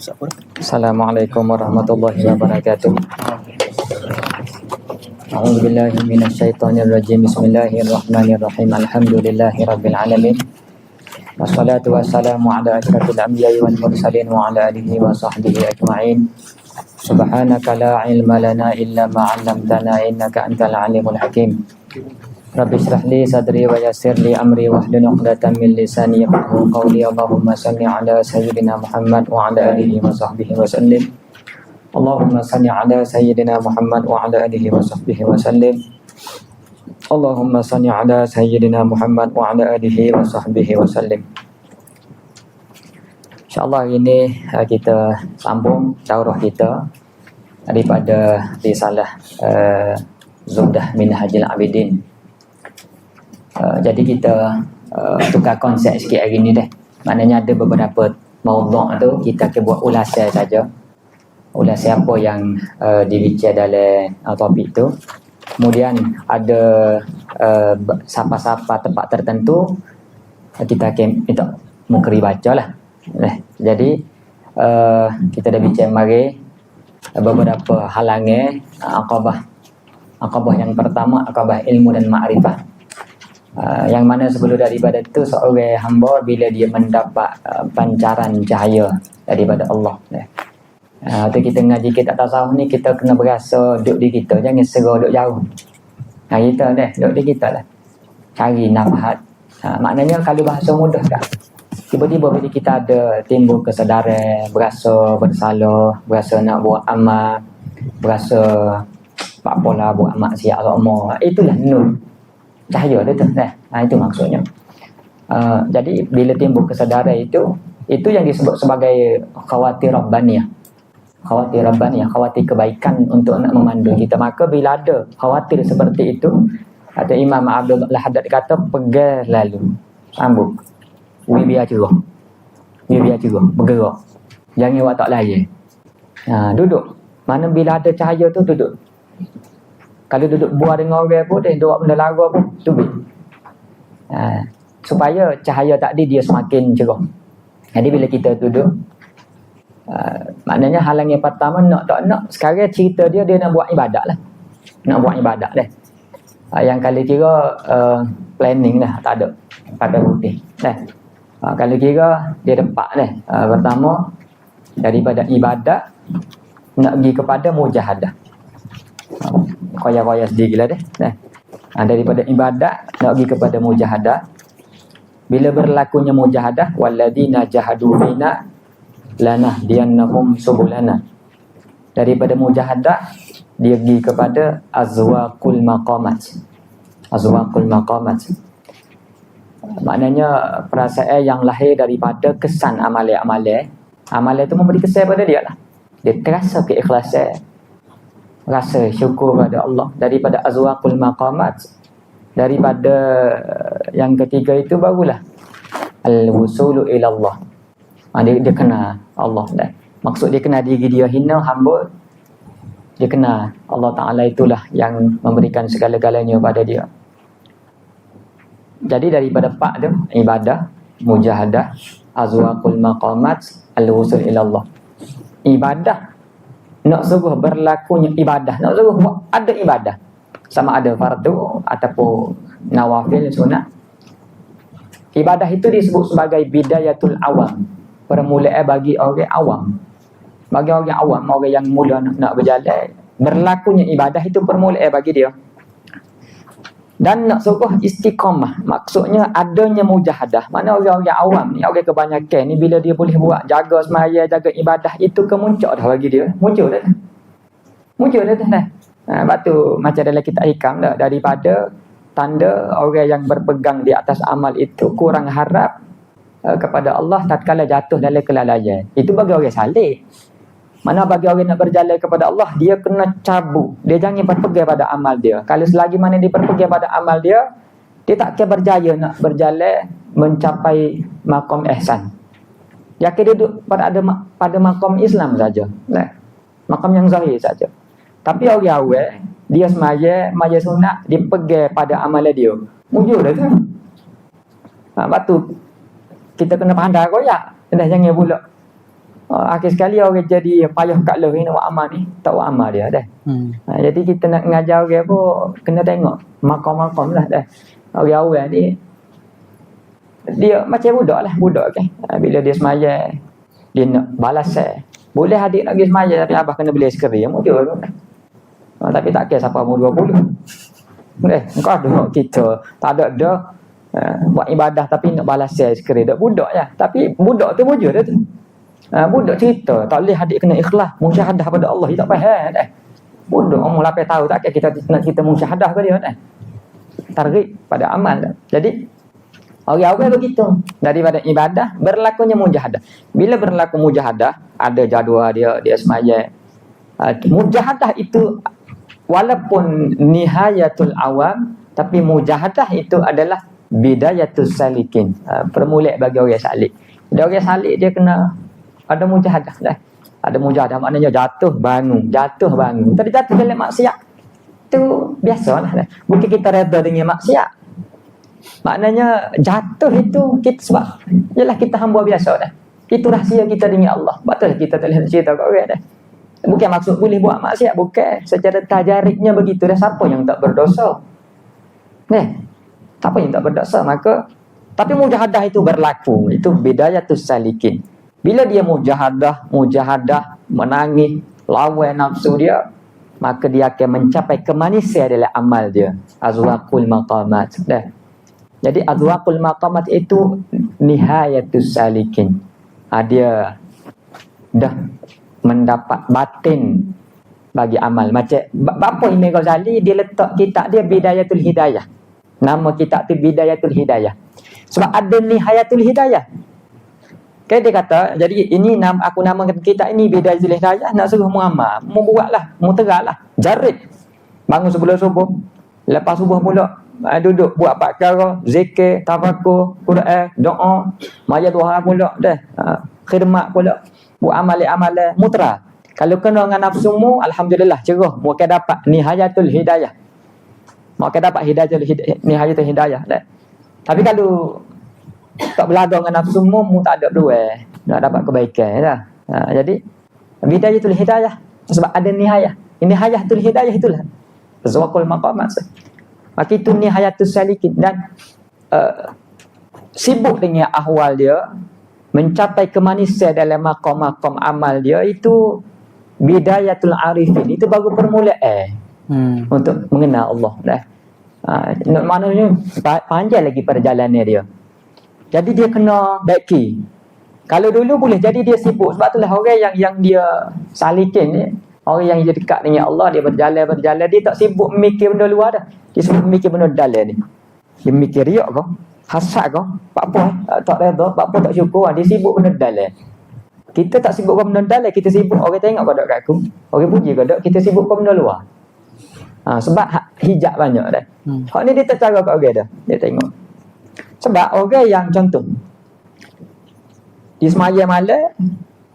Assalamualaikum warahmatullahi wabarakatuh. A'udzubillahi minasyaitonirrajim. Bismillahirrahmanirrahim. Alhamdulillahirabbil alamin. Wassalatu wassalamu ala asyrafil anbiya'i wal mursalin wa ala alihi wa sahbihi ajma'in. Subhanaka la ilma lana illa ma 'allamtana innaka antal alimul hakim. Rabbi shrah li sadri wa yassir li amri wahlul 'uqdatam min lisani yafqahu qawli. Allahumma shalli ala sayyidina Muhammad wa ala alihi wa sahbihi wa sallim. Allahumma shalli ala sayyidina Muhammad wa ala alihi wa sahbihi wa sallim. Allahumma shalli ala sayyidina Muhammad wa ala alihi wa sahbihi wa sallim. InsyaAllah hari ini kita sambung daurah kita daripada risalah Zuhdah Minhajul Abidin. Jadi kita tukar konsep sikit hari ni deh. Maknanya ada beberapa maudhu' tu kita akan buat ulasan saja. Ulasan apa yang dibincang dalam topik tu. Kemudian ada sapa-sapa tempat tertentu kita akan minta mukri baca lah. Jadi kita dah bincang mari beberapa halangan aqabah. Aqabah yang pertama aqabah ilmu dan ma'rifah. Yang mana sebelum daripada itu seorang hamba bila dia mendapat pancaran cahaya daripada Allah. Tu kita ngaji kita tasawuf ni kita kena berasa duduk di kita, jangan serah duduk jauh. Kita duduk di kita lah. Cari nafhat. Maknanya kalau bahasa mudah tak. Tiba-tiba bila kita ada timbul kesedaran, berasa bersalah, berasa nak buat amal, berasa tak apalah buat maksiat semua. Itulah nur. Cahaya dia tu. Itu maksudnya. Jadi bila timbul kesedaran itu yang disebut sebagai khawatir rabbaniyah. Khawatir rabbaniyah, khawatir kebaikan untuk nak memandu kita. Maka bila ada khawatir seperti itu, kata Imam Abdul Haddad kata pegang lalu. Sambung. Biar cerah. Biar cerah, bergerak. Jangan buat tak layan. Duduk. Mana bila ada cahaya tu duduk. Kalau duduk buah dengan orang pun, dia buat benda lara pun, tubik. Supaya cahaya tadi dia semakin cerah. Jadi bila kita duduk, maknanya halang yang pertama nak tak nak, sekarang cerita dia nak buat ibadat lah. Nak buat ibadat lah. Yang kali kira planning lah, tak ada. Pada putih. Kalau kira dia depak lah. Pertama, daripada ibadat, nak pergi kepada mujahadah. Koyak-koyak sedikit lah deh. Daripada ibadat nak pergi kepada mujahadah. Bila berlakunya mujahadah, walladzina jahadu fina lanahdiyannahum subulana. Daripada mujahadah dia pergi kepada azwaqul maqamat. Azwaqul maqamat. Maknanya perasaan yang lahir daripada kesan amalan-amalan. Amalan itu memberi kesan pada dia lah. Dia terasa keikhlasan. Rasa syukur pada Allah. Daripada azwaqul maqamat, daripada yang ketiga itu barulah al-wusulu ila Allah. Dia kena Allah dah. Maksud dia kena diri dia hina, hamba. Dia kena Allah Ta'ala itulah yang memberikan segala-galanya pada dia. Jadi daripada pak tu ibadah, mujahadah, azwaqul maqamat, al-wusul ila Allah. Ibadah nak suruh berlakunya ibadah, nak suruh buat ada ibadah, sama ada fardu ataupun nawafil sunat. Ibadah itu disebut sebagai bidayatul awam, permulaan bagi orang awam. Bagi orang awam, orang yang mula nak berjalan, berlakunya ibadah itu permulaan bagi dia. Dan nak suruh istiqamah, maksudnya adanya mujahadah. Mana orang-orang awam ni, orang kebanyakan ni bila dia boleh buat jaga semaya, jaga ibadah, itu kemuncak dah bagi dia. Muncul dah. Sebab tu macam dalam kitab hikam dah, daripada tanda orang yang berpegang di atas amal itu kurang harap kepada Allah tatkala jatuh dalam kelalaian. Itu bagi orang saleh. Mana bagi orang nak berjalan kepada Allah, dia kena cabut. Dia jangan berpegang pada amal dia. Kalau selagi mana dia berpegang pada amal dia, dia tak akan berjaya nak berjalan mencapai maqam ihsan. Dia akan duduk pada maqam Islam saja. Maqam yang zahir saja. Tapi orang awal, dia semaya sunat, dia pegang pada amalan dia. Mujur dah tu. Sebab tu kita kena pandai koyak. Dah jangan pula Akhir sekali orang jadi payah kat lu ni nak buat amal ni, tak buat amal dia dah. Jadi kita nak ngajar orang pun kena tengok makam-makam lah dah. Orang awal ni dia macam budak kan. Bila dia semaya dia nak balas boleh adik nak pergi semaya tapi abah kena beli skeri mujur tu. Tapi tak kira siapa umur 20. Engkau ada kita tak ada buat ibadah tapi nak balas skeri dak budak je. Tapi budak tu mujur dia tu. Budak cerita tak boleh adik kena ikhlas musyahadah pada Allah, dia tak faham dah. Budak umur 8 tahun tak kira kita nak cerita musyahadah ke dia dah. Targhib pada amal dah. Jadi orang awal begitu. Daripada ibadah berlakunya mujahadah. Bila berlaku mujahadah, ada jadual dia semaya. Mujahadah itu walaupun nihayatul awam, tapi mujahadah itu adalah bidayatus salikin. Permulaan bagi orang salik. Dia orang salik dia kena ada mujahadah dah. Ada mujahadah maknanya jatuh bangun. Tadi jatuh dalam maksiat. Itu biasalah dah. Bukan kita reda dengan maksiat. Maknanya jatuh itu kita sebab ialah kita hamba biasa dah. Itu rahsia kita dengan Allah. Betul kita tak boleh cerita kat orang dah. Bukan maksud boleh buat maksiat, bukan. Secara tajariknya begitu dah. Siapa yang tak berdosa? Siapa yang tak berdosa? Maka tapi mujahadah itu berlaku. Itu bidayatus salikin. Bila dia mujahadah menangis, lawan nafsu dia, maka dia akan mencapai kemanisan dalam amal dia. Azwaqul maqamat. Dah. Jadi azwaqul maqamat itu nihayatus salikin. Dia dah mendapat batin bagi amal. Macam apa Imam Ghazali dia letak kitab dia Bidayatul Hidayah. Nama kitab tu Bidayatul Hidayah. Sebab ada nihayatul hidayah. Dia kata, jadi ini aku namakan kitab ini Bidayatul Hidayah, nak suruh muamal, mu buatlah, mu teranglah, jarib. Bangun sebelum subuh, lepas subuh pula duduk buat 4 perkara, zikir, tafakur, Quran, doa, maya duha pula dah. Khidmat pula, buat amalan mutra. Kalau kena dengan nafsumu, alhamdulillah cerah, mu akan dapat nihayatul hidayah. Mu akan dapat nihayatul hidayah dah. Tapi kalau tak berlaga dengan nafsumu, mu tak ada peluang nak dapat kebaikan dah. Jadi bidayatul hidayah sebab ada nihayah. Nihayatul hidayah itulah zawqul maqamat. Maka itu nihayatus salikin dan sibuk dengan ahwal dia, mencapai kemanisan dalam maqam-maqam amal dia, itu bidayatul arifin. Itu baru permulaan untuk mengenal Allah dah. Maknanya panjang lagi perjalanan dia. Jadi dia kena baiki. Kalau dulu boleh jadi dia sibuk. Sebab itulah orang yang dia salikin ni, orang yang dia dekat dengan Allah, dia berjalan, dia tak sibuk memikir benda luar dah. Dia sibuk memikir benda dalam ni. Dia mikir riak kau, hasad kau, apa tak reda, apa tak syukur, dia sibuk benda dalam. Kita tak sibuk benda dalam, kita sibuk orang tengok kau dak kat aku, orang puji kau dak, kita sibuk benda luar. Sebab hijab banyak dah. Hak ni dia tak cara kat orang dah. Dia tengok. Sebab orang yang contoh dia semaya malam,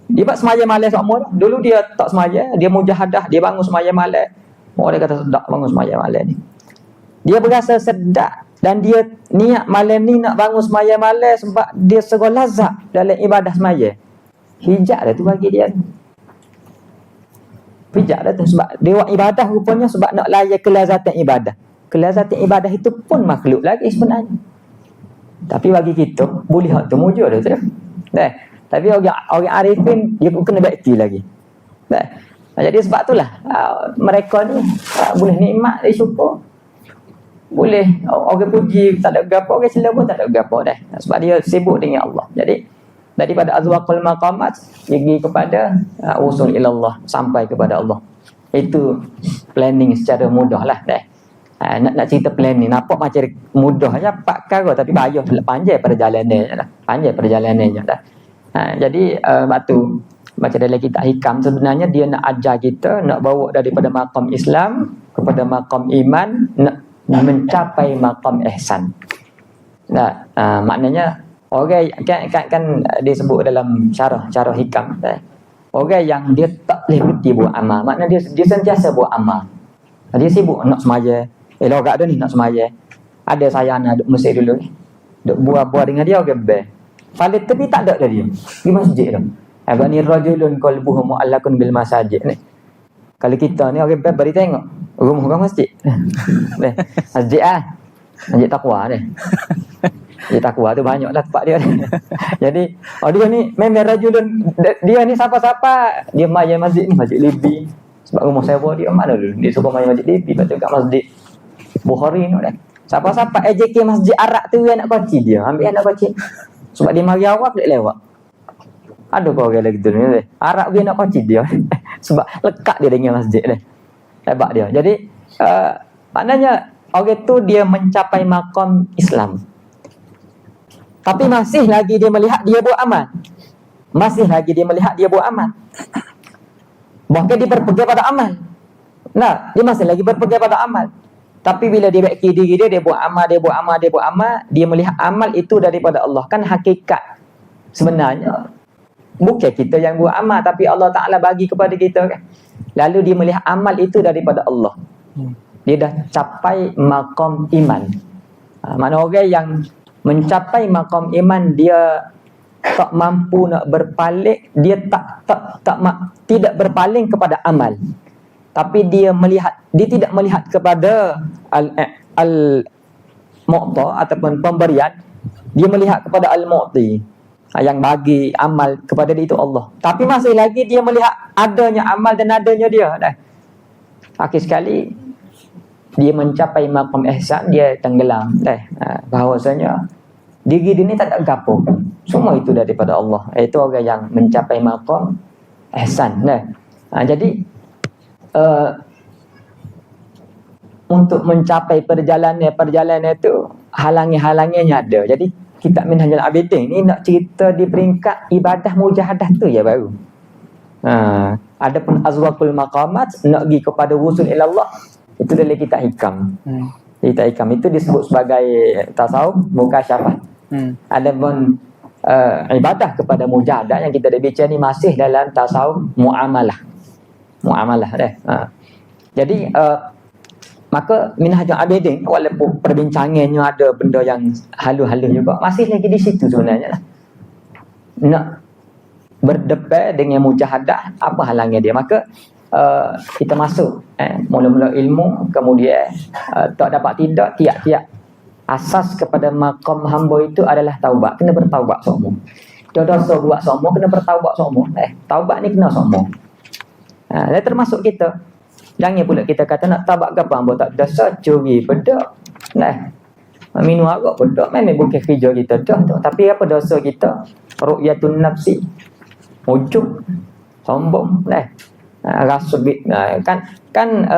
dia buat semaya malam semua dah. Dulu dia tak semaya, dia mujahadah, dia bangun semaya malam. Orang dia kata sedap bangun semaya malam ni. Dia berasa sedap dan dia niat malam ni nak bangun semaya malam sebab dia serah lazat dalam ibadah semaya. Hijab dah tu bagi dia. Hijab dah tu sebab dia buat ibadah rupanya sebab nak layan kelazatan ibadah. Kelazatan ibadah itu pun makhluk lagi sebenarnya. Tapi bagi kita boleh hak tu mujur dah tu. Dah. Tapi orang arifin dia pun kena bakti lagi. Dah. Jadi sebab itulah mereka ni boleh nikmat, dia syukur. Boleh orang puji tak ada gapo, orang sila pun tak ada gapo dah. Sebab dia sibuk dengan Allah. Jadi daripada azwaqul maqamat pergi kepada usul ilallah, sampai kepada Allah. Itu planning secara mudah lah dah. Nak cerita planning nampak macam mudah aja 4 perkara tapi payah panjang perjalanannya dah. Panjang perjalanannya dah. Jadi batu macam dalam kitab hikam sebenarnya dia nak ajar kita nak bawa daripada maqam Islam kepada maqam iman, nak mencapai maqam ihsan. Nah, maknanya orang kan disebut dalam syarah hikam orang yang dia tak boleh berhenti buat amal, maknanya dia sentiasa buat amal. Dia sibuk nak semaya. Logak dia ni nak semaya. Ada saya anak duk masjid dulu ni. Duk buat dengan dia orang bel. Paling tepi tak ada dia. Di masjid tu. Agak ni rajulun qalbuhu mu'allaqun bil masajid ni. Kalau kita ni orang beri tengok rumah orang masjid. Masjid masjid takwa ni. Masjid takwa tu banyaklah tempat dia ni. Jadi dia ni memang rajulun, dia ni siapa-siapa dia main masjid ni, masjid Libi. Sebab rumah sewa dia mana dulu? Dia suka main masjid Libi, lepas tu kat masjid Bukhari ni dah. Siapa-siapa AJK masjid Arak tu anak kecil dia, ambil anak kecil. Sebab dia mari awak boleh lewat. Ada kau orang lagi tu ni. Arak dia anak kecil dia. Sebab lekat dia dengan masjid ni. Hebat dia. Jadi maknanya orang tu dia mencapai maqam Islam. Tapi masih lagi dia melihat dia buat amal. Masih lagi dia melihat dia buat amal. Bahkan dia berpegang pada amal. Nah, dia masih lagi berpegang pada amal. Tapi bila dia beki diri dia buat amal, dia melihat amal itu daripada Allah. Kan hakikat sebenarnya bukan kita yang buat amal, tapi Allah Ta'ala bagi kepada kita kan. Lalu dia melihat amal itu daripada Allah. Dia dah capai maqam iman. Mana orang yang mencapai maqam iman, dia tak mampu nak berpaling, dia tidak berpaling kepada amal. Tapi dia tidak melihat kepada al-mu'ta ataupun pemberian, dia melihat kepada al-mu'ti, yang bagi amal kepada dia itu Allah. Tapi masih lagi dia melihat adanya amal dan adanya dia dah. Akhir sekali dia mencapai maqam ihsan, dia tenggelam dah. Bahawasanya diri dia ni tak ada gapo. Semua itu daripada Allah. Itu orang yang mencapai maqam ihsan dah. Jadi untuk mencapai perjalanan itu halangi-halanginya ada. Jadi kitab Minhajul Abidin ni nak cerita di peringkat ibadah mujahadah tu ya baru. Adapun azwaqul maqamat nak pergi kepada wusul ilallah, itu dalam kitab hikam. Kitab hikam itu disebut sebagai tasawuf mukasyafah. Adapun ibadah kepada mujahadah yang kita dah bincang ni masih dalam tasawuf muamalah dah. Jadi maka Minhajul Abidin walaupun perbincangannya ada benda yang halus-halus juga, masih lagi di situ sebenarnya lah. Nak berdepan dengan mujahadah, apa halangnya dia? Maka kita masuk mula-mula ilmu, kemudian tak dapat tidak, tiap-tiap asas kepada maqam hamba itu adalah taubat. Kena bertaubat semua. Dosa buat semua, kena bertaubat semua. Taubat ni kena semua. Dan termasuk kita. Jangan pula kita kata nak taubat ke apa, hamba tak dosa, curi bedak, minum arak bedak, memang bukan kerja kita dah. Tapi apa dosa kita? Ru'yatun nafsi, ujub, sombong, rasa kan dan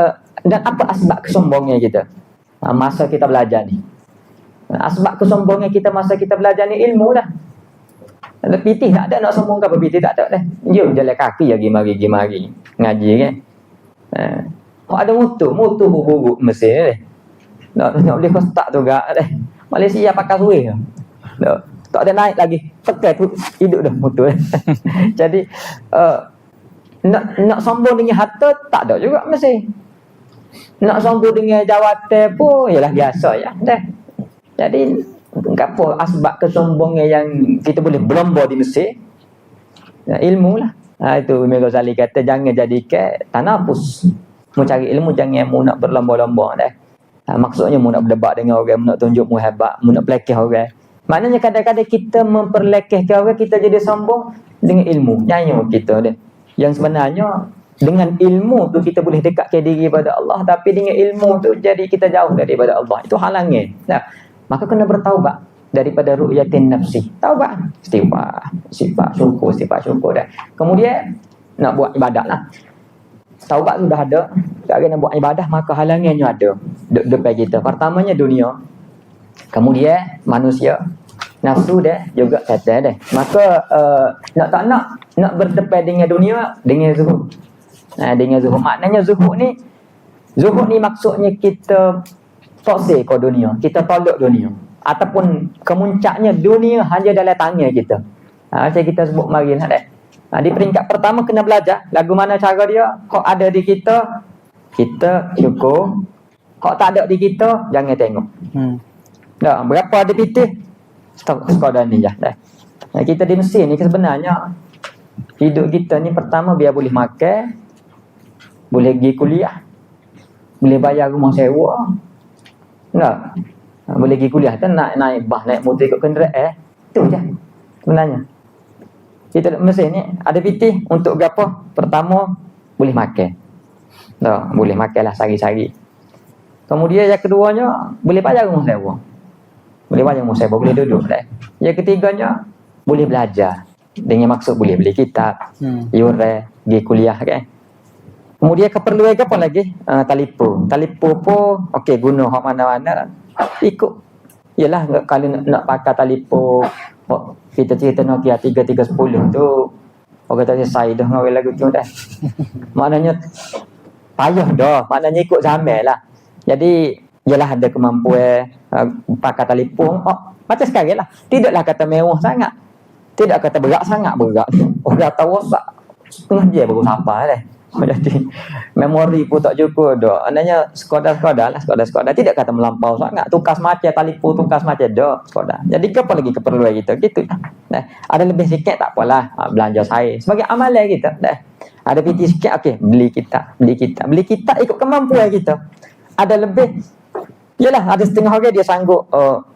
apa asbab kesombongan kita masa kita belajar ni? Asbab kesombongan kita masa kita belajar ni ilmu lah. Pitih tak ada nak sombong ke apa, pitih tak ada dah. Dia jalan kaki lagi mari ngaji kan. Kalau ada motor buruk mesin nak boleh kostak tu gak dah. Malaysia pakai suih. Tak ada naik lagi. Pekai tu hidup dah motor. Jadi nak sombong dengan harta tak ada juga mesti. Nak sombong dengan jawatan pun ialah biasa ya dah. Jadi apa asbab kesombongan yang kita boleh berlomba di Mesir? Ilmu lah. Itu Imam Ghazali kata jangan jadikan tanafus. Mu cari ilmu jangan mu nak berlomba-lomba dah. Maksudnya mu nak berdebat dengan orang, mu nak tunjuk mu hebat, mu nak pelekeh orang. Maknanya kadang-kadang kita memperlekehkan orang, kita jadi sombong dengan ilmu. Nyanyi kita dah. Yang sebenarnya dengan ilmu tu kita boleh dekatkan diri pada Allah, tapi dengan ilmu tu jadi kita jauh daripada Allah. Itu halangnya. Maka kena bertaubat daripada ru'yatin nafsi. Taubat, istighfar, syukur dah. Kemudian nak buat ibadat lah. Taubat tu dah ada, sekarang nak buat ibadah, maka halangannya ada depan kita. Pertamanya dunia, kemudian manusia, nafsu dah, juga syaitan dah. Maka nak berdepan dengan dunia, dengan zuhud. Dengan zuhud, maknanya zuhud ni maksudnya kita toksik ke dunia, kita tolak dunia, ataupun kemuncaknya dunia hanya dalam tangan kita. Macam kita sebut mari lah dah. Di peringkat pertama kena belajar lagu mana cara dia. Kok ada di kita, kita syukur. Kok tak ada di kita, jangan tengok. Dah berapa ada pitih sekadar ni je dah. Kita di Mesir ni sebenarnya Hidup kita ni pertama biar boleh makan, boleh pergi kuliah, boleh bayar rumah sewa. Enggak? Boleh pergi kuliah kan naik bas, naik motor ikut kenderaan. Itu je sebenarnya. Kita mesti ni ada pitih untuk apa? Pertama boleh makan. Dah, boleh makanlah sehari-hari. Kemudian yang keduanya boleh bayar rumah sewa. Boleh bayar rumah sewa, boleh duduk dah. Yang ketiganya boleh belajar. Dengan maksud boleh beli kitab, yuran, pergi kuliah kan. Kemudian keperluan apa lagi? Telefon. Telefon pun okey guna hak mana-mana. Ikut. Yalah kalau nak pakai telefon kita cerita Nokia 3310 tu orang kata saya dah ngawal lagu tu dah. Maknanya payah dah, maknanya ikut zaman lah. Jadi ialah ada kemampuan pakai telefon macam sekarang lah. Tidaklah kata mewah sangat. Tidak kata berat sangat berat. Orang tahu WhatsApp setengah jam baru sampai dah. Jadi memori pun tak cukup dah. Maknanya sekadar-sekadar lah, sekadar-sekadar. Tidak kata melampau sangat. Tukas macam telefon, tukas macam dah sekadar. Jadi apa lagi keperluan kita? Gitu. Nah, ada lebih sikit tak apalah, belanja saya sebagai amalan kita. Dah. Ada piti sikit okey, beli kita ikut kemampuan kita. Ada lebih yalah, ada setengah orang dia sanggup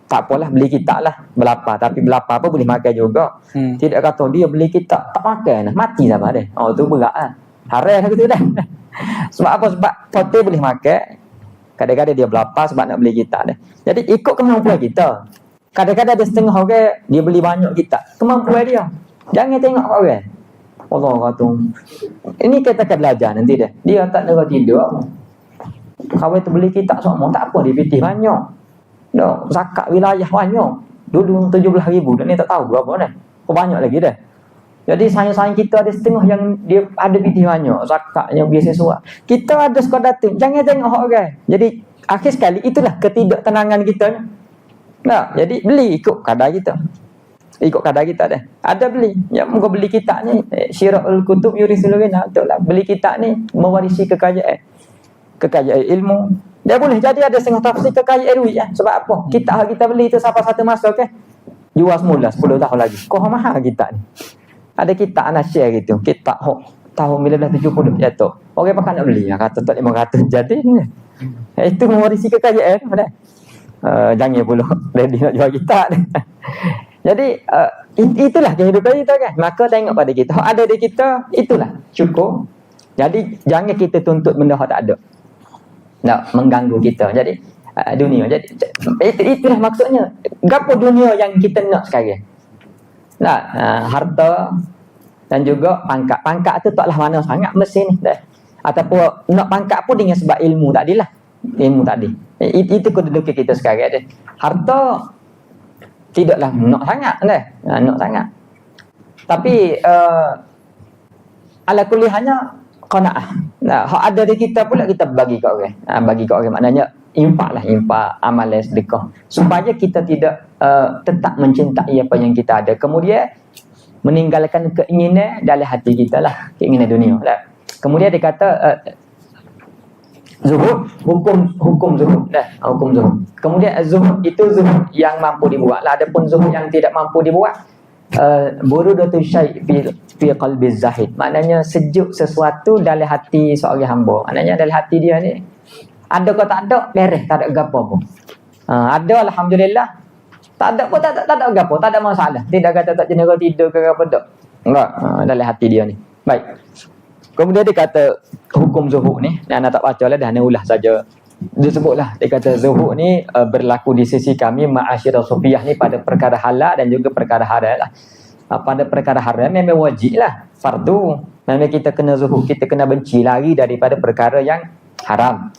tak apalah beli kitab lah berapa, tapi berapa apa boleh makan juga. Tidak kata dia beli kitab tak makan, mati sama dia. Tu berat lah. Haram gitu dah. Sebab apa? Sebab pote boleh makan. Kadang-kadang dia berapa sebab nak beli kitab dah. Jadi ikut kemampuan kita. Kadang-kadang ada setengah orang dia beli banyak kitab. Kemampuan dia. Jangan tengok orang. Allah kata. Ini kita akan belajar nanti dah. Dia tak nak tidur. Kawan tu beli kitab semua tak apa dia pitih banyak. Dah zakat wilayah banyak. Dulu 17,000 dan ni tak tahu berapa dah. Banyak lagi dah. Jadi sayang-sayang kita ada setengah yang dia ada pitih banyak, zakat yang biasa suat. Kita ada sekadar tu. Jangan tengok orang. Jadi akhir sekali itulah ketidaktenangan kita ni. Nah, jadi beli ikut kadar kita. Ikut kadar kita dah. Ada beli. Ya muka beli kitab ni Syirahul Kutub Yurisul Ghina. Betul lah. Beli kitab ni mewarisi kekayaan ilmu. Dia boleh jadi ada setengah tafsir kekayaan duit ya. Sebab apa? Kitab kita beli tu sampai satu masa okey. Jual semula 10 tahun lagi. Kau mahal kitab ni. Ada kitab nak share gitu. Kitab tahun 1970 jatuh. Orang pakai nak beli. Kata tak 500 jadi ni. Itu mewarisi kekayaan dah. Jangan pula ready nak jual kitab ni. Jadi itulah kehidupan kita kan. Maka tengok pada kita. Ada di kita itulah cukup. Jadi jangan kita tuntut benda yang tak ada. Nak mengganggu kita. Jadi dunia. Jadi itulah maksudnya. Gapo dunia yang kita nak sekarang? Nah, harta dan juga pangkat. Pangkat tu taklah mana sangat mesin dah. Ataupun nak pangkat pun dengan sebab ilmu tadilah. Ilmu tadi. Itu kedudukan kita sekarang dah. Harta tidaklah nak sangat dah. Nak sangat. Tapi ala kuliahnya qanaah. Nah, hak ada di kita pula kita bagi kat orang. Bagi kat orang maknanya infaklah, infak, amalan sedekah supaya kita tidak tetap mencintai apa yang kita ada. Kemudian meninggalkan keinginan dalam hati kita lah, keinginan dunia lah. Kemudian dia kata zuhud, hukum zuhud dah, hukum zuhud. Kemudian zuhud itu zuhud yang mampu dibuat lah. Adapun zuhud yang tidak mampu dibuat, burudatu syai' fi qalbi zahid. Maknanya sejuk sesuatu dalam hati seorang hamba. Maknanya dalam hati dia ni ada ke tak ada, beres, tak ada gapo pun. Ada alhamdulillah. Tak ada pun tak ada gapo, tak ada masalah. Tidak kata tak jenera tidur ke apa tak. Enggak, dalam hati dia ni. Baik. Kemudian dia kata hukum zuhud ni, nak tak baca lah dah, nak ulah saja. Dia sebutlah, dia kata zuhud ni berlaku di sisi kami ma'asyiral sufiyah ni pada perkara halal dan juga perkara haram lah. Pada perkara haram memang wajib lah, fardu. Memang kita kena zuhud, kita kena benci lari daripada perkara yang haram.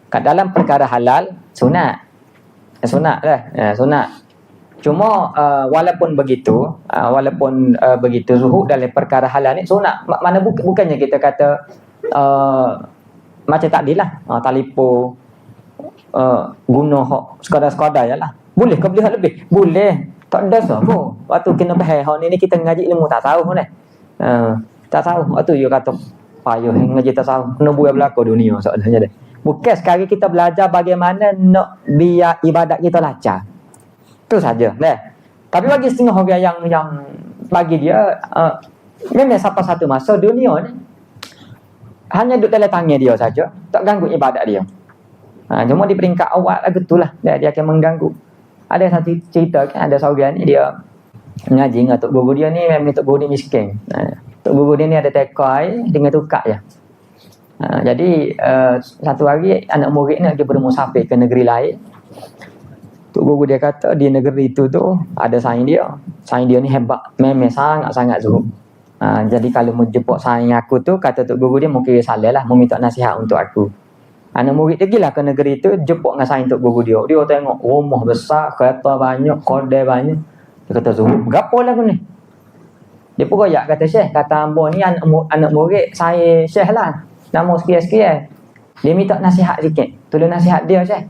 Kat dalam perkara halal sunat. Sunat lah, sunat. Cuma walaupun begitu zuhud dalam perkara halal ni sunat. Mana bukannya kita kata macam tadi lah, telefon guna hak sekadar-sekadar jelah. Boleh ke beli hak lebih? Boleh. Tak ada apa. Waktu kena faham hak ni kita ngaji ilmu tak tahu ni. Tak tahu. Waktu dia kata payah ngaji tak tahu. Kena buat belaka dunia soalnya dia. Bukan sekarang kita belajar bagaimana nak biar ibadat kita lancar. Itu saja. Nah. Tapi bagi setengah orang yang bagi dia Memang sampai satu masa dunia ni hanya duduk dalam tangan dia saja, tak ganggu ibadat dia. Cuma di peringkat awal lagu tu lah dia akan mengganggu. Ada satu cerita kan, ada seorang ni dia mengaji dengan tok guru dia ni, memang tok guru ni miskin. Tok guru dia ni ada tekai dengan tukar je. Jadi satu hari anak murid ni dia bermusafir ke negeri lain. Tok guru dia kata di negeri itu tu ada saing dia. Saing dia ni hebat, memang sangat-sangat zuhud. Jadi kalau mau jemput saing aku tu, kata tok guru dia mungkin salah lah, mau minta nasihat untuk aku. Anak murid dia pergilah ke negeri tu, jemput dengan saing tok guru dia. Dia tengok rumah besar, kereta banyak, kodai banyak. Dia kata zuhud, berapa lah aku ni? Dia pun royak kata Syekh, kata ambo ni anak murid saya Syekh lah. Nama sekian-sekian. Dia minta nasihat sikit. Tolong nasihat dia Syekh.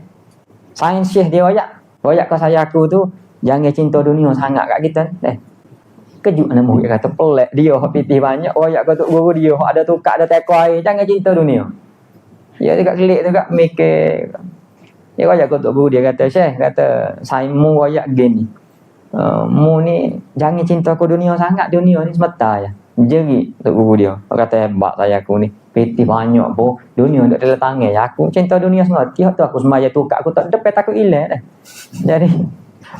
Saing Syekh dia royak. Royak ke saya aku tu, jangan cinta dunia sangat kat kita. Kejut anak murid kata pelik dia pipih banyak, royak ke tok guru dia ada tukar ada teko air, jangan cinta dunia. Dia dekat kelik tu kat mikir. Dia royak ke tok guru dia kata Syekh, kata saya mu royak gini. Mu ni jangan cinta ke dunia sangat, dunia ni semata ya. Jerit tok guru dia. Kata hebat saya aku ni. Piti banyak pun dunia duk dalam tangan ya. Aku cinta dunia semua. Tiap tu aku semaya tukar aku tak dapat takut hilang dah. Jadi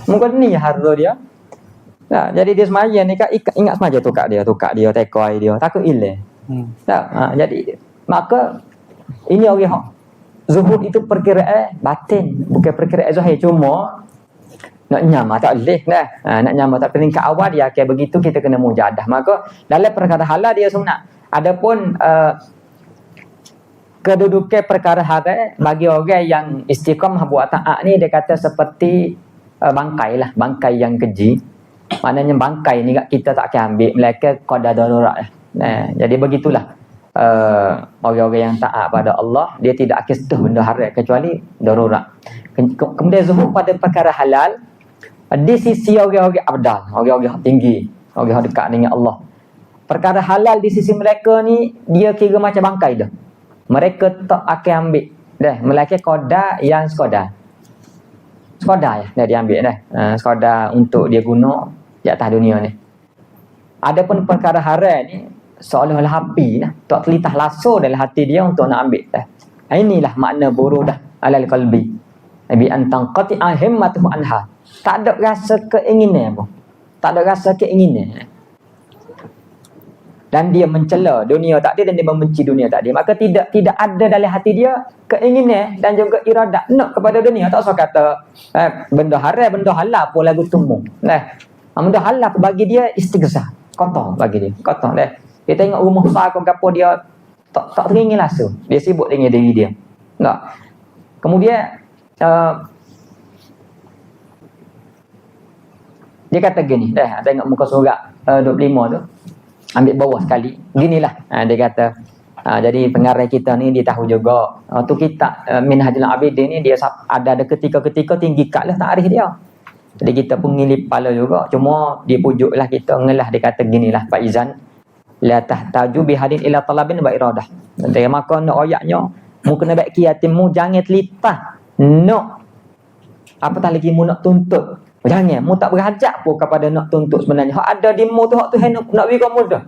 mungkin ni harta dia. Nah, jadi dia semaya ni kan ingat semaya tukar dia teko air dia takut hilang. Jadi maka ini orang zuhud itu perkiraan batin, bukan perkiraan zahir. Cuma nak nyamar tak boleh dah. Nak nyamar tak peringkat awal dia akan begitu, kita kena mujahadah. Maka dalam perkara halal dia sunat. Adapun kedudukan perkara haram bagi orang yang istiqamah buat taat ni, dia kata seperti bangkai lah, bangkai yang keji. Maknanya bangkai ni kita tak akan ambil, melainkan qada darurat lah. Jadi begitulah orang-orang yang taat pada Allah, dia tidak akan sentuh benda haram kecuali darurat. Kemudian zuhud pada perkara halal di sisi orang-orang abdal, orang-orang tinggi, orang dekat dengan Allah. Perkara halal di sisi mereka ni dia kira macam bangkai dah. Mereka tak akan ambil dah, melainkan qada yang sekadar. Sekadar ya, dia ambil dah. Sekadar untuk dia guna di atas dunia ni. Adapun perkara haram ni seolah-olah api lah, tak terlitah laso dalam hati dia untuk nak ambil dah. Inilah makna burudah alal qalbi. Bi antang qati'a himmatuhu anha. Tak ada rasa keinginan pun. Tak ada rasa keinginan. Dan dia mencela dunia tak dia, dan dia membenci dunia tak dia. Maka tidak ada dalam hati dia keinginan dan juga iradat nak kepada dunia. Tak usah kata benda haram, benda halal pun lagu tumbuh. Benda halal bagi dia istighzah, kotor bagi dia, kotor dah. Dia tengok rumah besar kau gapo dia tak teringin langsung. Dia sibuk dengan diri dia. Tak. Kemudian dia kata gini, tengok muka surat 25 tu. Ambil bawah sekali. Ginilah dia kata. Jadi pengarang kita ni dia tahu juga. Tu kitab Minhajul Abidin ni dia ada ketika-ketika tinggi kat lah tarikh dia. Jadi kita pun ngilip kepala juga. Cuma dia pujuklah kita ngelah, dia kata ginilah Pak Izan. La tahtaju bihadin ila talabin wa iradah. Jadi maka nak ayatnya mu kena baik kiatimmu jangan telitah nak apatah lagi mu nak tuntut. Jangan mu tak berhajat pun kepada nak tuntut sebenarnya. Hak ada di mu tu hak Tuhan nak bagi kamu dah.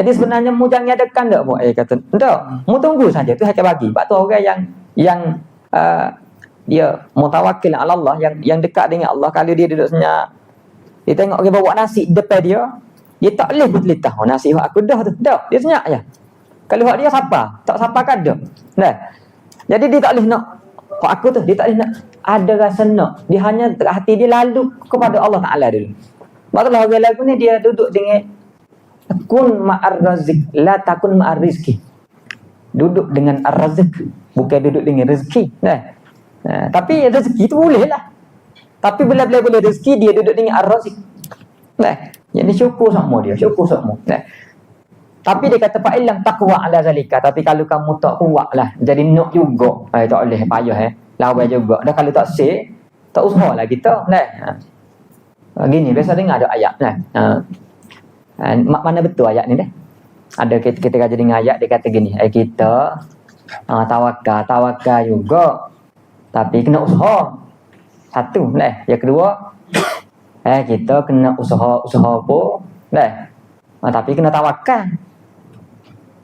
Jadi sebenarnya mu jangan adakan dak mu kata ndak. Mu tunggu saja tu akan bagi. Sebab tu orang yang dia mutawakkil ala Allah, yang dekat dengan Allah, kalau dia duduk senyap, dia tengok orang bawa nasi depan dia tak boleh bertelitah. Nasi hak aku dah tu. Dah, dia senyap je. Kalau hak dia siapa? Tak siapa kan dah. Nah. Jadi dia tak boleh nak hak aku tu, dia tak boleh nak ada rasa nak. Dia hanya hati dia lalu kepada Allah Taala dulu. Maklah orang lagu ni dia duduk dengan kun ma'ar razik, la takun ma'ar rizki. Duduk dengan ar-razik, bukan duduk dengan rezeki. Tapi rezeki tu boleh lah. Tapi bila boleh rezeki, dia duduk dengan ar-razik. Jadi syukur sama dia, syukur sama. Tapi dia kata fa'ilam taqwa ala zalika. Tapi kalau kamu tak kuat lah, jadi nak juga. Tak boleh payah lawan juga. Dah kalau tak sih, tak usah lah kita. Gini, biasa dengar ada ayat. Mana betul ayat ni dah? Ada kita kaji dengan ayat, dia kata gini, kita tawakal juga. Tapi kena usaha. Satu, yang kedua, kita kena usaha pun. Tapi kena tawakal.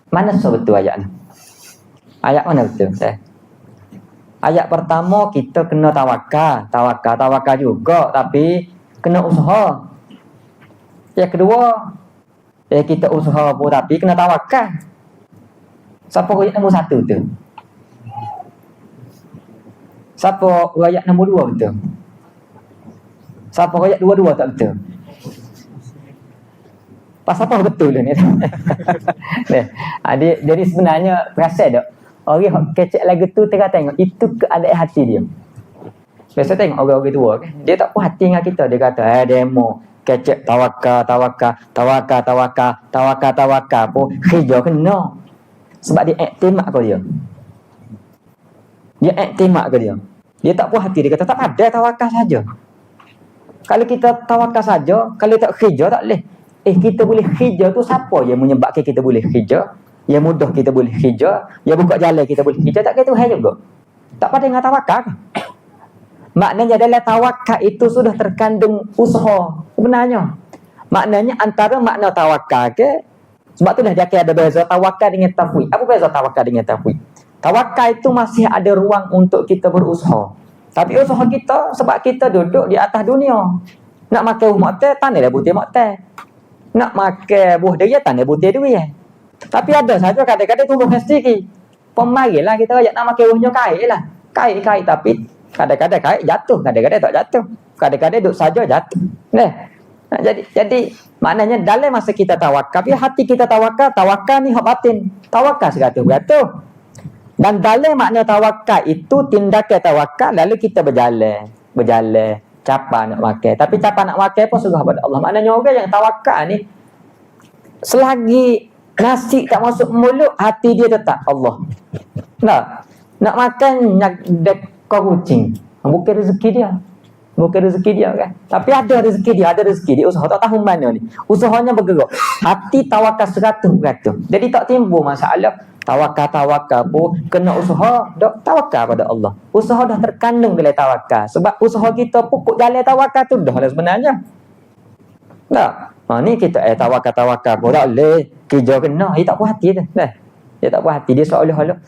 Mana betul ayat ni? Ayat mana betul? Ayat pertama kita kena tawakal juga, tapi kena usaha. Yang kedua, kita usaha pun tapi kena tawakal. Siapa ayat nombor 1 tu? Siapa ayat nombor 2 betul? Siapa ayat 22 tak betul? Pasal apa betul ni? Jadi sebenarnya perasan tak? Orang kecek lagu tu tengah tengok itu keadaan hati dia. Biasa tengok orang-orang tua kan, dia tak puas hati dengan kita. Dia kata demo kecek tawakal pun kerja kena. Sebab dia iktimak ke dia. Dia tak puas hati, dia kata tak ada tawakal saja. Kalau kita tawakal saja, kalau tak kerja tak boleh. Kita boleh kerja tu siapa yang menyebabkan kita boleh kerja? Yang mudah kita boleh kerja, yang buka jalan kita boleh kerja, tak kira Tuhan juga. Tak pada dengan tawakal. Maknanya dalam tawakal itu sudah terkandung usaha sebenarnya. Maknanya antara makna tawakal ke, sebab tu dah dia ada beza tawakal dengan tafwid. Apa beza tawakal dengan tafwid? Tawakal itu masih ada ruang untuk kita berusaha. Tapi usaha kita sebab kita duduk di atas dunia. Nak makan rumah teh, tanah dah butir mak teh. Nak makan buah dia, tanah butir duit. Tapi ada saja kadang-kadang tumbuh sendiri. Pemarilah kita ayat nak makan buahnya kait lah. Kait tapi kadang-kadang kait jatuh, kadang-kadang tak jatuh. Kadang-kadang duduk saja jatuh. Jadi maknanya dalam masa kita tawakal, tapi hati kita tawakal ni hak batin. Tawakal 100%. Dan dalam makna tawakal itu tindakan tawakal, lalu kita berjalan capa nak makan. Tapi capa nak makan pun serah pada Allah. Maknanya orang yang tawakal ni selagi nasi tak masuk mulut, hati dia tetap Allah. Nak makan nak dekor kucing, bukan rezeki dia kan. Tapi ada rezeki dia usaha tak tahu mana ni. Usahanya bergerak. Hati tawakal 100%. Jadi tak timbul masalah tawakal pun kena usaha, dok tawakal pada Allah. Usaha dah terkandung dalam tawakal. Sebab usaha kita pokok jalan tawakal tu dah lah sebenarnya. Ni kita tawakal pun tak boleh kerja kena. Dia tak puas hati tu. Dia tak puas hati, dia seolah-olah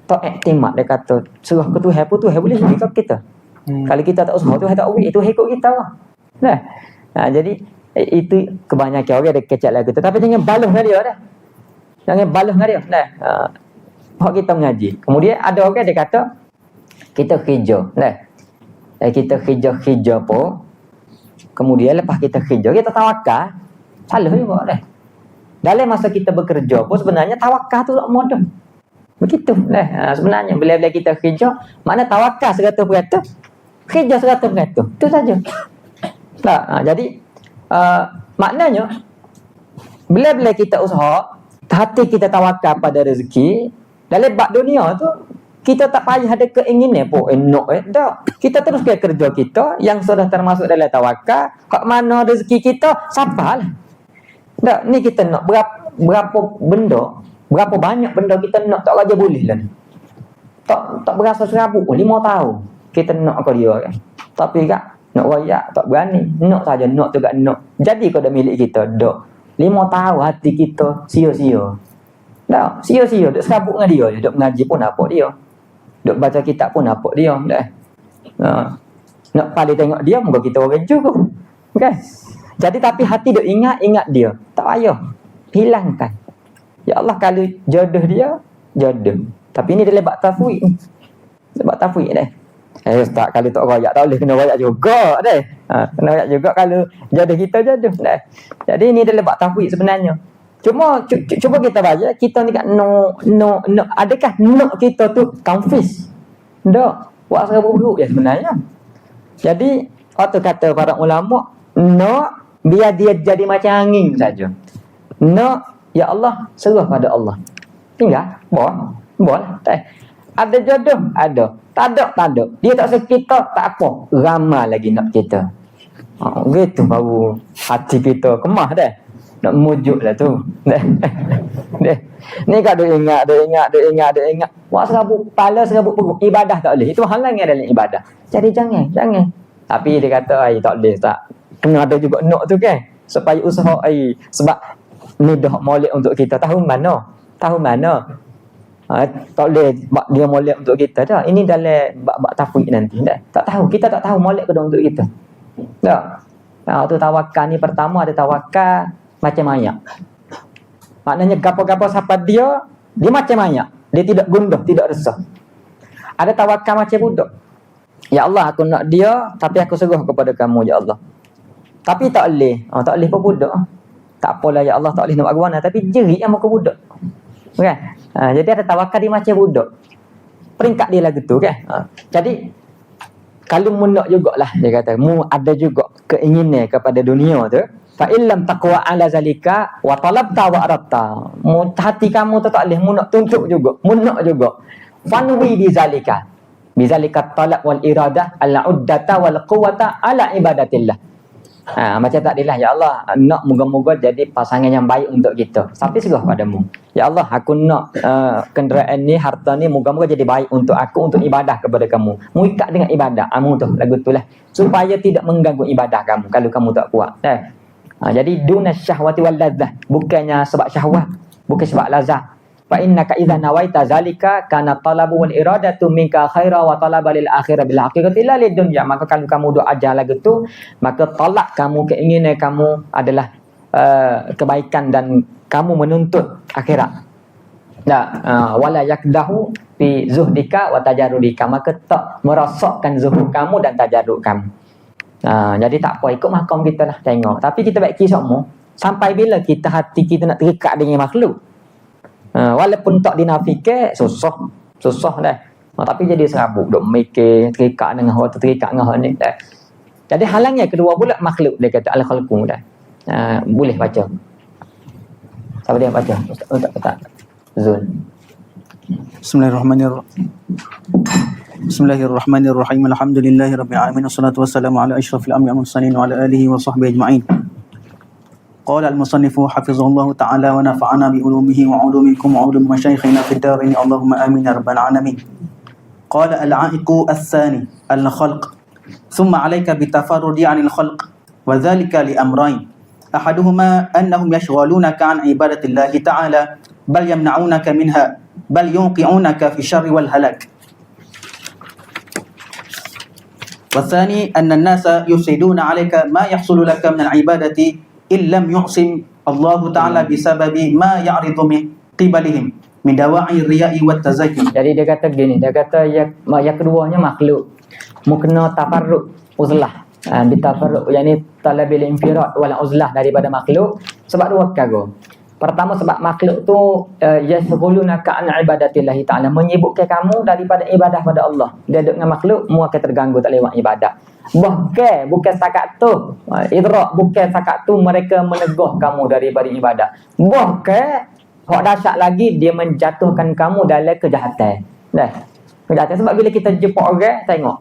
tak iktimat. Dia kata serah ke Tuhan pun, Tuhan boleh ikut kita. Kalau kita tak usaha, Tuhan tak boleh, Tuhan ikut kita lah. Jadi itu kebanyakan orang ada kecek lagu tu. Tapi jangan baluh dengan dia dah. Hak kita mengaji. Kemudian ada orang dia kata kita kerja. Kita kerja pun. Kemudian lepas kita kerja, kita tawakal. Salah juga dah. Dalam masa kita bekerja pun sebenarnya tawakal tu tak mudah. Begitu. Sebenarnya bila-bila kita kerja, mana tawakal 100%, kerja 100%. Itu saja. Jadi maknanya bila-bila kita usaha, hati kita tawakal pada rezeki, dalam bab dunia tu kita tak payah ada keinginan pun tak. Kita teruskan kerja kita yang sudah termasuk dalam tawakal. Hak mana rezeki kita sabarlah. Tak, ni kita nak berapa banyak benda kita nak, tak raja boleh lah ni. Tak berasa 1000 5 tahun kita nak ke dia kan. Tapi kak nak raya tak berani. Nak saja nak tu kak nak. Jadi kau dah milik kita dak. 5 tahun hati kita sia-sia. Tak, sia-sia duk serabut dengan dia, duk mengaji pun nampak dia. Duk baca kitab pun nampak dia. Nak paling tengok dia muka kita orang juga. Kan? Jadi tapi hati duk ingat dia. Tak payah hilangkan. Ya Allah, kalau jodoh dia, jodoh. Tapi ini dia lebat tafwid. Lebat tafwid dah. Ustaz, kalau tak royak tak boleh, kena royak juga dah. Kena royak juga kalau jodoh kita jodoh dah. Jadi ini dia lebat tafwid sebenarnya. Cuba kita baca, kita ni kat no. Adakah no kita tu confess? Tak. Buat serba buruk ya sebenarnya. Jadi, waktu kata para ulama, no, biar dia jadi macam angin saja. No, ya Allah, serah pada Allah. Tinggal, boleh. Ada jodoh, ada. Tak ada. Dia tak sekita, tak apa. Ramai lagi nak kita. Gitu baru hati kita kemah dah. Nak mujuk lah tu. Ni kan dia ingat. Buat serabut kepala, serabut perut. Ibadah tak boleh. Itu halangan dalam ibadah. Jadi jangan. Tapi dia kata, tak boleh tak. Kena ada juga nak tu kan. Supaya usaha, sebab nidah molek untuk kita. Tahu mana? Tak boleh dia molek untuk kita dah. Ini dalam bab tafwid nanti dah. Tak tahu, kita tak tahu molek ke untuk kita. Tak. Tu tawakal ni pertama ada tawakal macam mayat. Maknanya gapo-gapo siapa dia macam mayat. Dia tidak gundah, tidak resah. Ada tawakal macam budak. Ya Allah, aku nak dia tapi aku serah kepada kamu ya Allah. Tapi tak boleh. Tak boleh pun budak. Tak apalah ya Allah, tak boleh nak buat mana tapi jerit yang muka budak. Kan? Jadi ada tawakal dia macam budak. Peringkat dia lagu tu kan. Jadi kalau mu nak jugalah dia kata, mu ada juga keinginan kepada dunia tu. Fa illam taqwa ala zalika wa talabta wa aradta. Mu hati kamu tu tak boleh, mu nak tunjuk juga, mu nak juga. Fanwi bi zalika. Bi zalika talab wal iradah al uddata wal quwwata ala ibadatillah. Macam takdilah ya Allah, nak moga-moga jadi pasangan yang baik untuk kita. Tapi serah padamu. Ya Allah, aku nak kenderaan ni, harta ni moga-moga jadi baik untuk aku, untuk ibadah kepada kamu. Mu ikat dengan ibadah. Amu tu lagu tulah supaya tidak mengganggu ibadah kamu kalau kamu tak kuat. Jadi dunas syahwati wal ladzah, bukannya sebab syahwat, bukan sebab lazat. Fa innaka idza nawaita zalika kana talabu wal iradatu minka khaira wa talaba lil akhirah bil haqiqati la lid dunya. Maka kalau kamu doa ajar lagu tu, maka talak kamu, keinginan kamu adalah kebaikan dan kamu menuntut akhirat. Wala yakdahu fi zuhdika wa tajarrudika, maka tak merosakkan zuhud kamu dan tajarrud kamu. Jadi tak apa, ikut makam kita lah tengok. Tapi kita baik kisah semua, sampai bila kita hati kita nak terikat dengan makhluk. Walaupun tak dinafikan, susah dah. Tapi jadi serabut, duk mikir, terikat dengan orang tu, terikat dengan orang ni dah. Jadi halangnya kedua pula makhluk, dia kata al-khalqu dah. Boleh baca. Siapa dia baca? Ustaz Zul. Bismillahirrahmanirrahim. Alhamdulillahirabbil alamin. Wassalatu wassalamu ala asyrafil anbiya'i wal mursalin wa ala alihi wa sahbihi ajma'in. Qala al-musannifu hafizahullahu ta'ala wa nafa'ana bi ulumihi wa ulumikum wa ulum masyayikhina fid darin. Allahumma amin ya rabbal alamin. Qala al-'a'iqu ath-thani al-khalq. Thumma 'alayka bi tafarrudi 'anil khalq wa dhalika li amrayn. Ahaduhuma annahum yashghalunaka 'an ibadatillahi ta'ala bal yamna'unaka minha bal yunqi'unaka fi syarri wal halak. والثاني أن الناس يفسدون عليك ما يحصل لك من العبادة إن لم يعصم الله تعالى بسبب ما يعرض من قبلهم من دواعي الرياء والتزكي. Jadi dia kata gini, dia kata yang keduanya makhluk mukna tafarruq uzlah. Bitafarruq yakni talabil infirad wal uzlah daripada makhluk sebab dua perkara. Pertama sebab makhluk tu yashghulunaka an ibadatillah ta'ala, menyibukkan kamu daripada ibadah pada Allah. Dia duduk dengan makhluk, mu akan terganggu tak lewat ibadah. Bukan setakat tu idrak, bukan setakat tu mereka menegah kamu daripada ibadah. Bahkan hak dahsyat lagi, dia menjatuhkan kamu dalam kejahatan. Kejahatan sebab bila kita jumpa orang, tengok.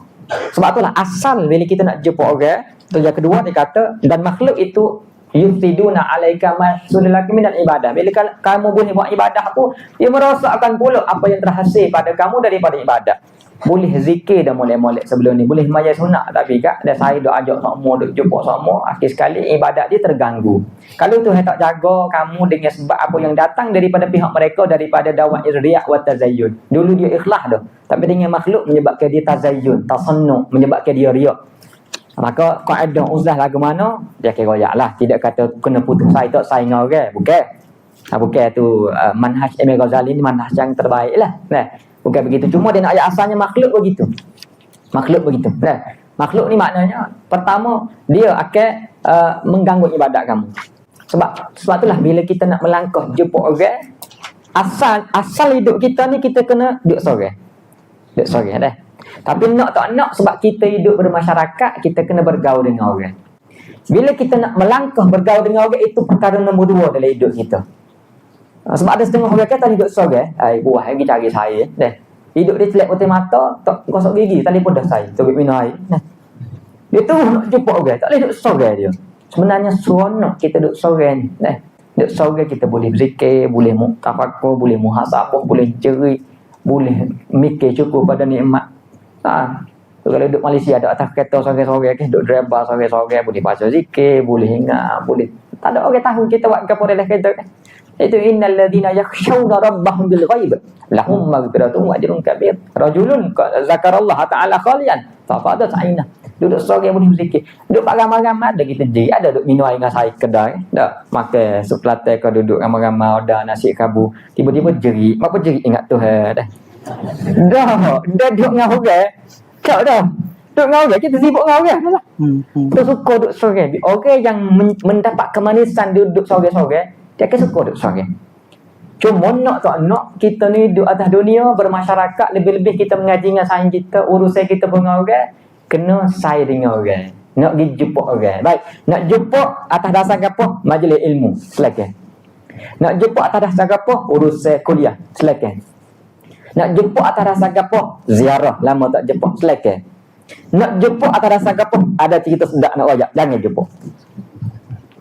Sebab itulah asal bila kita nak jumpa orang, tu yang kedua dia kata, dan makhluk itu yufsiduna alaika ma sulilaki minal ibadah. Bila kamu boleh buat ibadah tu, dia merosakkan pula apa yang terhasil pada kamu daripada ibadah. Boleh zikir dah molek-molek sebelum ni, boleh mayat sunat, tapi kat dah saya duk ajak semua, duk jumpa semua, akhir sekali ibadat dia terganggu. Kalau tu tak jaga kamu dengan sebab apa yang datang daripada pihak mereka, daripada dawai riya' wa tazayyun. Dulu dia ikhlas dah, tapi dengan makhluk menyebabkan dia tazayyun, tasannu, menyebabkan dia riya'. Maka kaedah uzlah lagu mana, dia kira royak lah. Tidak kata kena putus saya tak saya dengan orang, bukan. Bukan tu manhaj Imam Ghazali ni manhaj yang terbaik lah. Bukan begitu. Cuma dia nak ayat asalnya makhluk begitu. Makhluk begitu. Makhluk ni maknanya pertama dia akan mengganggu ibadat kamu. Sebab itulah bila kita nak melangkah jumpa orang, asal hidup kita ni kita kena duduk seorang. Duduk seorang dah. Tapi nak tak nak, sebab kita hidup bermasyarakat, kita kena bergaul dengan orang. Bila kita nak melangkah bergaul dengan orang, itu perkara nombor 2 dalam hidup kita. Sebab ada setengah orang kata hidup seorang, buah lagi cari saya. Hidup dia celak putih mata, tak gosok gigi, telefon dah saya, tubik minum air. Dia tu nak jumpa orang, tak boleh duduk seorang dia. Sebenarnya seronok kita duduk seorang ni. Duduk seorang kita boleh berzikir, boleh tafakur, boleh muhasabah, boleh cerit, boleh mikir cukup pada nikmat. Kalau duduk Malaysia ada atas kereta sore-sore ke, duduk driver sore-sore boleh baca zikir, boleh ingat, boleh. Tak ada orang tahu kita buat apa dalam kereta kan. Itu innal ladzina yakhshawna rabbahum bil ghaib lahum maghfiratun wa ajrun kabir. Rajulun zakarallaha ta'ala khalian fa fadat aina. Duduk sore boleh berzikir. Duduk ramai-ramai ada kita je, ada duduk minum air dengan saya kedai. Tak makan sup latte kau duduk ramai-ramai ada nasi kabu. Tiba-tiba jerit. Apa jerit ingat Tuhan dah. Dah duduk dengan orang. Tak dah. Duduk dengan orang, kita sibuk dengan orang lah. Kita suka duduk sore. Orang yang mendapat kemanisan duduk sore-sore, dia akan suka duduk sore. Cuma nak tak nak, kita ni duduk atas dunia, bermasyarakat, lebih-lebih kita mengaji dengan saing kita, urusan kita dengan orang, kena saya dengan orang. Nak pergi jumpa orang. Baik, nak jumpa atas dasar apa? Majlis ilmu. Silakan. Nak jumpa atas dasar apa? Urusan kuliah. Silakan. Nak jumpa atas dasar apa? Ziarah. Lama tak jumpa. Silakan. Nak jumpa atas dasar apa? Ada cerita sedap nak wajak. Jangan jumpa.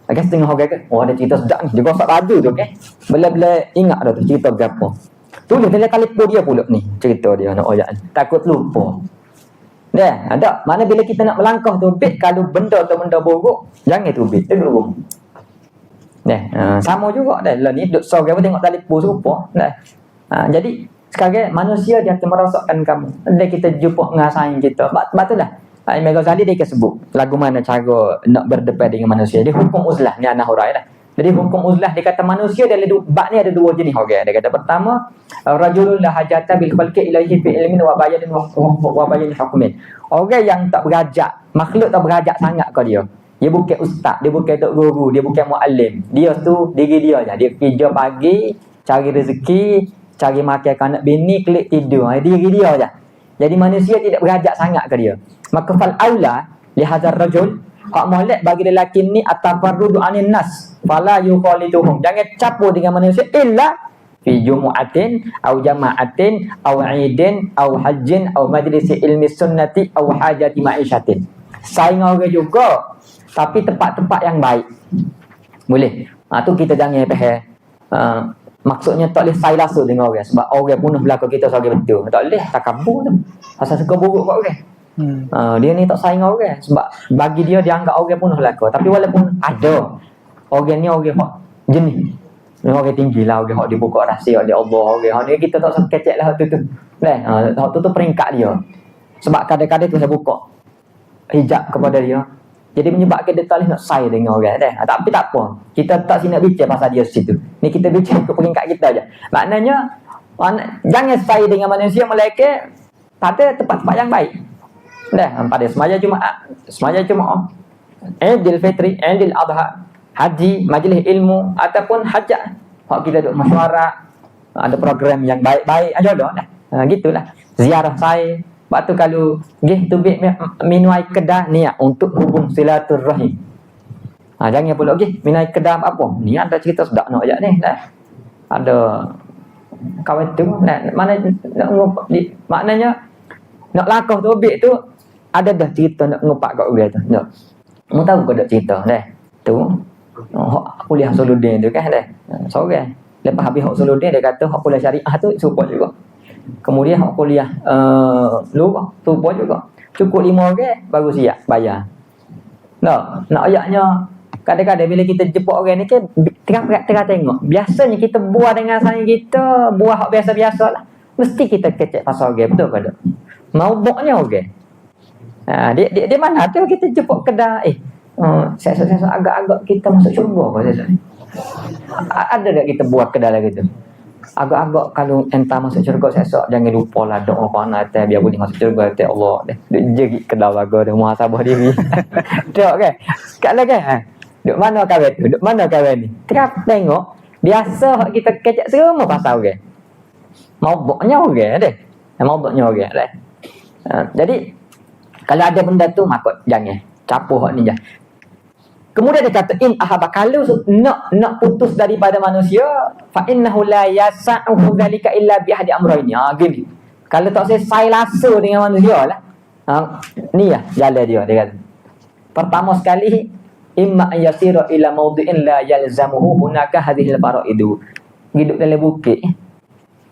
Okay, setengah orang ke? Oh, ada cerita sedap ni. Dia gosok baju tu, okay? Bila-bila ingat dah tu cerita apa. Tulis dalam telefon dia pula ni. Cerita dia nak wajak ni. Takut lupa. Dah, ada. Mana bila kita nak melangkah tubik, kalau benda tu benda buruk, jangan tubik. Dia dulu. Dah, sama juga dah. Lah ni duk sore tengok telefon serupa. Dah. Jadi sekarang manusia dia akan merosakkan kamu. Dia kita jumpa dengan saing kita. Betul dah. Imam Ghazali dia sebut lagu mana cara nak berdepan dengan manusia. Dia hukum uzlah ni anak hurai dah. Jadi hukum uzlah dia kata manusia dia bab ni ada dua jenis orang. Dia kata pertama rajulun la hajata bil khalqi ilaihi fi ilmin wa bayanin wa bayanin hukmin. Orang yang tak berajak, makhluk tak berajak sangat ke dia. Dia bukan ustaz, dia bukan tok guru, dia bukan muallim. Dia tu diri dia je. Dia kerja pagi, cari rezeki, cari makan anak bini, klik tidur. Diri dia je. Jadi manusia tidak berajak sangat ke dia. Maka fal aula li hadzal rajul hak molek bagi lelaki ni atafarrudu anin nas fala yukhalituhum. Jangan campur dengan manusia illa fi jumu'atin au jama'atin au 'idin au hajjin au majlisi ilmi sunnati au hajati ma'isyatin. Saing orang juga tapi tempat-tempat yang baik. Boleh. Tu kita jangan faham. Maksudnya tak boleh saya langsung dengan orang sebab orang bunuh belakang kita sebagai betul. Tak boleh takabur tu. Asal suka buruk kat orang. Dia ni tak sayang orang sebab bagi dia anggap orang bunuh belakang. Tapi walaupun ada orang ni orang hak jenis. Orang tinggi lah, orang hak dibuka rahsia oleh Allah, orang ni kita tak kecek lah tu. Hak tu peringkat dia. Sebab kadang-kadang tu saya buka hijab kepada dia. Jadi menyebabkan dia tak nak say dengan orang dah. Tapi tak apa. Kita tak sini nak bincang pasal dia situ. Ni kita bincang ke peringkat kita aja. Maknanya jangan say dengan manusia malaikat pada tempat-tempat yang baik. Dah, pada semaya Jumaat, Idul Fitri, Idul Adha, haji, majlis ilmu ataupun hajat. Hak kita duk mesyuarat, ada program yang baik-baik aja dah. Gitulah. Ziarah saya. Sebab tu kalau gih tubik minum air kedah niat untuk hubung silaturahim. Jangan pula gih minum air kedah apa. Ni ada cerita sedap nak ajak ni dah. Ada kawan tu maknanya nak lakah tubik tu ada dah cerita nak ngupak kat orang tu. Nak. Mu tahu kau dak cerita dah. Tu kuliah Soluddin tu kan dah. Seorang. Lepas habis hak Soluddin dia kata hak kuliah syariah tu support juga. Kemudian hak kuliah luar tu pun juga. Cukup 5 orang baru siap bayar. Nak ayatnya kadang-kadang bila kita jemput orang ni kan tengah tengok. Biasanya kita buat dengan saing kita, buat hak biasa-biasalah. Mesti kita kecek pasal orang betul ke tak? Maubuknya orang. Dia mana tu kita jemput kedai. Saya agak-agak kita masuk syurga apa saya. Ada tak kita buat kedai lagi tu? Agak-agak kalau entah masuk syurga saya jangan lupa lah doa panah atas biar boleh masuk syurga atas Allah. Duk jerit kedai lagu dia muhasabah diri. Tak kan? Sekali kan? Duk mana kawan tu? Duk mana kawan ni? Terap tengok biasa kita kecek semua pasal orang. Maubuknya orang deh. Maubuknya orang lah. Jadi kalau ada benda tu makut jangan campur hak ni je. Kemudian dia kata in ahaba kalau nak putus daripada manusia fa innahu la yasa'uhu dzalika illa bi ahdi amrayni. Gini. Kalau tak saya langsung dengan manusia lah. Ni lah jalan dia kata. Pertama sekali imma yasiru ila mawdi'in la yalzamuhu hunaka hadhil fara'idu. Hidup dalam bukit.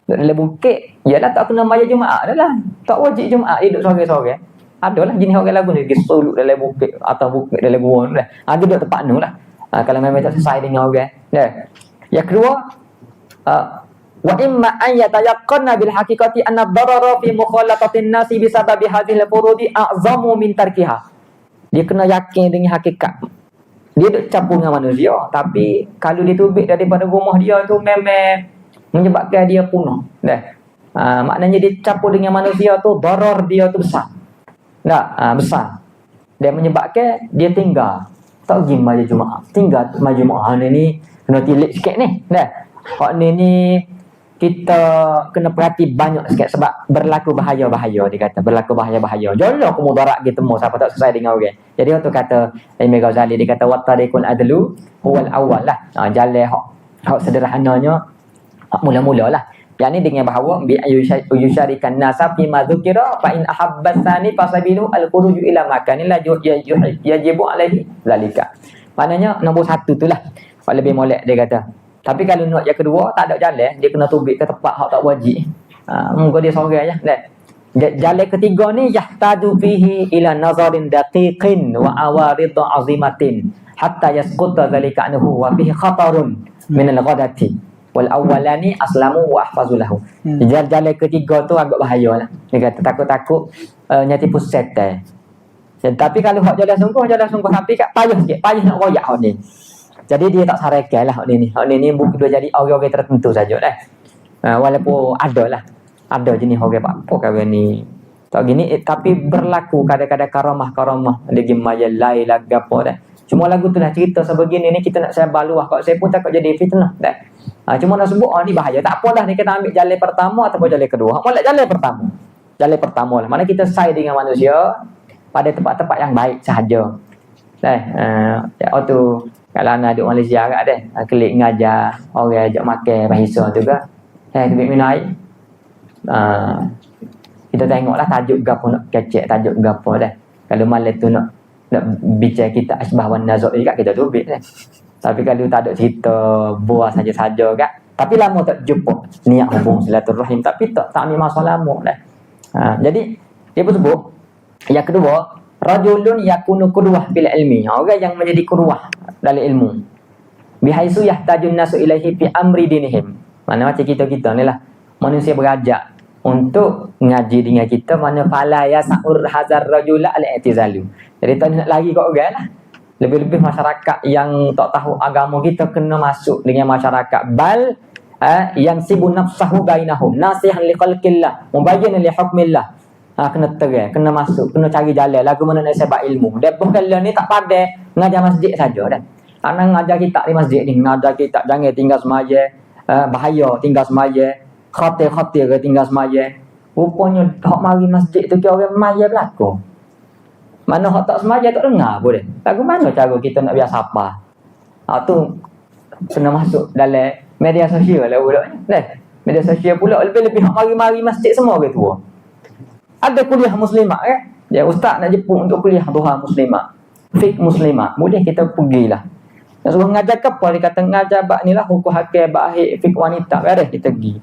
Dalam bukit ialah tak kena bayar Jumaat dah lah. Tak wajib Jumaat hidup sore-sore. Adalah jenis orang lagu ni pergi suluk dalam bukit atau bukit dalam gua dah. Duduk tempat nu lah. Kalau memang tak selesai dengan orang. Dah. Yang kedua, wa imma an yatayaqqana bil haqiqati anna darara fi mukhalatatin nasi bisababi hadhihi al-furudi a'zamu min tarkiha. Dia kena yakin dengan hakikat. Dia duk campur dengan manusia, tapi kalau dia tubik daripada rumah dia tu memang menyebabkan dia punah. Dah. Maknanya dia campur dengan manusia tu darar dia tu besar. Tak, besar. Dia menyebabkan dia tinggal. Tak pergi majlis Jumaat. Tinggal majlis Jumaat ni kena tilik sikit ni. Dah. Hak ni kita kena perhati banyak sikit sebab berlaku bahaya-bahaya, dia kata. Berlaku bahaya-bahaya. Janganlah aku mudarat gitu temu siapa tak selesai dengan orang. Jadi waktu kata Imam Ghazali, dia kata wattariqul adlu huwal awwal lah. Jalan hak sederhananya hak mula-mula lah. Yang ni dengan bahawa bi yusyarikan nasa fi ma dzukira fa in ahabbatani fasabilu al-khuruj ila makan la yajibu alaihi zalika. Maknanya nombor satu tu lah. Hak lebih molek dia kata. Tapi kalau nak yang kedua tak ada jalan, dia kena tubik ke tempat hak tak wajib. Muka dia sorang je. Jalan ketiga ni yahtaju fihi ila nazarin daqiqin wa awarid azimatin hatta yasquta zalika anhu wa fihi khatarun min al-ghadati. Wal awwalani aslamu wa ahfazulahu. Jalan ketiga tu agak bahaya lah. Dia kata takut-takut nyati pus setan. Tapi kalau hak jalan sungguh tapi kat payah sikit, payah nak royak hak ni. Jadi dia tak sarankan lah hak ni. Hak ni bukan dia jadi orang-orang tertentu saja dah. Walaupun ada jenis orang apa kawan ni. Tak gini tapi berlaku kadang-kadang karamah dia gimana lain lagu apa dah. Cuma lagu tu lah cerita sebegini ni kita nak sebar luah. Kalau saya pun takut jadi fitnah dah. Cuma nak sebut ni bahaya. Tak apalah ni kita ambil jalan pertama ataupun jalan kedua. Molek jalan pertama. Jalan pertama lah. Mana kita say dengan manusia pada tempat-tempat yang baik sahaja. Tu kalau anak duduk Malaysia kat deh. Klik ngajar orang ajak makan bahasa tu ke. Tubik minum air. Kita tengoklah tajuk gapo nak kecek tajuk gapo dah. Kalau malam tu nak bicara kita asbah wan nazar juga kita tubik dah. Tapi kalau tak ada cerita buah saja-saja kan. Tapi lama tak jumpa niat hubung silaturahim tapi tak ambil masa lama dah. Jadi dia pun sebut yang kedua rajulun yakunu qudwah bil ilmi. Orang yang menjadi qudwah dalam ilmu. Bihaisu yahtajun nasu ilaihi fi amri dinihim. Mana macam kita ni lah. Manusia berajak untuk ngaji dengan kita mana fala yasaur hazar rajula al-i'tizalu. Jadi tak nak lari kat orang lah. Lebih-lebih masyarakat yang tak tahu agama kita kena masuk dengan masyarakat bal yang sibun nafsahu bainahum nasihan liqalqillah mubayyin li hukmillah. Kena terang, kena masuk, kena cari jalan lagu mana nak sebab ilmu. Depoh kala ni tak pandai ngajar masjid saja dah. Anak ngajar kita di masjid ni, ngajar kita jangan tinggal semaya, bahaya tinggal semaya, khatir ke tinggal semaya. Rupanya hak mari masjid tu kira orang maya berlaku. Mana hak tak semaya tak dengar boleh. Lagu mana cara kita nak biasa apa? Tu kena masuk dalam media sosial lah pula. Media sosial pula lebih-lebih hak mari-mari masjid semua ke tua. Ada kuliah muslimah kan? Ya ustaz nak jemput untuk kuliah duha muslimah. Fiqh muslimah. Boleh kita pergilah. Nak suruh ngajar ke apa? Dia kata ngajar bab ni lah hukum hakir bab hik fiqh wanita. Ada kita pergi.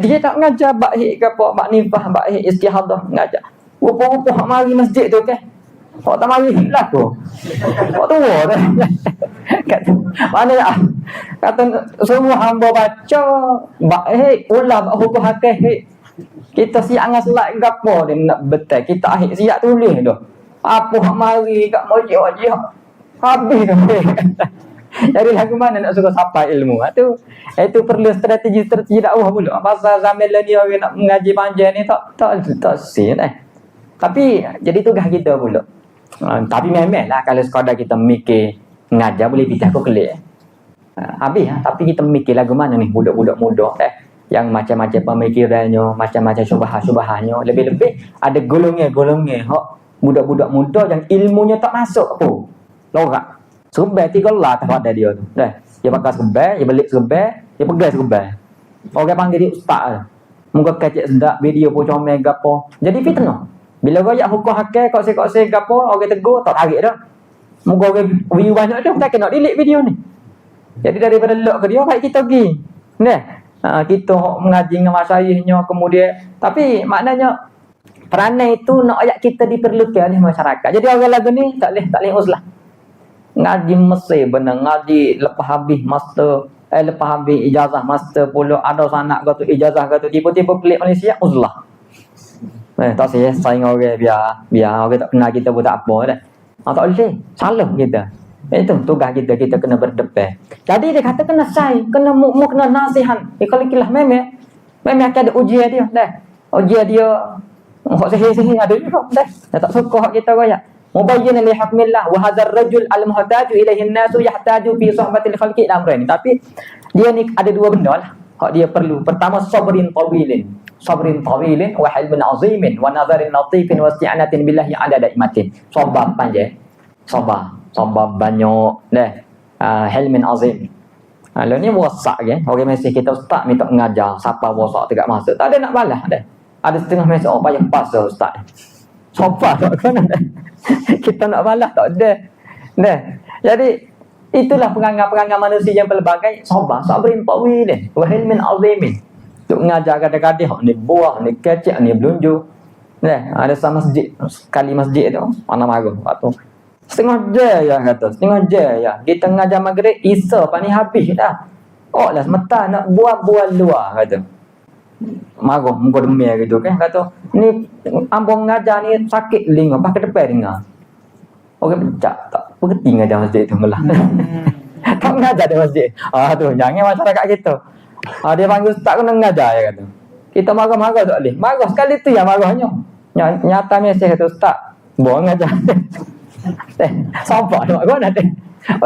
Dia tak ngajar bab hik ke apa? Bab nifah, bab hik istihadah ngajar. Rupa-rupa hak mari masjid tu kan. Hak tak mari lah tu. Hak tua tu. Kata mana tak? Kata semua hamba baca bab hik ulah bab hukum hakir hik. Kita siap dengan slide gapo dia nak betul. Kita akhir siap tulis dah. Apa hak mari kat masjid habis tu. Jadi lagu mana nak suruh sampai ilmu? Itu perlu strategi dakwah pula. Pasal zaman ni orang nak mengaji panjang ni tak sin Tapi jadi tugas kita pula. Tapi memanglah kalau sekadar kita mikir ngajar boleh pindah ke kelik. Habis tapi kita mikir lagu mana ni budak-budak muda yang macam-macam pemikirannya, macam-macam syubhah-syubahnya. Lebih-lebih ada golongan-golongan hak budak-budak muda yang ilmunya tak masuk pun. Lorak. Serbai 3 lah tak ada dia tu. Dia pakai serbai, dia balik serbai, dia pegang serbai. Orang panggil dia ustaz. Muka kecek sedap, video pun comel gapo. Jadi fitnah. Bila royak hukum hakir, kok-kok gapo, orang tegur tak tarik dah. Muka orang view banyak dah, tak kena delete video ni. Jadi daripada lock ke dia, baik kita pergi. Kita mengaji dengan masyayihnya kemudian. Tapi maknanya peranai itu nak ayat kita diperlukan oleh masyarakat. Jadi orang lagu ni tak boleh uzlah. Ngaji Mesir benar, ngaji lepas habis master, lepas habis ijazah master pula ada sanak kata ijazah kata tiba-tiba pelik Malaysia uzlah. Tak saya orang biar orang tak kenal kita pun tak apa dah. Tak boleh, salah kita. Itu tugas kita kena berdepan. Jadi dia kata kena kena kena nasihat. Kalau kilah memang akan ada ujian dia dah. Ujian dia hak sihir ada juga dah. Tak suka hak kita royak. Mubayyin li hukmillah wa hadzal rajul al-muhtaju ilaihi an-nasu yahtaju fi suhbatil khalqi al-amrayn. Tapi dia ni ada dua benda lah hak dia perlu. Pertama sabrin tawilin wa hilmin azimin wa nazarin latifin wa isti'anatin billahi ala daimatin. Sabar panjang. Sabar banyak dah. Hilmin azim. Lalu ni wasak kan. Orang mesej kita ustaz minta mengajar siapa wasak tegak masa. Tak ada nak balas dah. Ada setengah mesej payah pas ustaz. Sabar tak kena dah. Kita nak balas tak ada. Dah. Jadi itulah perangai-perangai manusia yang pelbagai. Sabrin tawilin wa hilmin azimin. Untuk mengajar kadang-kadang hak ni buah, ni kecek, ni belunju. Ada sama masjid, sekali masjid tu mana marah waktu. Setengah je kata, setengah je ya. Kita mengajar maghrib, Isa pani habis dah. Oh lah semata nak buah-buah luar kata. Marah muka demir gitu kan kata, ni ambo mengajar ni sakit linga pakai depan dengar. Orang pecah tak pengerti mengajar masjid tu malah. Tak mengajar di masjid. Tu jangan masyarakat kita. Dia panggil ustaz kena mengajar ya kata. Kita marah-marah tak boleh. Marah sekali tu yang marahnya. Nyata mesej kata ustaz, buang mengajar. Sabar nak kau nak.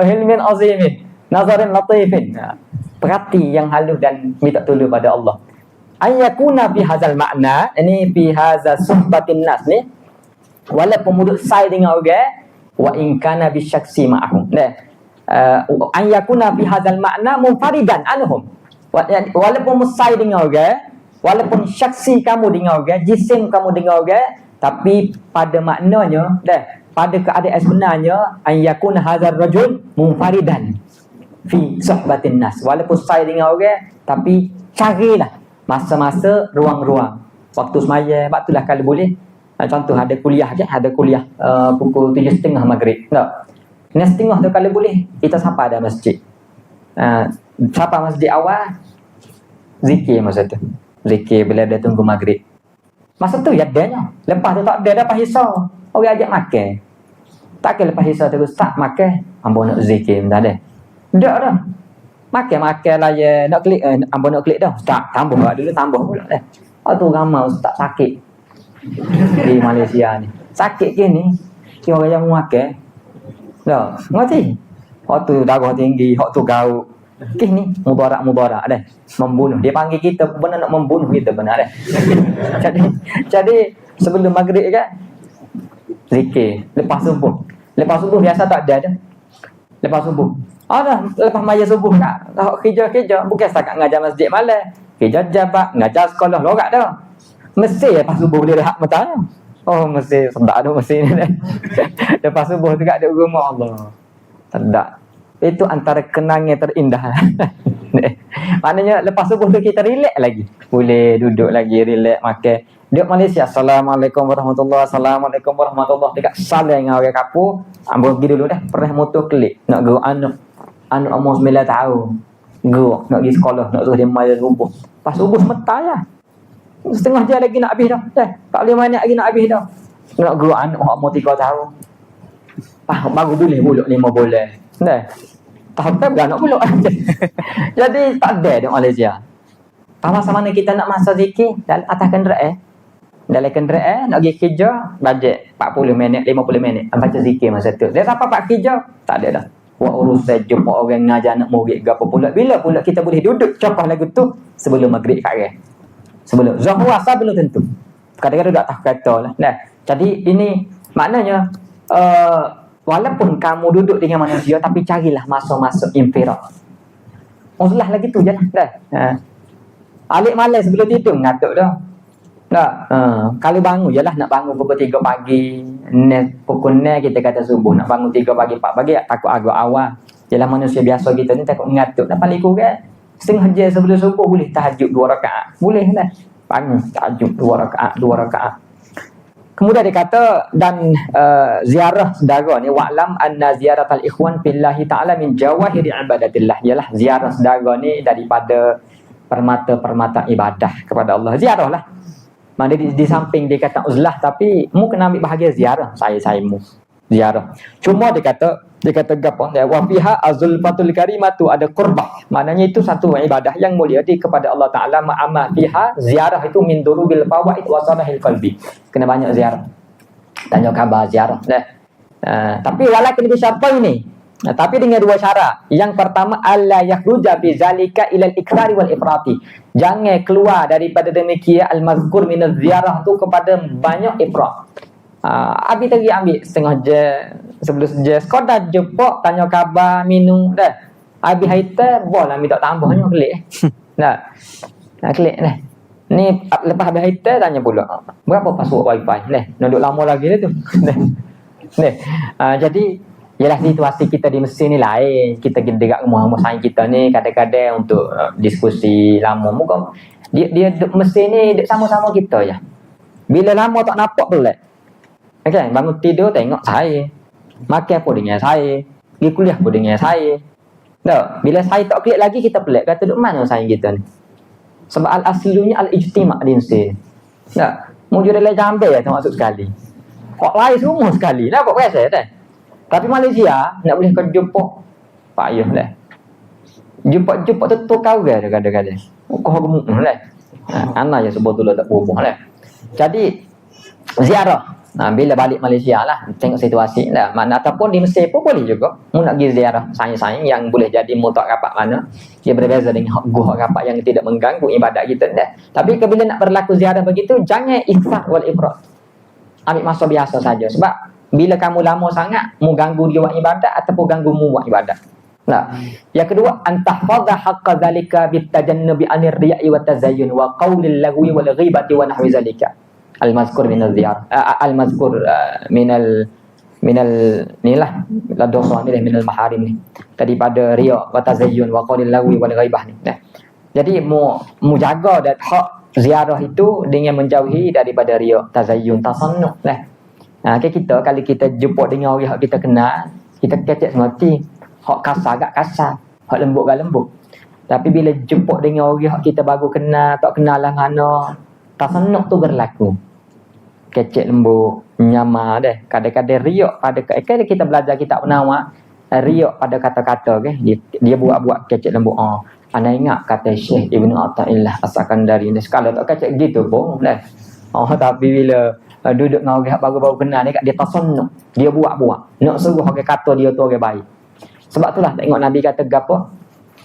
Hilmin azimin, nazarin latifin. Perhati yang halus dan minta tolong pada Allah. Ayyakuna fi hadzal makna, ini fi hadza suhbatin nas ni. Walaupun muduk sai dengan orang, wa in kana bi syaksi ma'ahum. Ayyakuna fi hadzal makna munfaridan anhum. Walaupun musai dengan orang, walaupun syaksi kamu dengan orang, jisim kamu dengan orang, tapi pada maknanya pada keadaan sebenarnya ayyakuna hadzal rajul munfaridan fi suhbatin nas. Walaupun sai dengan orang, tapi carilah masa-masa ruang-ruang waktu semaya, waktulah kalau boleh. Contoh ada kuliah je, pukul 7.30 maghrib. Tak. 6.30 tu kalau boleh kita sapa ada masjid. Sapa masjid awal, zikir masa tu. Zikir bila dia tunggu maghrib. Masa tu ya adanya. Lepas tu tak ada hisau. Orang ajak makan. Tak ke lepas hisau terus tak makan, ambo nak zikir tak ada. Tak dah. Makan lah ya. Nak klik ambo nak klik dah. Tak tambah dulu tambah pula dah. Tu ramai ustaz sakit di Malaysia ni. Sakit gini. Dia orang yang makan. Dah, ngerti? Hak tu darah tinggi, hak tu gaut. Ni mudarat dah. Membunuh. Dia panggil kita benar nak membunuh kita benar dah. Jadi sebelum maghrib kan zikir, lepas subuh biasa tak ada dah. Lepas subuh. Lepas maya subuh tak. Hak kerja bukan setakat ngajar masjid malam. Kerja jabat, ngajar sekolah lorak dah. Mesti lepas subuh boleh rehat mata. Oh mesti sedap dah mesti ni. Lepas subuh tu kat rumah Allah. Sedap. Itu antara kenangan terindah. Maknanya lepas subuh tu kita relax lagi. Boleh duduk lagi, relax, makan. Duduk Malaysia, Assalamualaikum warahmatullahi wabarakatuh. Assalamualaikum warahmatullahi wabarakatuh. Dekat salam dengan orang kapur. Ambil pergi dulu dah. Pernah motor klik. Nak go anak umur 9 tahun. Go. Nak pergi sekolah. Nak suruh dia maya subuh. Pas subuh semeta lah. Setengah jam lagi nak habis dah. 45 minit lagi nak habis dah. Nak go anak umur 3 tahun. Baru boleh buluk 5 bulan. Tak nak pulak. Jadi tak ada di Malaysia. Masa mana kita nak masa zikir dalam atas kenderaan. Dalam kenderaan nak pergi kerja, bajet 40 minit, 50 minit baca zikir masa tu. Dia siapa pak kerja? Tak ada dah. Buat urusan jumpa orang ngajar anak murid gapo pula. Bila pula kita boleh duduk cakap lagu tu sebelum maghrib kat sebelum zuhur asar belum tentu. Kadang-kadang tak tahu kata lah. Jadi ini maknanya walaupun kamu duduk dengan manusia, tapi carilah masa-masa infirad. Uzlah lagi tu je lah. Alik malam sebelum tidur ngatuk dah. Kalau bangun je lah, nak bangun pukul 3 pagi. Pukul 6 kita kata subuh. Nak bangun 3 pagi, 4 pagi, takut agak awal. Jelah manusia biasa kita ni takut ngatuk. Dah paling kurang setengah jam sebelum subuh boleh tahajud 2 rakaat. Boleh lah. Bangun tahajud 2 rakaat. Kemudian dia kata dan ziarah saudara ni wa'lam anna ziyaratal ikhwan billahi ta'ala min jawahiri ibadatillah. Ialah ziarah saudara ni daripada permata-permata ibadah kepada Allah. Ziarah lah. Mana di samping dia kata uzlah, tapi mu kena ambil bahagian ziarah saya mu. Ziarah. Cuma dia kata gapo? Wa fiha azulfatul karimatu, ada qurbah. Maknanya itu satu ibadah yang mulia kepada Allah Taala. Ma'ama fiha ziarah itu min durubil fawaid wa salahil qalbi. Kena banyak ziarah. Tanya khabar ziarah dah. Tapi walakin bi syarta ini. Tapi dengan dua syarat. Yang pertama alla yakhruja bi zalika ila al-ikrari wal ifrati. Jangan keluar daripada demikian al-mazkur min az-ziarah tu kepada banyak ifrat. Abi tadi ambil setengah jam sebelum sejam sekadar jumpa tanya khabar minum dah. Abi haita boleh minta tambahnya klik. Dah. Nak klik dah. Ni lepas habis haita tanya pula. Berapa password wifi? Nah, duduk lama lagi dah tu. Nah. Jadi ialah situasi kita di Mesir ni lain. Kita dekat rumah saing kita ni kadang-kadang untuk diskusi lama. Muka dia Mesir ni sama-sama kita je. Bila lama tak nampak pelik. Okay, bangun tidur tengok saya. Makan pun dengan saya. Pergi kuliah pun dengan saya. Tak, bila saya tak klik lagi kita pelik. Kata duk mana saing kita ni? Sebab al-aslunya al-ijtima' di Mesir. Tak, mujur dia jambil ya termasuk sekali. Kok lain semua sekali. Nampak biasa tak? Tapi Malaysia nak boleh kau jumpa payah dah. Jumpa tu kau dia kadang-kadang. Kau gemuk dah. Anak je sebetulnya tak berubah dah. Jadi ziarah. Bila balik Malaysia lah tengok situasi dah. Mana ataupun di Mesir pun boleh juga. Mu nak pergi ziarah sayang-sayang yang boleh jadi mutak rapat mana. Dia berbeza dengan gua rapat yang tidak mengganggu ibadat kita dah. Tapi bila nak berlaku ziarah begitu jangan ifrat wal ifrat. Ambil masa biasa saja sebab bila kamu lama sangat mu ganggu dia buat ibadat ataupun ganggu mu buat ibadat. Nah, yang kedua antahfadha haqqa zalika bitajannubi anir riya'i wa tazayyun wa qaulil lagwi wal ghibati wa nahwi zalika. Al-mazkur min az-ziyar al-mazkur minal nilah la dosa ni minal maharim ni. Daripada riya' wa tazayyun wa qaulil lagwi wal ghibah ni. Nah. Jadi mu jaga dan hak ziarah itu dengan menjauhi daripada riya', tazayyun, tasannuh. Nah. Kita kalau kita jumpa dengan orang yang kita kenal, kita kecek semati. Hak kasar agak kasar, hak lembut agak lembut. Tapi bila jumpa dengan orang yang kita baru kenal, tak kenal lah mana, tasannuh tu berlaku. Kecek lembut, nyama deh. Kadang-kadang riak pada kalau kita belajar kitab Nawawi, riak pada kata-kata ke, dia buat-buat kecek lembut. Anda ingat kata Syekh Ibnu Athaillah As-Sakandari ni sekali tak kecek gitu pun dah. Tapi bila duduk dengan orang baru-baru kenal ni kat dia tasannuh, dia buat-buat nak suruh orang kata dia tu orang baik. Sebab itulah tengok Nabi kata gapo?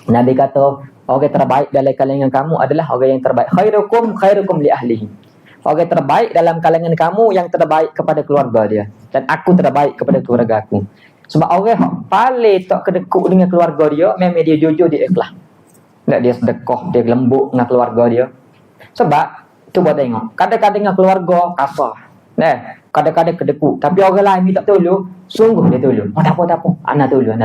Nabi kata orang terbaik dalam kalangan kamu adalah orang yang terbaik. Khairukum li ahlihi. Orang terbaik dalam kalangan kamu yang terbaik kepada keluarga dia, dan aku terbaik kepada keluarga aku. Sebab orang yang paling tak kedekut dengan keluarga dia memang dia jujur, dia ikhlas. Tak dia sedekah, dia lembut dengan keluarga dia. Sebab cuba tengok, kadang-kadang dengan keluarga kasar. Kadang-kadang kedekut. Tapi orang lain minta tolong, sungguh dia tolong. Tak apa. Anak tolong.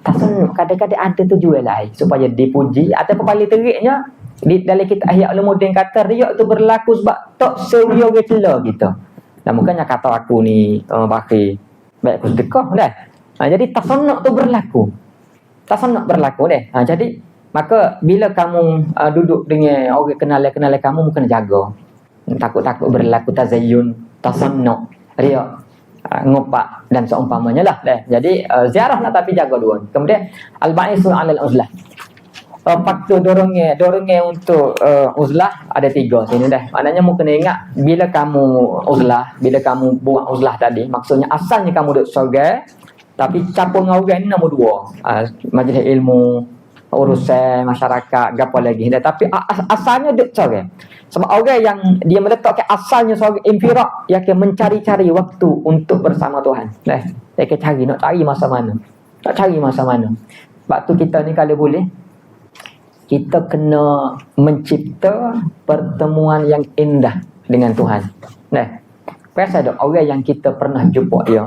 Tak kadang-kadang ada tujuan lain supaya dipuji. Ataupun paling teriknya, dalam kitab Ihya Ulumuddin kata, riak tu berlaku sebab tak seria orang celah kita. Dan bukannya kata aku ni bakhil, baik aku sedekah dah. Jadi tasannuh tu berlaku. Jadi maka bila kamu duduk dengan orang kenal kamu kena jaga. Takut-takut berlaku tazayyun, tasannuh, riya, ngopak dan seumpamanya lah. Jadi ziarah lah tapi jaga dua. Kemudian al-ba'isu 'alal uzlah. Faktor dorongnya untuk uzlah ada 3 sini dah. Maknanya mu kena ingat bila kamu buat uzlah tadi, maksudnya asalnya kamu duduk sorga, tapi campur dengan orang ni nombor 2. Majlis ilmu, urusan masyarakat, gapo lagi. Tapi asalnya duduk sorga. Sebab orang yang dia meletakkan asalnya sorga infirak, dia akan mencari-cari waktu untuk bersama Tuhan. Dia akan cari masa mana. Sebab tu kita ni kalau boleh kita kena mencipta pertemuan yang indah dengan Tuhan. Biasa ada orang yang kita pernah jumpa dia,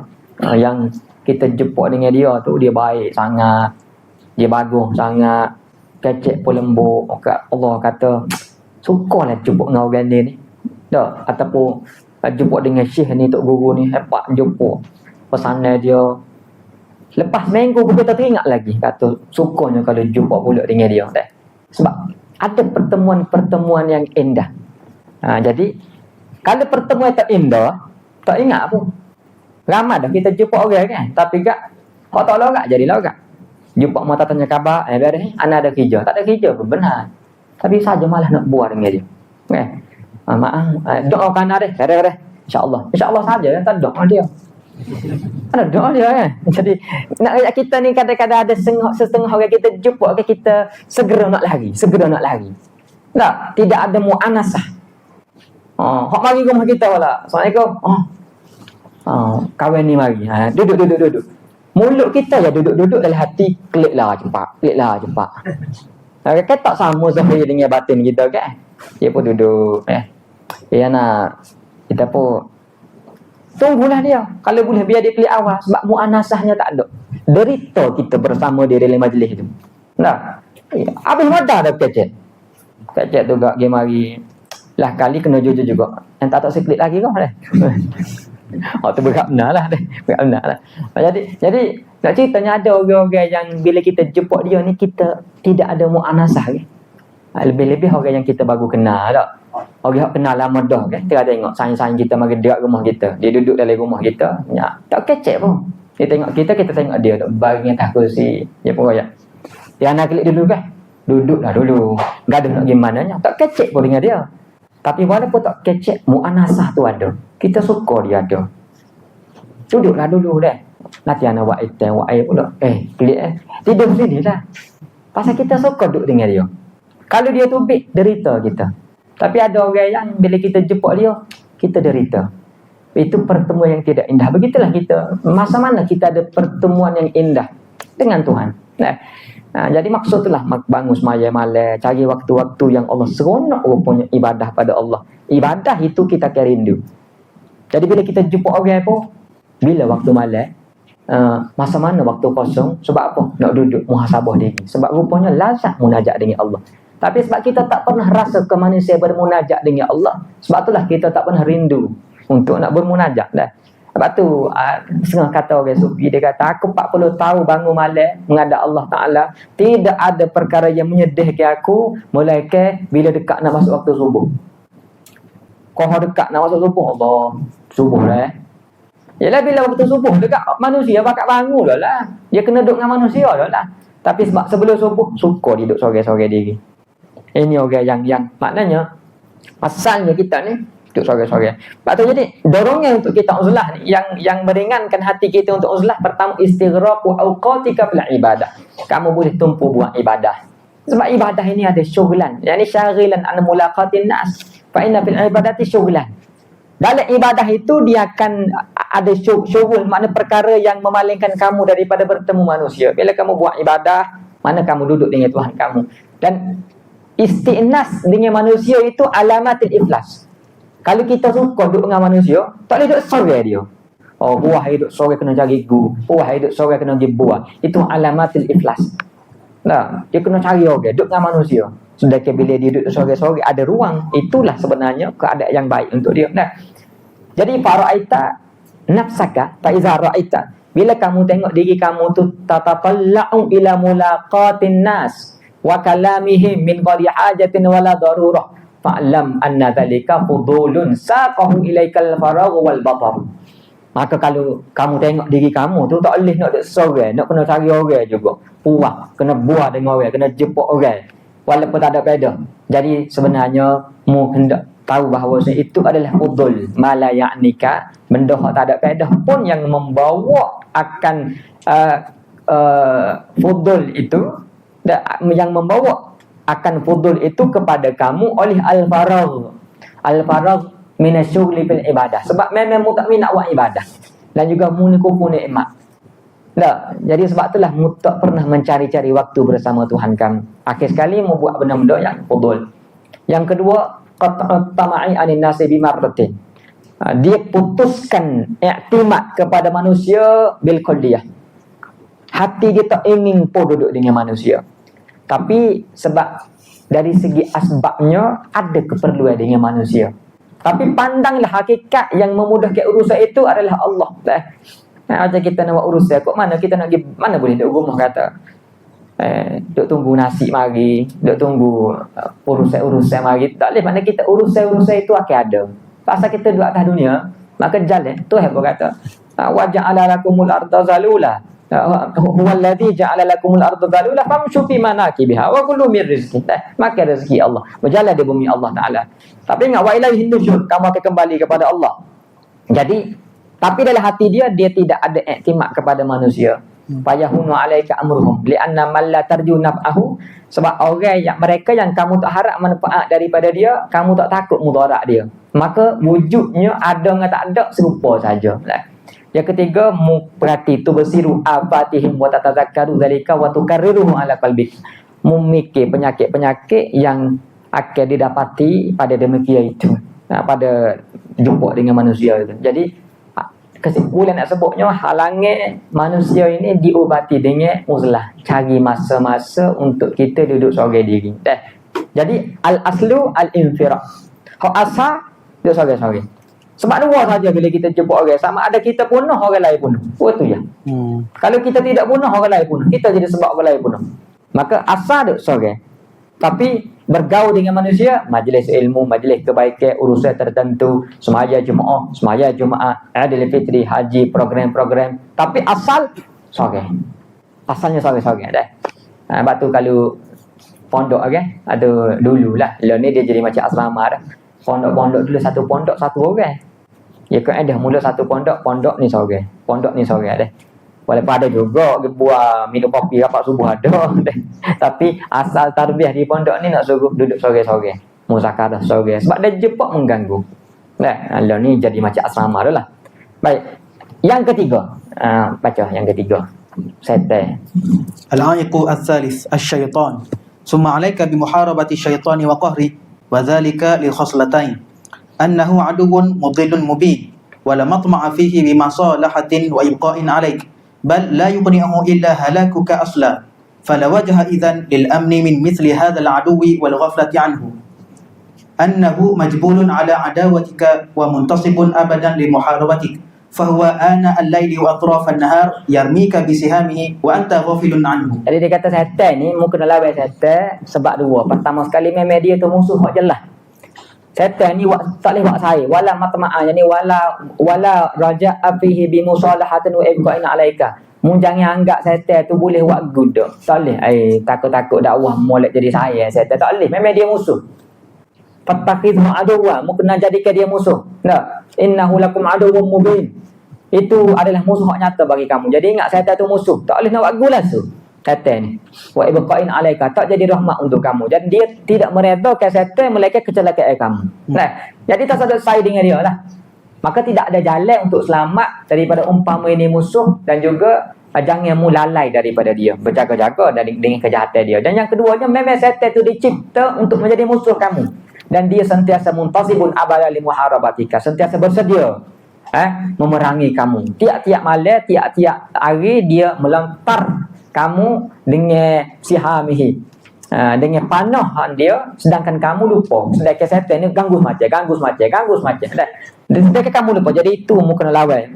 yang kita jumpa dengan dia tu dia baik sangat, dia bagus sangat, kecek pun lembut. Allah kata sukalah jumpa dengan orang dia ni. Ataupun jumpa dengan syekh ni, tok guru ni hebat, jumpa pesanan dia. Lepas minggu kita teringat lagi, kata sukurnya kalau jumpa pula dengan dia. Sebab ada pertemuan-pertemuan yang indah. Jadi kalau pertemuan tak indah, tak ingat pun. Ramai dah kita jumpa orang kan, tapi gak hak tak lorak jadi lorak. Jumpa mata tanya khabar, beres ana ada kerja, tak ada kerja pun benar. Tapi saja malah nak buat dengan dia. Kan? Maaf, doakan ada, beres. Insya-Allah saja tak doa dia. Ada doa dia kan. Jadi nak ajak kita ni kadang-kadang ada setengah orang kita jumpa kita segera nak lari. Tak, tidak ada muanasah. Hak mari rumah kita pula. Assalamualaikum. Kawan ni mari. Duduk. Mulut kita ya duduk dalam hati kliklah cepat. Kan tak sama zahir dengan batin kita kan. Dia pun duduk dia nak kita pun tunggulah dia. Kalau boleh biar dia klik awal sebab muanasahnya tak ada. Derita kita bersama dia dalam majlis tu. Nah, habis madah dah kecek. Kecek tu gak game mari. Lah kali kena jujur juga. Yang tak seklik lagi kau dah. Tu berat benar lah. Jadi nak ceritanya ada orang-orang yang bila kita jumpa dia ni kita tidak ada muanasah kan. Lebih-lebih orang yang kita baru kenal tak. Orang yang kenal lama dah kan. Kita tengok sayang-sayang kita mari dekat rumah kita. Dia duduk dalam rumah kita. Ya, tak kecek pun. Dia tengok kita tengok dia tak bagi atas kursi. Dia pun royak. Dia nak klik dulu kan. Duduklah dulu. Gaduh nak gimana nya. Tak kecek pun dengan dia. Tapi walaupun tak kecek, muanasah tu ada. Kita suka dia ada. Duduklah dulu dah. Nanti anak buat item, buat air pula. Klik tidur sini lah. Pasal kita suka duduk dengan dia. Kalau dia tu big, derita kita. Tapi ada orang yang bila kita jumpa dia, kita derita. Itu pertemuan yang tidak indah. Begitulah kita. Masa mana kita ada pertemuan yang indah dengan Tuhan. Jadi maksud itulah bangun semaya malam, cari waktu-waktu yang Allah seronok rupanya ibadah pada Allah. Ibadah itu kita akan rindu. Jadi bila kita jumpa orang pun, bila waktu malam, masa mana waktu kosong, sebab apa? Nak duduk muhasabah diri. Sebab rupanya lazat munajat dengan Allah. Tapi sebab kita tak pernah rasa ke manusia bermunajat dengan Allah, sebab itulah kita tak pernah rindu untuk nak bermunajat dah. Sebab tu setengah kata orang sufi, dia kata aku 40 tahun bangun malam menghadap Allah Ta'ala, tidak ada perkara yang menyedihkan aku melainkan bila dekat nak masuk waktu subuh. Kau dekat nak masuk subuh, Allah subuh lah. Yalah bila waktu subuh dekat manusia bakat bangun lah. Dia kena duduk dengan manusia lah. Tapi sebab sebelum subuh suka dia duduk sore-sore diri. Ini orang yang maknanya asalnya kita ni duduk sore-sore. Sebab tu jadi dorongan untuk kita uzlah ni yang meringankan hati kita untuk uzlah, pertama istighraqu awqatika bil ibadah. Kamu boleh tumpu buat ibadah. Sebab ibadah ini ada syughlan, yakni syaghilan an mulaqatin nas. Fa inna fil ibadati syughlan. Dalam ibadah itu dia akan ada syughul, makna perkara yang memalingkan kamu daripada bertemu manusia. Bila kamu buat ibadah, mana kamu duduk dengan Tuhan kamu. Dan isti'nas dengan manusia itu alamatil iflas. Kalau kita suka duduk dengan manusia, tak boleh duduk sore dia. Buah hidup sore kena cari guru, buah hidup sore kena pergi buah. Itu alamatil iflas. Nah, dia kena cari orang, duduk dengan manusia. Sedangkan bila dia duduk sore-sore ada ruang, itulah sebenarnya keadaan yang baik untuk dia. Nah, jadi fara'aita nafsaka fa iza ra'aita, bila kamu tengok diri kamu tu tatatalla'u ila mulaqatin nas wa kalamihim min qali hajatin wala darurah fa'lam anna dhalika fudulun saqahu ilaikal faragh wal batar. Maka kalau kamu tengok diri kamu tu tak boleh nak duduk sore, nak kena cari orang juga. Puas, kena buat dengan orang, kena jemput orang. Walaupun tak ada faedah. Jadi sebenarnya mu hendak tahu bahawa itu adalah fudul mala ya'nika, benda yang tak ada faedah pun yang membawa akan fudul itu, yang membawa akan fudul itu kepada kamu oleh al-faragh minasyughli bil ibadah. Sebab memang mu tak minat buat ibadah dan juga mu ni kumpul nikmat. Tak. Jadi sebab itulah mu tak pernah mencari-cari waktu bersama Tuhan kamu. Akhir sekali mu buat benda-benda yang fudul. Yang kedua, qat'ut tama'i anin nasi bimarratin. Dia putuskan i'timad kepada manusia bil kulliyah. Hati dia tak ingin pun duduk dengan manusia. Tapi sebab dari segi asbabnya ada keperluan dengan manusia. Tapi pandanglah hakikat yang memudahkan urusan itu adalah Allah. Macam kita nak buat urusan, kok mana kita nak pergi, mana boleh duduk rumah kata. Duk tunggu nasi mari, duk tunggu urusan mari. Tak boleh, mana kita urusan itu akan ada. Pasal kita duduk atas dunia, maka jalan. Tuhan berkata, wa ja'ala lakumul arda zalula. Huwa alladhi ja'ala lakumul arda zalula famshu fi manakibiha wa kulu min rizqi. Maka rezeki Allah berjalan di bumi Allah Taala. Tapi ingat, wa ilaihin nusyur, kamu akan kembali kepada Allah. Jadi, tapi dalam hati dia tidak ada iktimat kepada manusia. Fayahunu alaika amruhum li'anna man la tarju naf'ahu, sebab orang yang mereka yang kamu tak harap manfaat daripada dia, kamu tak takut mudarat dia, maka wujudnya ada dengan tak ada serupa saja. Yang ketiga, berarti tu bersiru afatihim wa tatazakkaru zalika wa tukarriruhu ala qalbik, memikir penyakit-penyakit yang akan didapati pada demikian itu, pada jumpa dengan manusia itu. Jadi kesimpulan nak sebutnya, halangan manusia ini diubati dengan uzlah, cari masa-masa untuk kita duduk seorang diri. Jadi al-aslu al-infiraq. Hak asal duduk seorang-seorang. Sebab dua saja bila kita jumpa orang, sama ada kita bunuh, orang lain bunuh. Itu ya. Kalau kita tidak bunuh, orang lain bunuh. Kita jadi sebab orang lain bunuh. Maka asal duduk seorang. Tapi bergaul dengan manusia, majlis ilmu, majlis kebaikan, urusan tertentu, semaya Jumaat, Aidil Fitri, haji, program-program. Tapi asal sorang. Asalnya sorang-sorang dah. Sebab tu kalau pondok ada dululah. Lah ni dia jadi macam asrama dah. Pondok-pondok dulu satu pondok satu orang. Ya kan dah mula satu pondok ni sorang. Pondok ni sorang dah. Walaupun ada juga buat minum kopi rapat subuh ada. Tapi asal tarbiyah di pondok ni nak suruh duduk sorang-sorang, muzakarah sorang, sebab dia cepat mengganggu. Lah ni jadi macam asrama dah lah. Baik. Yang ketiga, baca yang ketiga. Setan. Al-ayqu al-thalith asy-syaitan. Summa 'alaika bi muharabati asy-syaitani wa qahri wa dhalika li khaslatain. Annahu 'aduwwun mudhillun mubin wa la matma'a fihi bi masalahatin wa ibqa'in 'alaik. بل لا يقنعه إلا هلاكك أصلا فلا وجه إذن للأمن من مثل هذا العدو والغفلة عنه أنه مجبول على عداوتك ومنتصب أبدا لمحاربتك فهو آناء الليل وأطراف النهار يرميك بسهامه وأنت غافل عنه. Jadi dia kata setan ni mungkin lawan setan sebab dua. Pertama sekali memang dia tu musuh hak jelas. Setan ni tak boleh buat saya wala matma'a, yani wala raja'a fihi bi musalahatin wa ibqa'in 'alaika. Mun jangan anggap setan tu boleh buat good. Tak boleh takut-takut dakwah molek jadi saya setan, tak boleh, memang dia musuh. Fattakhidhu aduwwa, mungkin nak jadikan dia musuh. Nah, innahu lakum aduwwun mubin. Itu adalah musuh hak nyata bagi kamu. Jadi ingat setan tu musuh, tak boleh nak buat good lah tu. Setan ni wa ibqa'in 'alaika, tak jadi rahmat untuk kamu. Dan dia tidak meredakan setan melainkan kecelakaan kamu. Jadi tak ada saya dengan dia lah. Maka tidak ada jalan untuk selamat daripada umpama ini musuh, dan juga jangan mu lalai daripada dia, berjaga-jaga dengan kejahatan dia. Dan yang keduanya, memang setan itu dicipta untuk menjadi musuh kamu, dan dia sentiasa muntasibun abada li muharabatika, sentiasa bersedia memerangi kamu. Tiap-tiap malam, tiap-tiap hari dia melempar kamu dengan sihamihi, dengan panah dia, sedangkan kamu lupa. Sedangkan setan ni ganggu macam. Sedangkan kamu lupa. Jadi itu mu kena lawan.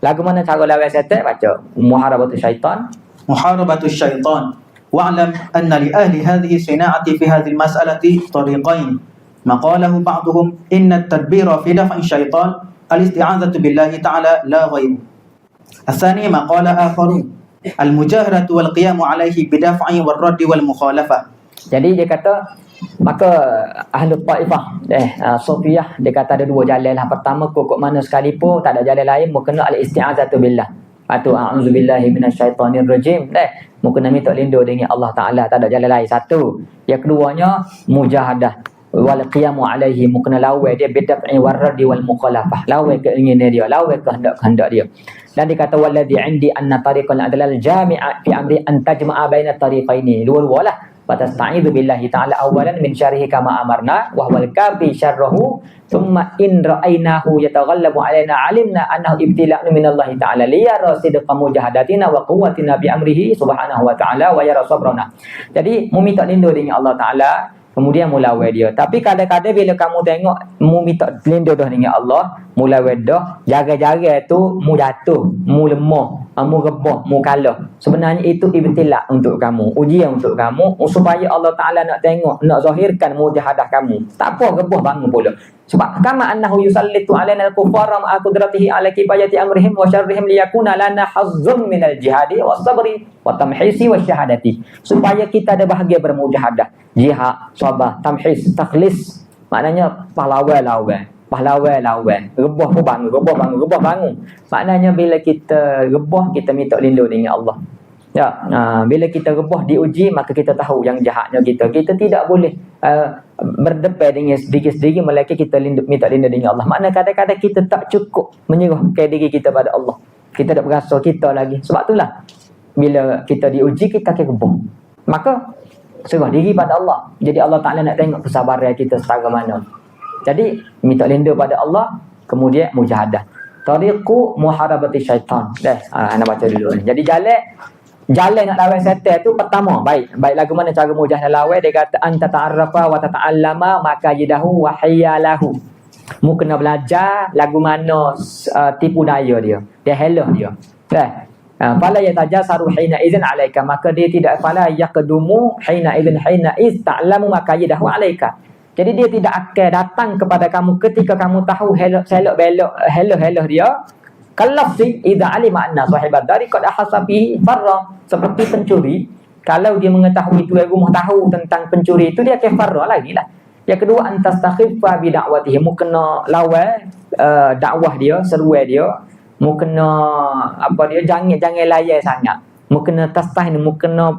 Lagu mana cara lawan setan? Baca Muharabatus Syaitan. Muharabatus Syaitan. Wa'lam anna li ahli hadhihi sina'ati fi hadhihi al-mas'alati tariqain. Maqalahu ba'duhum inna at-tadbira fi daf'i syaitan al-isti'adzatu billahi ta'ala la ghairu. Athani maqala akharun al-mujaharatu wal qiyamu alaihi bidaf'i wal raddi wal mukhalafah. Jadi dia kata, maka ahli taifah Sufiyah, dia kata ada dua jalan lah. Pertama, kok mana sekalipun tak ada jalan lain, mukena al-isti'azatu billah, atau a'udzubillahi minasyaitonir rajim. Mukena minta lindung dengan Allah Taala, tak ada jalan lain. Satu. Yang keduanya, mujahadah wal qiyamu alaihi, mukena lawan dia bidaf'i wal raddi wal mukhalafah, lawan keinginan dia, lawan kehendak dia. Dan dikata wallazi indi anna tariqal adlal jami'a fi amri an tajma'a baina tariqaini. Dua-dua lah. Fatasta'idzu billahi ta'ala awalan min syarrihi kama amarna wa huwal kafi syarrahu thumma in ra'aynahu yataghallabu alaina alimna annahu ibtila'un min Allah ta'ala liyara sidqa mujahadatina wa quwwatina bi amrihi subhanahu wa ta'ala wa yara sabrana. Jadi meminta lindung dengan Allah Ta'ala kemudian mulai dia. Tapi kadang-kadang bila kamu tengok mu minta lindung dah dengan Allah, mulai dah jaga-jaga tu mu jatuh, mu lemah, mu rebah, mu kalah. Sebenarnya itu ibtilak untuk kamu, ujian untuk kamu supaya Allah Taala nak tengok, nak zahirkan mujahadah kamu. Tak apa rebah bangun pula. Sebab kama annahu yusallitu alaina al-kuffara ma'a qudratihi ala kifayati amrihim wa syarrihim liyakuna lana hazzun minal jihadi was sabri wa tamhisi wa syahadati. Supaya kita ada bahagia bermujahadah, jihad, sabar, tamhis, takhlis. Maknanya pahlawan-lawan, rebah pun bangun. Maknanya bila kita rebah, kita minta lindung dengan Allah. Ya, bila kita rebah diuji, maka kita tahu yang jahatnya kita. Kita tidak boleh berdepan dengan sedikit-sedikit, melainkan kita minta lindung dengan Allah. Maknanya kadang-kadang kita tak cukup menyerahkan diri kita pada Allah. Kita tak berasa kita lagi. Sebab itulah bila kita diuji, kita akan rebah. Maka serah diri pada Allah. Jadi Allah Ta'ala nak tengok kesabaran kita setara mana. Jadi minta lindung pada Allah, kemudian mujahadah. Tariqu muharabati syaitan. Nak baca dulu. Jadi jalan nak lawan syaitan tu pertama, baik lagu mana cara mujahadah lawan. Dia kata anta ta'arrafa wa tata'allama maka yidahu wa hiyalahu. Mu kena belajar lagu mana tipu daya dia helah dia. Fala yatajasaru hina idzin alaika, maka dia tidak fala yaqdumu hina iz ta'lamu maka yidahu alaika. Jadi dia tidak akan datang kepada kamu ketika kamu tahu selok belok helah dia. Kalafsi idza alima anna sahibad dari qad ahasabi farra, seperti pencuri kalau dia mengetahui tuan rumah tahu tentang pencuri itu, dia akan farra lagi lah. Yang kedua, antastakhifa bi da'watihi, mu kena lawan dakwah dia, seruan dia, mu kena jangan layan sangat, mu kena tastahin, mu kena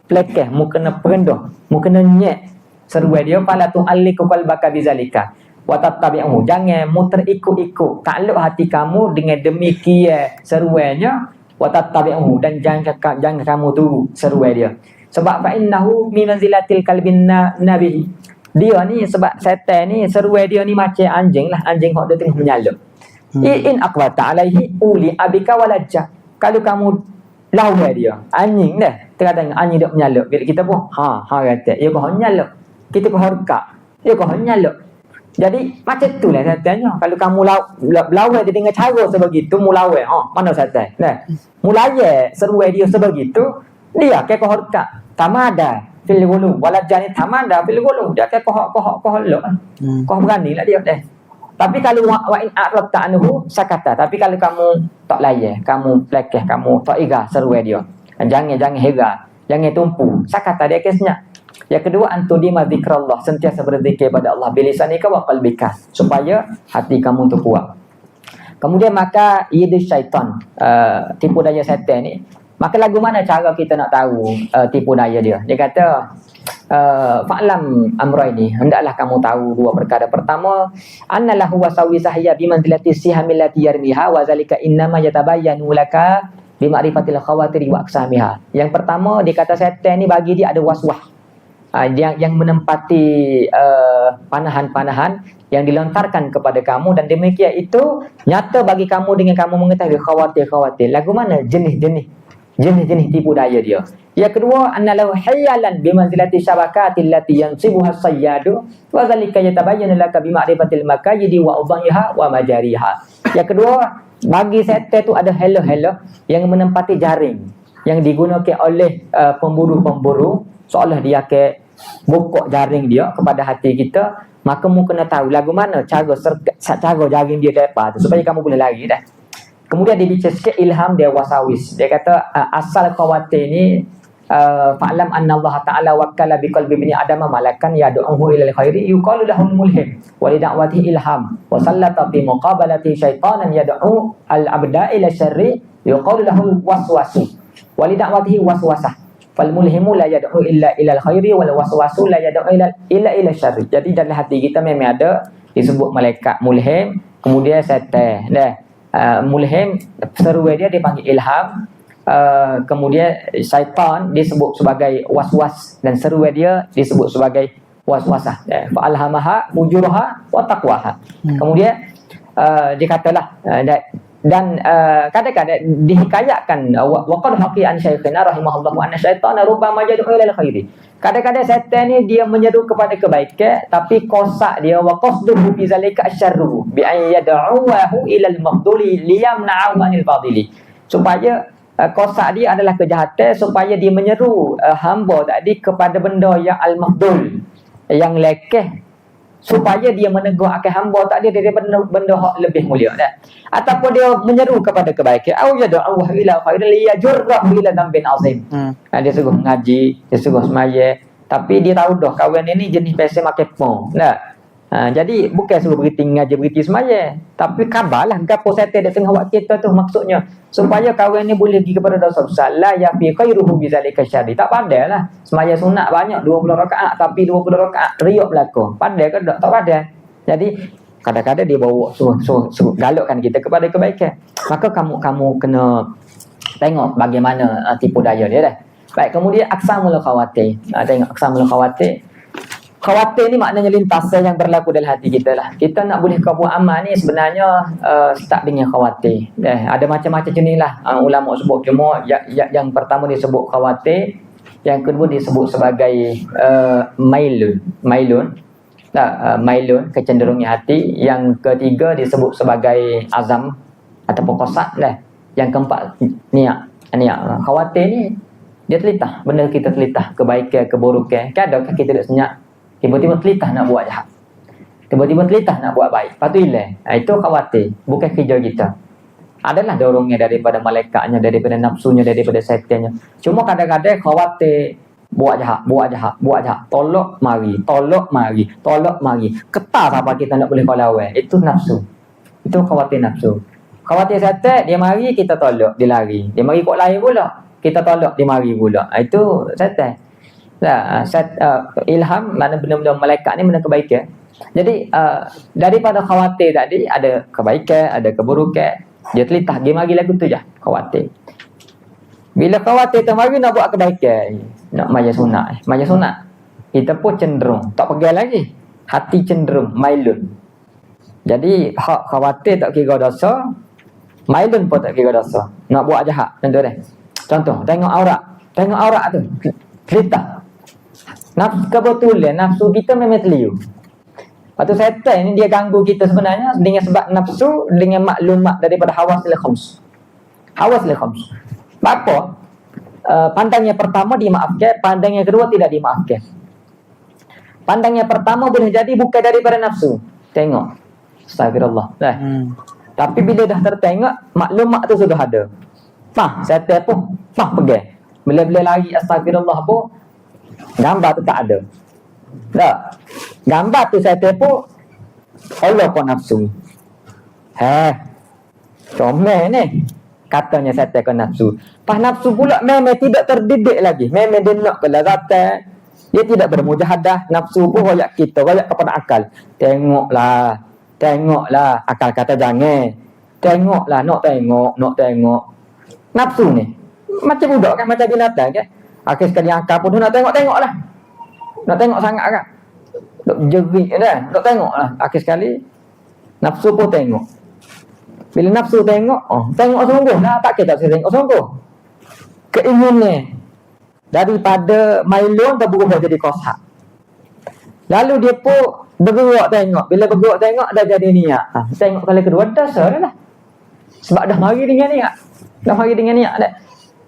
plekeh, mu kena perendah, mu kena nyek seruan dia. Fala tu'alliqu qalbaka bizalika wa tattabi'uhu, jangan mu terikut-ikut takluk hati kamu dengan demikian seruannya, wa tattabi'uhu, dan jangan kamu tunggu seruan dia. Sebab fa innahu min manzilatil kalbin nabi, dia ni sebab setan ni seruan dia ni macam anjing lah, anjing hok dia tengah menyaluk. In aqwata alaihi uli abika walajja, kalau kamu lawan dia anjing dah, terkadang anjing dia menyaluk, bila kita pun kata ya kau menyaluk, kita pun horka ya kau menyaluk. Jadi macam itulah setannya. Kalau kamu lawan dia dengan cara sebegitu, mulawan mana setan nah, mulai seruan dia sebegitu, dia ke horka tamada fil ghulu walajani tamada fil ghulu, dia ke kohok lo kau beranilah dia deh. Tapi kalau wa in a'rabta anhu sakata, tapi kalau kamu tak layan, kamu plekeh, kamu tak iga seruan dia, jangan hera, jangan tumpu, sakata dia kesnya. Yang kedua, antudima zikrullah, sentiasa berzikir pada Allah bilisanika wa qalbika, supaya hati kamu tu kuat. Kemudian maka yid syaitan, tipu daya syaitan ni, maka lagu mana cara kita nak tahu tipu daya dia? Dia kata fa'lam amrayni, hendaklah kamu tahu dua perkara. Pertama, annalahu wasawisahya bimanzilati sihamil lati yarmiha wa zalika innama yatabayyanu laka bima'rifatil khawatiri wa aqsamiha. Yang pertama, dia kata syaitan ni bagi dia ada waswas, yang menempati panahan-panahan yang dilontarkan kepada kamu, dan demikian itu nyata bagi kamu dengan kamu mengetahui khawatir. Lagu mana jenis-jenis tipu daya dia. Yang kedua, annalahu hayyalan bimanzilati syabakatil lati yansibuha as-sayyadu wa zalika yatabayyanu laka bima'rifatil makayidi wa udhaiha wa majariha. Yang kedua, bagi setan itu ada helo-helo yang menempati jaring yang digunakan oleh pemburu-pemburu, seolah dia ke buka jaring dia kepada hati kita. Maka mu kena tahu lagu mana cara jaring dia dapat supaya kamu boleh lari dah. Kemudian dia bicara sikit ilham dia wasawis. Dia kata asal khawatir ni fa'lam anna Allah Ta'ala wakkala biqalbi bini adama malakan yad'uhu ilal khairi yuqalu lahul mulhim wa li da'watihi ilham wa sallata fi muqabalati syaitanan yad'u al-abda ila syarri yuqalu lahul waswasu wa li da'watihi waswasah fal mulhimu la yad'u illa ilal khairi wal waswasu la yad'u ila syarri. Jadi dalam hati kita memang ada disebut malaikat mulhim, kemudian setan mulhim seruan dia dipanggil ilham, kemudian syaitan disebut sebagai waswas, dan seruan dia disebut sebagai waswasah. Fa alhamaha fujuraha wa taqwaha. Kemudian dikatalah dan kadang-kadang dihikayatkan waqad haqi an syaikhina rahimahullah anna syaitana rubbama yad'u ila al-khairi. Kadang-kadang syaitan ni dia menyeru kepada kebaikan, tapi kosak dia wa qasduhu fi zalika asyarru bi an yad'uhu ila al-mafduli liyamna'u 'anil fadili. Supaya kosak dia adalah kejahatan, supaya dia menyeru hamba tadi kepada benda yang al-mafdul, yang lekeh, supaya dia menegur akan hamba tadi daripada benda hak lebih mulia dah. Ataupun dia menyeru kepada kebaikan, au yad'u ila khairin liyajurra ila dhanbin azim. Dia suruh ngaji, dia suruh semaya, tapi dia tahu dah kawan ini jenis biasa makan pom. Nah. Jadi bukan suruh berhenti ngaji, berhenti semaya, tapi kabarlah gapo setan dia tengah buat kita tu, maksudnya supaya kawan ni boleh pergi kepada dosa besar. La ya fi khairuhu bi zalika syarri. Tak padailah semaya sunat banyak 20 rakaat, tapi 20 rakaat riak berlaku. Padai ke tak padai. Jadi kadang-kadang dia bawa suruh galakkan kita kepada kebaikan. Maka kamu kena tengok bagaimana tipu daya dia dah. Baik, kemudian aqsamul khawatir. Tengok aqsamul khawatir. Khawatir ni maknanya lintasan yang berlaku dalam hati kita lah. Kita nak boleh kau buat amal ni sebenarnya start dengan khawatir. Ada macam-macam jenis lah. Ulama sebut, cuma yang pertama disebut khawatir, yang kedua disebut sebagai mailun. Mailun, kecenderungan hati. Yang ketiga disebut sebagai azam ataupun qasad lah. Yang keempat niat. Khawatir ni dia telitah, benda kita telitah, kebaikan, keburukan. Kadang kita tak senyap, tiba-tiba telitah nak buat jahat, tiba-tiba telitah nak buat baik, lepas tu hilang. Itu khawatir, bukan kerja kita. Adalah dorongan daripada malaikatnya, daripada nafsunya, daripada syaitannya. Cuma kadang-kadang khawatir buat jahat, tolak mari, ketar apa kita nak boleh lawan. Itu nafsu, itu khawatir nafsu. Khawatir syaitan, dia mari kita tolak, dia lari. Dia mari kot lain pula, kita tolak, dia mari pula. Itu syaitan. Ilham mana benda-benda malaikat ni, benda kebaikan. Jadi daripada khawatir tadi ada kebaikan, ada keburukan. Dia telitah, dia mari lagu tu je, khawatir. Bila khawatir tu mari nak buat kebaikan, nak maya sunat, kita pun cenderung tak pegang lagi, hati cenderung mailun. Jadi hak khawatir tak kira dosa, mailun pun tak kira dosa, nak buat jahat. Contoh tengok aurat tu telitah. Kebetulan nafsu kita memang terliu. Lepas tu syaitan ni dia ganggu kita sebenarnya dengan sebab nafsu, dengan maklumat daripada hawasil khams. Apa? Pandang yang pertama dimaafkan, pandang yang kedua tidak dimaafkan. Pandang yang pertama boleh jadi bukan daripada nafsu. Tengok, astagfirullah. Tapi bila dah tertengok, maklumat tu sudah ada. Syaitan pun pegang. Bila-bila lari astagfirullah pun, gambar tu tak ada. Tak. Gambar tu saya tepu Allah pun nafsu. Comel ni. Katanya saya tepu nafsu. Pas nafsu pula memang tidak terdidik lagi. Memang dia nak kelazatan. Dia tidak bermujahadah. Nafsu pun royak kita, royak kepada akal. Tengoklah. Akal kata jangan. Tengoklah, nak tengok. Nafsu ni macam budak kan, macam binatang kan. Akhir sekali akal pun nak tengok lah. Nak tengok sangat kan. Nak jerit dah. Nak tengok lah. Akhir sekali nafsu pun tengok. Bila nafsu tengok, tengok sungguh lah. Tak kira tak tengok sungguh. Keinginan daripada mailun berubah jadi kosak. Lalu dia pun bergerak tengok. Bila bergerak tengok dah jadi niat. Tengok kali kedua dah lah. Sebab dah mari dengan niat. Dah.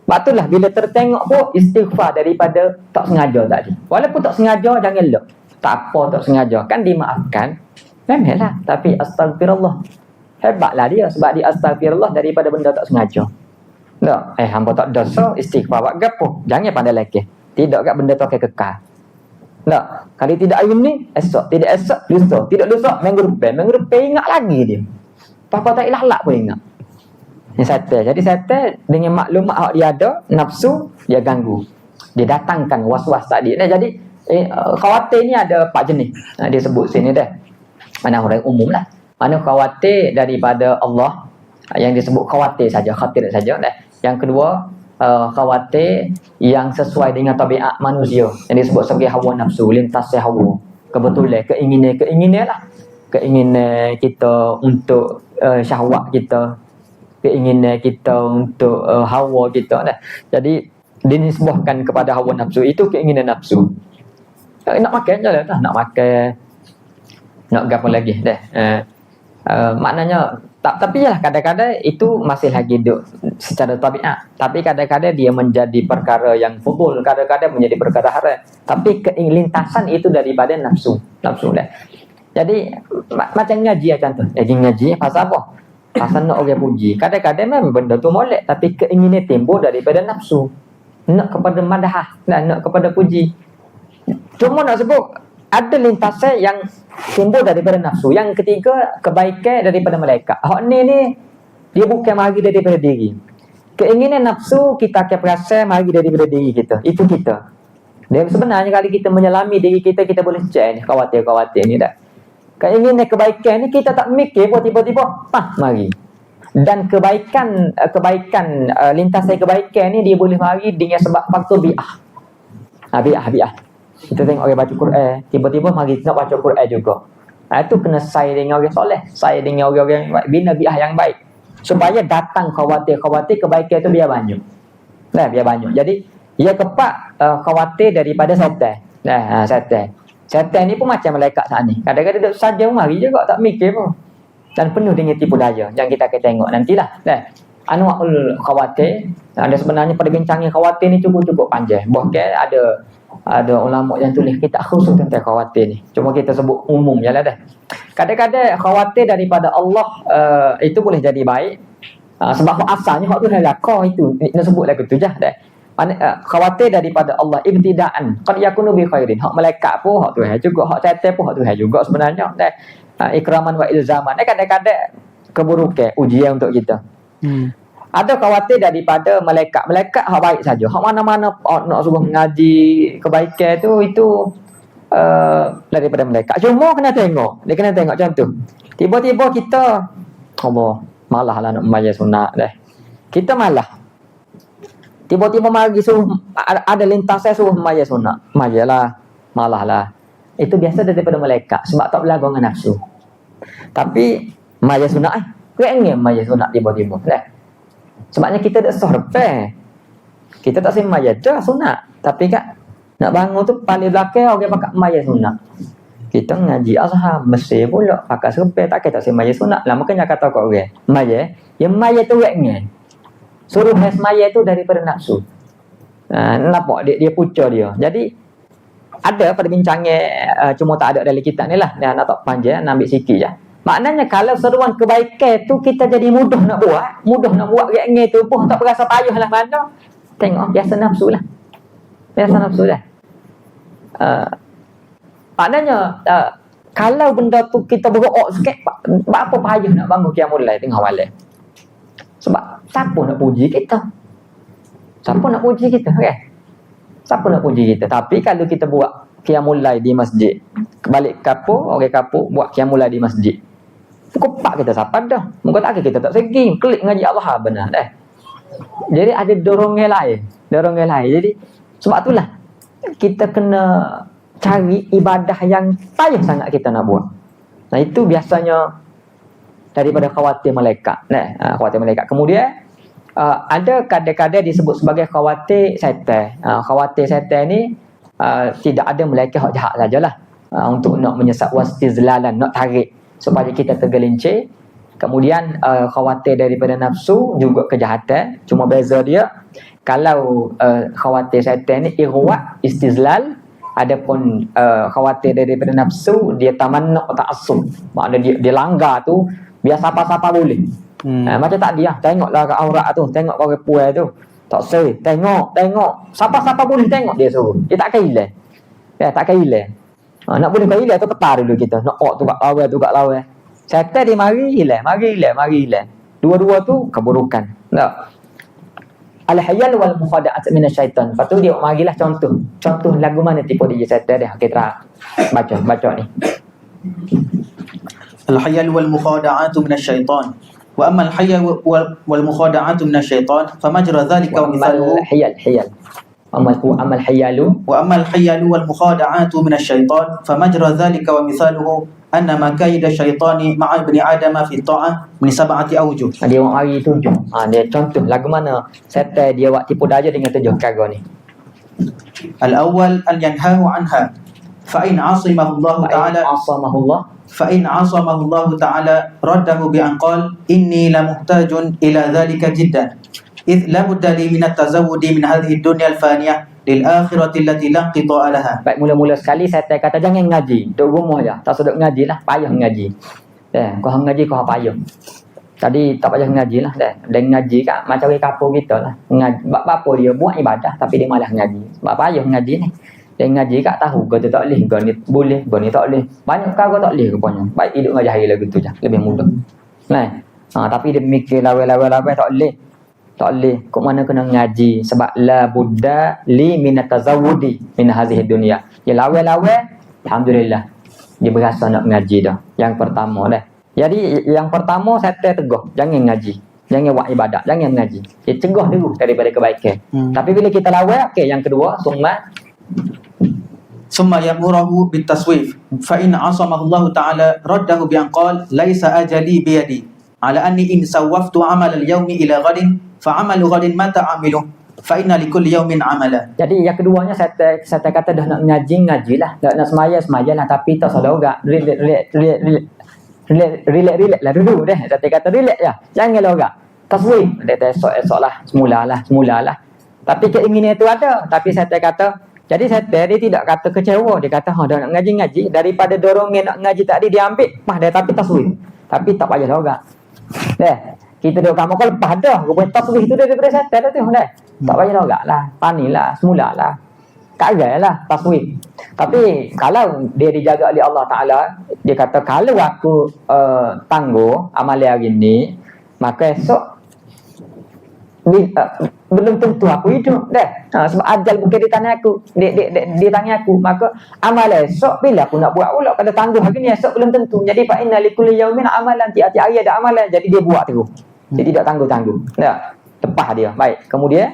Itulah bila tertengok pun istighfar daripada tak sengaja tadi. Walaupun tak sengaja jangan elok. Tak apa tak sengaja, kan dimaafkan. Memanglah, tapi astagfirullah. Hebatlah dia sebab dia astagfirullah daripada benda tak sengaja. Tak, hamba tak dosa, istighfar buat gapo? Jangan pandai lagi. Tidak kat benda tu akan kekal. Tak, kalau tidak hari ni, esok, tidak esok, lusa. Tidak lusa, minggu depan ingat lagi dia. Apa tak ilah pun ingat. Ini syaitan. Jadi syaitan dengan maklumat hak dia ada, nafsu dia ganggu. Dia datangkan was-was tadi. Jadi khawatir ni ada 4 jenis. Dia sebut sini dah. Mana orang umum lah. Mana khawatir daripada Allah, yang disebut khawatir saja, khatir saja dah. Yang kedua, khawatir yang sesuai dengan tabiat manusia, yang disebut sebagai hawa nafsu, lintas hawa. Kebetulan keinginan lah. Keinginan kita untuk syahwat kita, keinginan kita untuk hawa kita dah. Jadi dinisbahkan kepada hawa nafsu, itu keinginan nafsu. Nak makan je lah, nak makan, nak gapo lagi dah. Maknanya tapi lah kadang-kadang itu masih lagi duk secara tabiat. Tapi kadang-kadang dia menjadi perkara yang fudul, kadang-kadang menjadi perkara haram. Tapi lintasan itu daripada nafsu dah. Jadi macam ngaji ya contoh. Ngaji pasal apa? Pasal nak orang puji. Kadang-kadang memang benda tu molek, tapi keinginan timbul daripada nafsu. Nak kepada madhah, nak kepada puji. Cuma nak sebut ada lintasan yang timbul daripada nafsu. Yang ketiga, kebaikan daripada malaikat. Hak ni dia bukan mari daripada diri. Keinginan nafsu kita akan perasa mari daripada diri kita. Itu kita. Dan sebenarnya kalau kita menyelami diri kita, kita boleh cek ni khawatir ni dah. Keinginan kebaikan ni kita tak mikir pun tiba-tiba mari. Dan kebaikan lintasan kebaikan ni dia boleh mari dengan sebab faktor bi'ah. Bi'ah. Kita tengok orang baca Quran, tiba-tiba mari nak baca Quran juga. Itu kena saya dengan orang soleh, saya dengan orang-orang yang baik, bina bi'ah yang baik. Supaya datang khawatir kebaikan itu biar banyak. Biar banyak. Jadi ia kepak khawatir daripada syaitan. Syaitan ni pun macam malaikat saat ni. Kadang-kadang duduk saja mari je kok, tak mikir pun. Dan penuh dengan tipu daya yang kita akan tengok nantilah. Anwa'ul khawatir. Ada sebenarnya perbincangan khawatir ni cukup panjang. Bahkan ada ulama yang tulis kitab khusus tentang khawatir ni. Cuma kita sebut umum je lah dah. Kadang-kadang khawatir daripada Allah itu boleh jadi baik. Sebab asalnya hak tu adalah kau itu. Nak sebut lagu tu je dah. Khawatir daripada Allah ibtidaan qad yakunu bi khairin. Hak malaikat pun hak Tuhan juga, hak syaitan pun hak Tuhan juga sebenarnya. Ikraman wa ilzaman. Kadang-kadang keburukan ujian untuk kita. Ada khawatir daripada malaikat. Malaikat hak baik saja. Hak mana-mana nak suruh mengaji kebaikan itu daripada malaikat. Cuma kena tengok. Dia kena tengok contoh. Tiba-tiba kita malah lah nak membayar sunat dah. Kita malah. Tiba-tiba mari suruh ada lintasan suruh membayar sunat. Mayalah. Malah lah. Itu biasa daripada malaikat sebab tak berlagu dengan nafsu. Tapi maya sunat keingin maya sunat tiba-tiba sebabnya kita tak sorpe. Kita tak semaya dah sunat, tapi kan nak bangun tu paling belakang orang pakai maya sunat. Kita ngaji azhar mesti pula pakai sorpe, tak kita semaya sunat lah. Makanya kata kau orang maya tu keingin suruh maya tu daripada nafsu. Nampak dia pucuk dia. Jadi ada perbincangan cuma tak ada dalam kitab ni lah. Nak tak panjang, nak ambil sikit je. Maknanya kalau seruan kebaikan tu kita jadi mudah nak buat reaksi tu pun tak berasa payah lah mana. Tengok biasa nafsu lah. Maknanya kalau benda tu kita berok sikit, apa payah nak bangun qiyamul lail tengah malam. Sebab siapa nak puji kita? Siapa nak puji kita? Tapi kalau kita buat qiyamul lail di masjid, balik kapur, orang kapur buat qiyamul lail di masjid. Kepak kita sapat dah. Muka tak kita tak segi, klik ngaji Allah benar dah. Jadi ada dorongan lain. Jadi sebab itulah kita kena cari ibadah yang payah sangat kita nak buat. Nah itu biasanya daripada khawatir malaikat. Khawatir malaikat. Kemudian ada kadang-kadang disebut sebagai khawatir syaitan. Khawatir syaitan ni tidak ada malaikat hak jahat sajalah. Untuk nak menyesat wastizlalan, nak tarik supaya kita tergelincir. Kemudian khawatir daripada nafsu juga kejahatan. Cuma beza dia, kalau khawatir syaitan ni irwa, istizlal. Adapun khawatir daripada nafsu, dia tamannu ta'assub. Maknanya dia langgar tu biar siapa-siapa boleh. Macam tak dia, tengoklah kat aurat tu, tengok kau puai tu. Tak say, tengok. Siapa-siapa boleh tengok dia suruh. Dia tak kailan. Tak kailan. Nak boleh kailan tu ketar dulu kita. Nak tu kat lawan. Syaitan dia mari hilang. Dua-dua tu keburukan. Tak. Al-hayal wal mukhada'at minasyaitan. Lepas tu dia marilah contoh lagu mana tipu dia syaitan dia. Kita baca ni. Al-hayal wal mukhada'at minasyaitan. Wa amma al-hayal wal mukhada'at minasyaitan famajra dhalika wa mithaluhu hayal. Wa amma al-hayal wal mukhada'at minasyaitan famajra dhalika wa mithaluhu أن مكايد الشيطان مع ابن آدم في الطاعة من 7 أوجه. Dia orang mari 7. Dia contoh lagu mana setan dia buat tipu daya dengan 7 perkara ni. الأول أن ينهاه عنها فإن عصمه الله تعالى Asamahullah. فإن عصمه الله تعالى رده بأن قال إني لمحتاج إلى ذلك جدا إذ لا بد لي من التزود من هذه الدنيا الفانية للآخرة التي لا انقطاع لها. Baik, mula-mula sekali setan kata jangan ngaji, duduk rumah je. Tak sedap ngaji lah, payah ngaji. Kau hang ngaji kau payah. Tadi tak payah ngaji lah dah. Dan ngaji kat macam orang kampung kita lah. Ngaji apa dia buat ibadah tapi dia malah ngaji. Sebab payah ngaji ni. Dia ngaji kat tahu kau tu tak boleh, kau ni boleh, kau ni tak boleh. Banyak kau tak boleh rupanya. Baik hidup ngaji hari lagu tu je, lebih mudah. Nah. Tapi dia mikir lawa-lawa tak boleh. Tak boleh. Kok mana kena ngaji sebab la budda li min tazawudi min hadhihi dunya. Dia lawa-lawa alhamdulillah. Dia berasa nak ngaji dah. Yang pertama dah. Jadi yang pertama saya tegur, jangan ngaji. Jangan buat ibadat, jangan ngaji. Dia cegah dulu daripada kebaikan. Tapi bila kita lawan, okey, yang kedua ثم يأمره بالتصويف فإن عصمه الله تعالى رده بأن قال ليس أجلي بيدي على أني إن سوفت عمل اليوم إلى غد فعمل غد متى أعمله فإن لكل يوم عملا. Jadi yang keduanya saya kata dah nak ngajilah, nak semayalah tapi tak salah juga. Relax lah dulu dah. Saya kata relax je. Janganlah juga. Taswif. Dia esok lah, semulalah. Tapi keinginan itu ada, tapi saya kata jadi dia tidak kata kecewa, dia kata dah nak ngaji daripada dorongnya nak ngaji tadi dia ambil dia tapi taswif. Tapi tak payah juga. Kita duk kamu kau lepas dah, rupanya taswif tu daripada setan tu dah. Tak payah juga lah, panilah, semulalah. Kagailah taswif. Tapi kalau dia dijaga oleh Allah Taala, dia kata kalau aku tangguh amalan hari ni, maka esok belum tentu aku hidup dah. Sebab ajal bukan di tangan aku, di tangan aku. Maka amal esok bila aku nak buat pula, kalau tangguh hari ni esok belum tentu. Jadi fa inna likulli yaumin amalan, tiap-tiap hari ada amalan, jadi dia buat terus. Dia tidak tangguh-tangguh. Dah, lepas dia. Baik, kemudian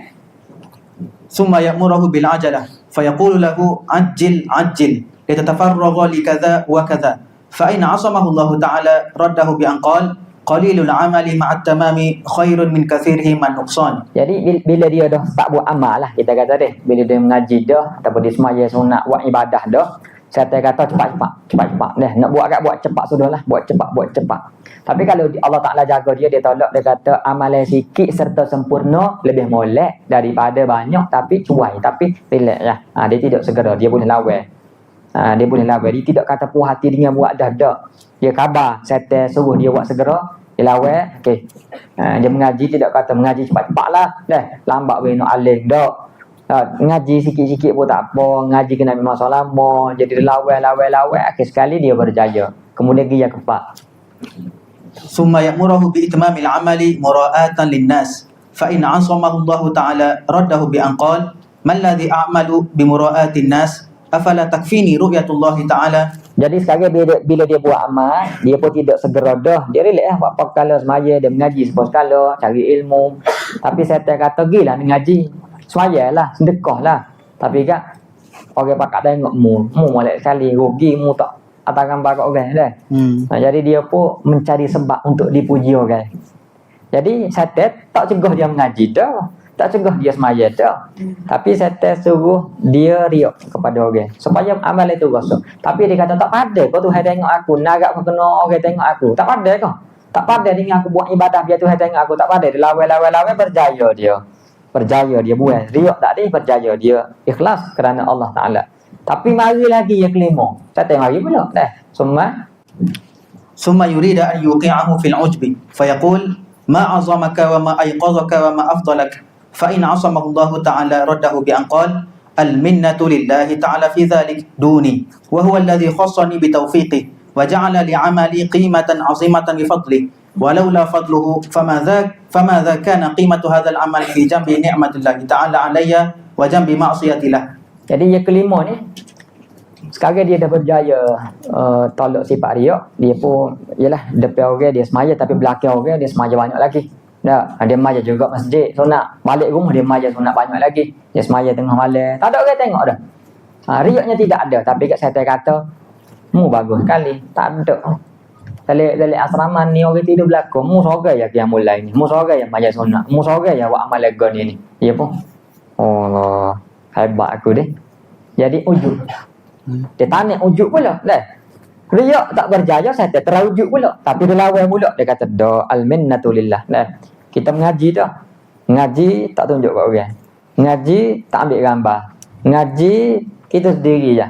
ثم يأمره بالعجلة فيقول له عجل لتتفرغ لكذا وكذا فإن عصمه الله تعالى رده بأن قال قليل العمل مع التمام خير من كثيره من نقصان. Jadi bila dia dah tak buat amal lah, kita kata deh, bila dia mengaji dah ataupun dia semaya sunat buat ibadah dah, saya kata cepat dah. Nak buat cepat sudahlah, buat cepat. Tapi kalau Allah Taala jaga dia tolak, dia kata amalan sikit serta sempurna lebih molek daripada banyak tapi cuai, tapi relax lah. Dia tidak segera, dia boleh lawan. Dia tidak kata puas hati dengan buat dah. Dia khabar setan suruh dia buat segera, dia lawan. Okey. Dia mengaji tidak kata mengaji cepat-cepatlah. Lambat we nak alim dak. Ngaji sikit-sikit pun tak apa, ngaji kena memang solat lama, jadi lawan. Akhir sekali dia berjaya. Kemudian dia keempat. ثم يأمره بإتمام العمل مراءة للناس فإن عصمه الله تعالى رده بأن قال ما الذي أعمل بمراءة الناس أفلا تكفيني رؤية الله تعالى. Jadi sekarang bila dia buat amal, dia pun tidak segera dah. Dia relax buat apa kala semaya, dia mengaji sekala, cari ilmu. Tapi saya kata gilah mengaji. Semayalah, sedekahlah. Tapi kan orang pakak tengok mu molek sekali, rugi mu tak atakan bakat orang dah. Jadi dia pun mencari sebab untuk dipuji orang. Jadi syaitan tak cegah dia mengaji dah, tak cegah dia semaya dah. Tapi syaitan suruh dia riak kepada orang supaya amal itu rosak. Tapi dia kata tak pandai kau Tuhan tengok aku, narak kau kena orang tengok aku. Tak pandai kau. Tak pandai dengan aku buat ibadah biar Tuhan tengok aku, tak pandai. Dia lawan berjaya dia buat. Riak tak dia berjaya dia ikhlas kerana Allah Taala. Tapi mari lagi yang kelima. Syaitan mari pula dah. ثم يريد أن يوقعه في العجب فيقول ما أعظمك وما أيقظك وما أفضلك فإن عصمه الله تعالى رده بأن قال المنة لله تعالى في ذلك دوني وهو الذي خصني بتوفيقه وجعل لعملي قيمة عظيمة بفضله ولولا فضله فماذا كان قيمة هذا العمل في جنب نعمة الله تعالى علي وجنب معصية له. Jadi yang kelima ni, sekarang dia dah berjaya tolak sifat riak. Dia pun ialah depan orang dia semaya, tapi belakang orang dia semaya banyak lagi. Dia semaya juga masjid sunat, balik rumah dia semaya sunat banyak lagi. Dia semaya tengah malam, tak ada orang tengok dah. Riaknya tidak ada. Tapi kat saya kata Mu bagus sekali. Tak ada. Dalam asrama ni orang tidur belakang. Mu sorang ya yang mulai ni. Mu sorang yang baca sunat. Mu sorang ya buat amal lega ni. Ya pun. Allah. Hebat aku deh. Jadi ujub. Dia tanya ujub pula. Dah. Riak tak berjaya saya terujuk pula. Tapi dia lawan pula. Dia kata do al-minnatu lillah. Dah. Kita mengaji dah. Ngaji tak tunjuk kat orang. Ngaji tak ambil gambar. Ngaji kita sendiri je.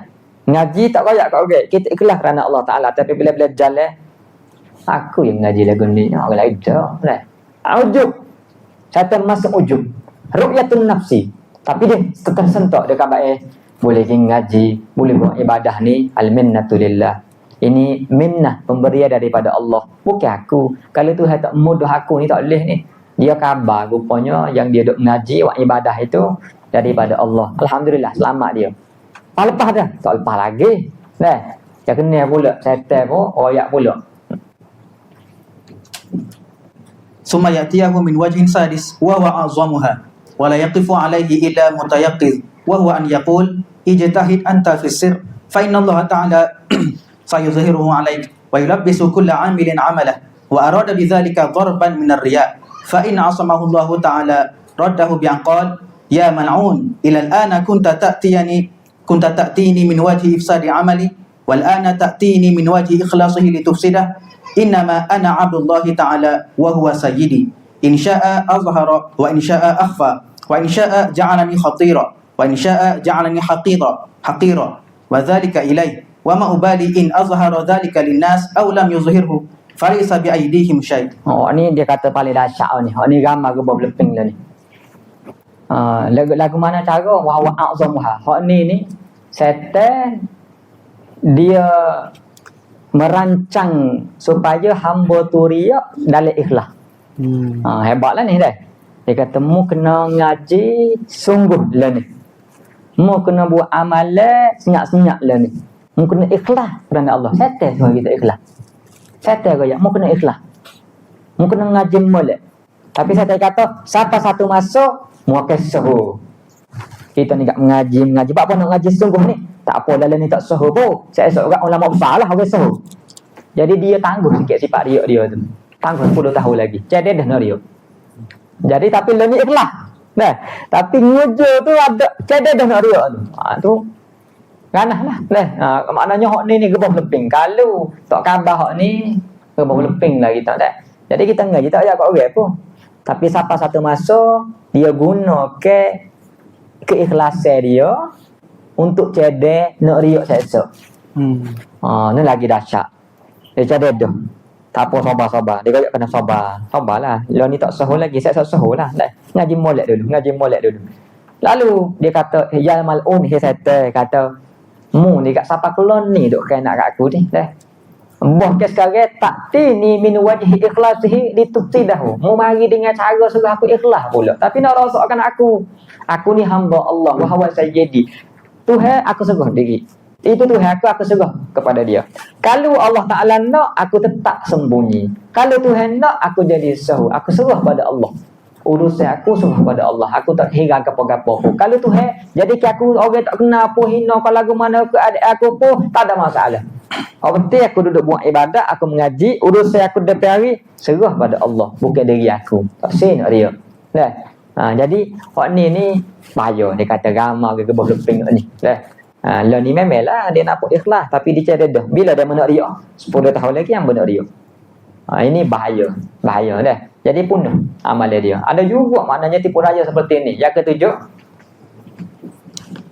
Ngaji tak koyak kat orang. Kita ikhlas kerana Allah Taala. Tapi bila-bila jalan, aku yang ngaji lagu ni. Orang lain tak. Ujub. Syaitan masuk ujub. Ru'yatun nafsi. Tapi dia tersentak. Dia kata boleh ngaji. Boleh buat ibadah ni. Al-minnatu lillah. Ini minnah. Pemberian daripada Allah. Bukan aku. Kalau Tuhan tak mudah aku ni tak boleh ni. Dia khabar rupanya yang dia duk ngaji buat ibadah itu daripada Allah. Alhamdulillah selamat dia. Lepas dah, tak lepas lagi. Dah. Dia kena pula syaitan pun royak pula. Summa ya'tiyahu min wajhin sadis wa huwa a'zamuha wa la yaqifu alayhi illa mutayaqqiz wa huwa an yaqul ijtahid anta fi sirr fa inna Allah ta'ala sayuzhiruhu alayk wa yulabbisu kulla 'amilin 'amalah wa arada bidzalika darban min ar-riya' fa in 'asamahu Allah ta'ala raddahu bi an qala ya mal'un ila al-ana kunta ta'tini min wajhi ifsadi 'amali wal ana ta'tini min wajhi ikhlasihi litufsidah innama ana 'abdullahi ta'ala wa huwa sayyidi in syaa'a azhara wa in syaa'a akhfa wa in syaa'a ja'alani khatira wa in syaa'a ja'alani haqira wa dhalika ilayhi wa ma ubali in azhara dhalika linnas aw lam yuzhirhu falaysa bi aydihim syai'. Oh ni dia kata paling dahsyat ni. Ni gambar gebab leping lah ni. Lagu mana cara wa huwa a'zamuha. Hak ni syaitan dia merancang supaya hamba tu riak dalam ikhlas. Hebatlah ni dah. Dia kata mu kena ngaji sungguh lah ni. Mu kena buat amalan senyap-senyap lah ni. Mu kena ikhlas kerana Allah. Syaitan suruh kita ikhlas. Syaitan kaya mu kena ikhlas. Mu kena ngaji molek. Tapi syaitan kata siapa satu masuk mu akan suruh. Kita ni tak mengaji. Apa nak ngaji sungguh ni? Tak apa dalam ni tak suruh pun. Saya esok orang ulama besar lah orang suruh. Jadi dia tangguh sikit sifat riak dia tu. Tangguh 10 tahun lagi. Jadi dah nak riak. Jadi tapi le ni ikhlas. Dah. Tapi ngujur tu ada jadi dah nak riak tu. Tu ganah lah. Maknanya hak ni gebab leping. Kalau tak khabar hak ni gebab leping lah kita tak. Jadi kita ngaji tak payah kat orang pun. Tapi siapa satu masuk dia guna keikhlasan dia untuk cedek nak riak esok. Ni lagi dahsyat. Dia cedek dah. Tak apa sabar. Dia kata kena sabar. Sabarlah. Lo ni tak sahur lagi, saya sahur lah. Ngaji molek dulu. Lalu dia kata ya mal'un he setan kata mu ni kat siapa kelon ni duk kena kat aku ni dah. Mbah ke sekarang tak tini min wajhi ikhlasihi litufsidahu. Mu mari dengan cara suruh aku ikhlas pula. Tapi nak rasakkan aku ni hamba Allah wa huwa sayyidi. Tuhan aku serah diri. Itu Tuhan aku serah kepada dia. Kalau Allah Ta'ala nak, aku tetap sembunyi. Kalau Tuhan nak, aku jadi sahu. Aku serah pada Allah. Urusan aku serah pada Allah. Aku tak hirang apa-apa pun. Kalau Tuhan, jadi aku orang tak kenal apa, hina kalau lagu mana ke adik aku pun, tak ada masalah. Orang penting aku duduk buat ibadat, aku mengaji, urusan aku depan hari, serah pada Allah. Bukan diri aku. Tak say nak dia. Jadi, orang ni bahaya. Dia kata ramah ke gebah leping ni. Lah ni memanglah dia nak buat ikhlas tapi dia cari dah. Bila dia nak riak 10 tahun lagi yang benar riak. Ini bahaya dah. Jadi punah amalan dia. Ada juga maknanya tipu daya seperti ini. Yang ketujuh,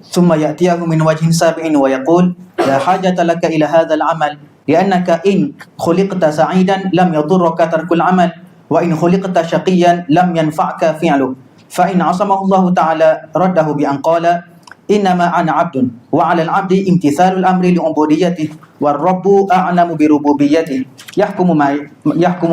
summa ya'tiyahu min wajhin sabi'in wa yaqul la hajata laka ila hadzal amal li'annaka in khuliqta sa'idan lam yadurruka tarkul amal wa in khuliqta shaqiyan lam yanfa'ka fi'luhu fa in 'asamahu Allah ta'ala raddahu bi an qala innama ana 'abdun wa 'ala al-'abdi imtithalul amri li 'ubudiyyatihi war rabbu a'lamu bi rububiyyatihi yahkumu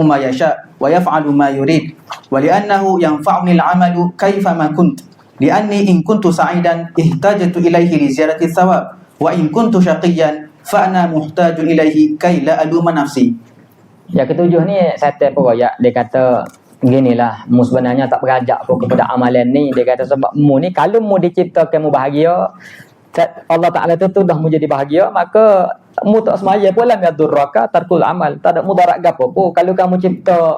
ma yasha wa yaf'alu ma yurid wa li'annahu yanfa'uni al-'amalu kayfa ma kunt li'anni in kuntu sa'idan ihtajatu ilayhi li ziyarati thawab wa in kuntu shaqiyan fa ana muhtajun ilayhi kay la aluma nafsi. Yang ketujuh ni saya royak dia kata ginilah, mu sebenarnya tak berajak pun kepada amalan ni. Dia kata sebab mu ni kalau mu diciptakan mu bahagia, Allah Ta'ala tu dah mu jadi bahagia, maka mu tak semaya pun lam yadurraka tarkul amal, tak ada mudarat gapo pun. Kalau kamu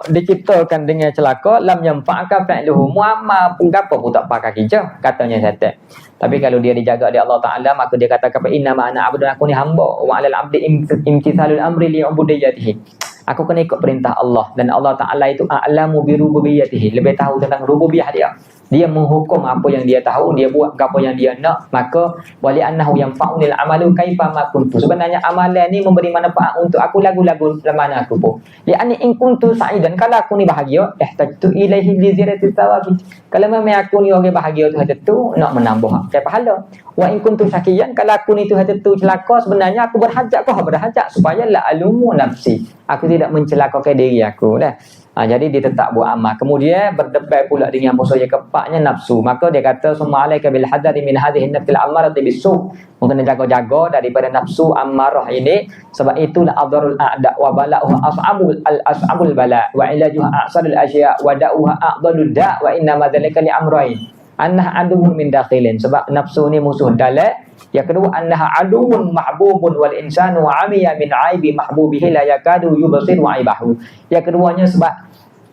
diciptakan dengan celaka, lam yanfa'aka fa'luhu, mu amal pun gapo pun tak pakai kerja, katanya syaitan. Tapi kalau dia dijaga oleh Allah Ta'ala, maka dia katakan inna ma ana abdun, aku ni hamba, wa 'alal 'abdi imtithalul amri li ubudiyyatihi. Aku kena ikut perintah Allah, dan Allah Ta'ala itu a'lamu bi rububiyyatihi, lebih tahu tentang rububiyah dia. Dia menghukum apa yang dia tahu, dia buat apa yang dia nak. Maka wali annahu yanfa'unil amalu kaifa ma kuntu, sebenarnya amalan ni memberi manfaat untuk aku lagu-lagu mana aku pun. Li'anni in kuntu sa'idan, kalau aku ni bahagia, ihtajtu ilaihi bi ziyarati thawabi, kalau memang aku ni orang bahagia tu hati tu nak menambah ke pahala. Wa in kuntu syakiyan, kalau aku ni tu hati tu celaka, sebenarnya aku berhajat supaya la alumu nafsi, aku tidak mencelakakan diri aku dah. Jadi dia tetap buat amal. Kemudian berdebat pula dengan musuh yang keempatnya, nafsu. Maka dia kata summa alaika bil hadari min hadhihi nafsil ammarati bisu, mungkin jaga-jaga daripada nafsu ammarah ini, sebab itulah adharul a'da wa bala'uha as'abul bala wa ilajuha a'sadul asya wa da'uha a'dalud da' wa inna ma dzalika li amrayn annah aduun min dakhilin, sebab nafsu ni musuh dalam. Yang kedua, annaha aduun mahbubun wal insanu amiya min aibi mahbubihi la yakadu yubsir wa aibahu. Yang keduanya, sebab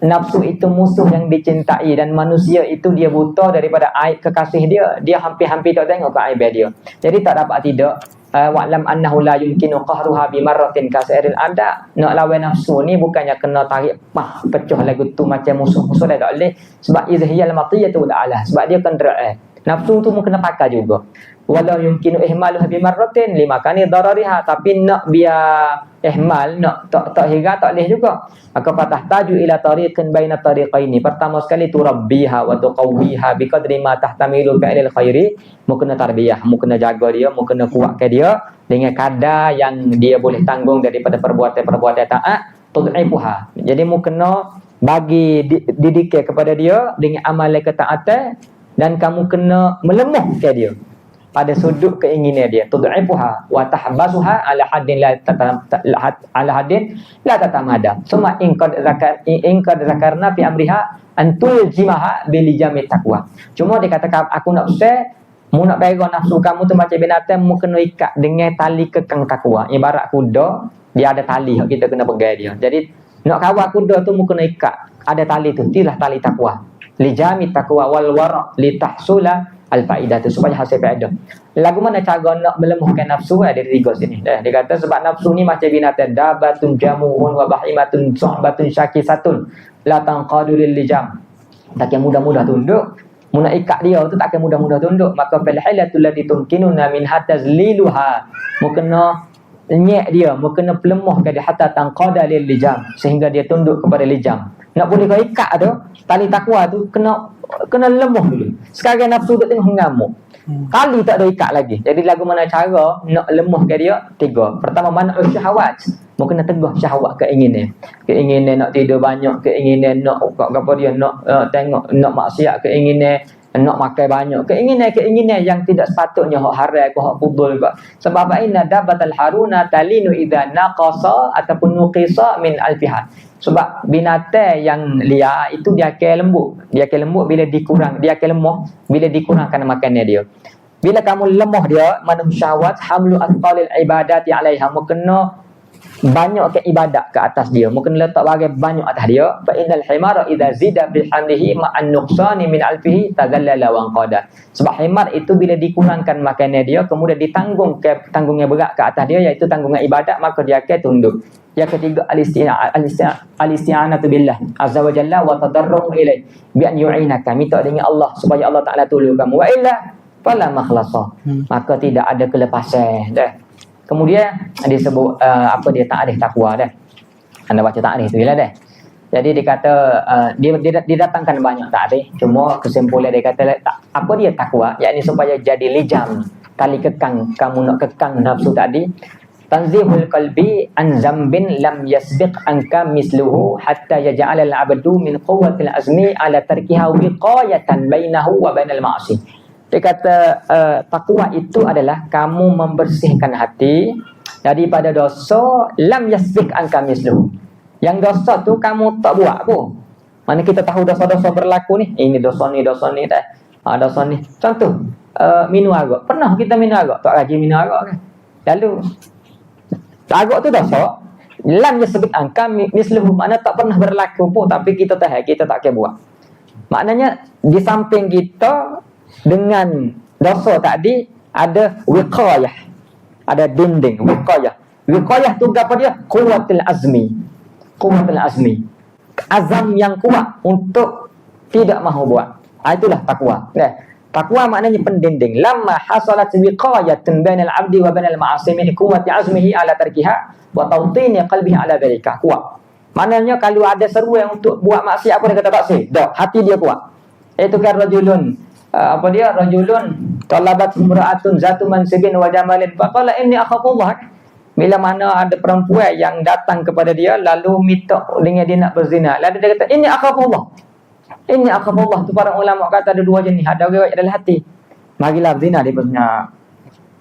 nafsu itu musuh yang dicintai, dan manusia itu dia buta daripada aib kekasih dia. Dia hampir-hampir tak tengok ke aib dia. Jadi tak dapat tidak wa'lam annahu la yumkinu qahruha bi marratin kasairil ada. Nak lawan nafsu ni bukannya kena tarik pecah lagu tu macam musuh-musuh dah, tak boleh. Sebab izhiyal matiyatu ta'ala, sebab dia kena nafsu tu mungkin kena pakai juga. Walau yumkinu ihmaluha bi marratin limakani darariha, tapi nak biar ihmal, nak tak hingga tak boleh juga. Maka fatahtaju ila tariqin baina tariqaini. Pertama sekali turabbiha wa tuqawwiha biqadri ma tahtamilu fi'lil khairi. Mu kena tarbiyah, mu kena jaga dia, mu kena kuatkan dia dengan kadar yang dia boleh tanggung daripada perbuatan-perbuatan taat. Tud'ifuha. Jadi mu kena bagi didikan kepada dia dengan amalan ketaatan, dan kamu kena melemahkan dia pada sudut keinginan dia. Tud'ifuha wa tahbasuha ala haddin la tatamada. Summa in qad zakarna fi amriha an tuljimaha bil jamit taqwa. Cuma dia kata aku nak share, mu nak pegang nafsu kamu tu macam binatang, mu kena ikat dengan tali kekang takwa. Ibarat kuda, dia ada tali kita kena pegang dia. Jadi nak kawal kuda tu mu kena ikat, ada tali tu, itulah tali takwa. Li jamit taqwa wal wara li tahsula al-faidah tu, supaya hasil faedah. Lagu mana cara nak melemahkan nafsu? Ada tiga sini. Dia kata sebab nafsu ni macam binatang, dabatun jamuhun wa bahimatun su'batun syakisatun la tanqadu lil lijam. Takkan mudah-mudah tunduk. Mu nak ikat dia tu takkan mudah-mudah tunduk. Maka fal hilatul lati tumkinuna min hatazliluha, mu kena nyek dia, mu kena pelemahkan dia hatta tanqada lil lijam, sehingga dia tunduk kepada lijam. Nak boleh kau ikat tu tali takwa tu kena lemah dulu. Sekarang nafsu tu tengah mengamuk, kali tak ada ikat lagi. Jadi lagu mana cara nak lemahkan dia? Tiga. Pertama, mana syahwat, mu kena tegah syahwat, keinginan nak tidur banyak, keinginan nak apa dia nak tengok, nak maksiat, keinginan nak makan banyak, keinginan yang tidak sepatutnya, hak haram ke hak fudul ke. Sebab inna dabatal haruna talinu idza naqasa ataupun nuqisa min alfiha. Sebab binatang yang liar itu dia akan lembut. Dia akan lembut bila dikurang, dia akan lemah bila dikurangkan makanan dia. Bila kamu lemah dia, mana syahwat, hamlu asqalil ibadati alaiha, mu kena banyak ke ibadat ke atas dia, mu kena letak bagai banyak atas dia. Fa innal himara idza zida bi hamlihi ma'an nuqsani min alfihi tazallala wa anqada. Sebab himar itu bila dikurangkan makanan dia, kemudian tanggungnya berat ke atas dia, iaitu tanggungan ibadat, maka dia akan tunduk. Yang ketiga, al-isti'anatu billah azza wa jalla wa tadarrung ilaih bi an yu'inaka, minta dengan Allah supaya Allah Taala tolong kamu. Wa illa fala makhlasa, maka tidak ada kelepasan dah. Kemudian disebut apa dia ta'rif takwa dah. Anda baca ta'rif tu bila dah. Jadi dia kata dia datangkan banyak ta'rif, cuma kesimpulan dia kata apa dia takwa, yakni supaya jadi lijam, tali kekang, kamu nak kekang nafsu tadi. Tanzihul qalbi an zambin lam yasbiq anka misluhu hatta yaj'al al-'abdu min quwwatil azmi ala tarkiha wiqayatan bainahu wa bainal ma'asi. Dia kata takwa itu adalah kamu membersihkan hati daripada dosa lam yasbiq anka misluhu. Yang dosa tu kamu tak buat pun. Mana kita tahu dosa-dosa berlaku ni, ini dosa ni dah. Dosa ni. Contoh, minum arak. Pernah kita minum arak, tak rajin minum arak kan. Lalu arak tu dosa. Lam yasbut angka misluhu, makna tak pernah berlaku pun tapi kita tahu kita tak akan buat. Maknanya di samping kita dengan dosa tadi ada wiqayah. Ada dinding wiqayah. Wiqayah tu apa dia? Quwwatul azmi. Quwwatul azmi. Azam yang kuat untuk tidak mahu buat. Itulah takwa. Takwa maknanya pendinding. Lamma hasalat wiqayatun bainal 'abdi wa bainal ma'asi min quwwati azmihi ala tarkiha wa tawtini qalbihi ala dhalika. Kuat. Maknanya kalau ada seruan untuk buat maksiat apa dia kata tak sih? Dak, hati dia kuat. Itu kan rajulun rajulun talabat imra'atun zatu mansibin wa jamalin faqala inni akhafullah. Bila mana ada perempuan yang datang kepada dia lalu minta dengan dia nak berzina. Lalu dia kata inni akhafullah. Inni akhafullah. Tu para ulama kata ada dua jenis, ada orang dalam hati. Marilah berzina dia punya.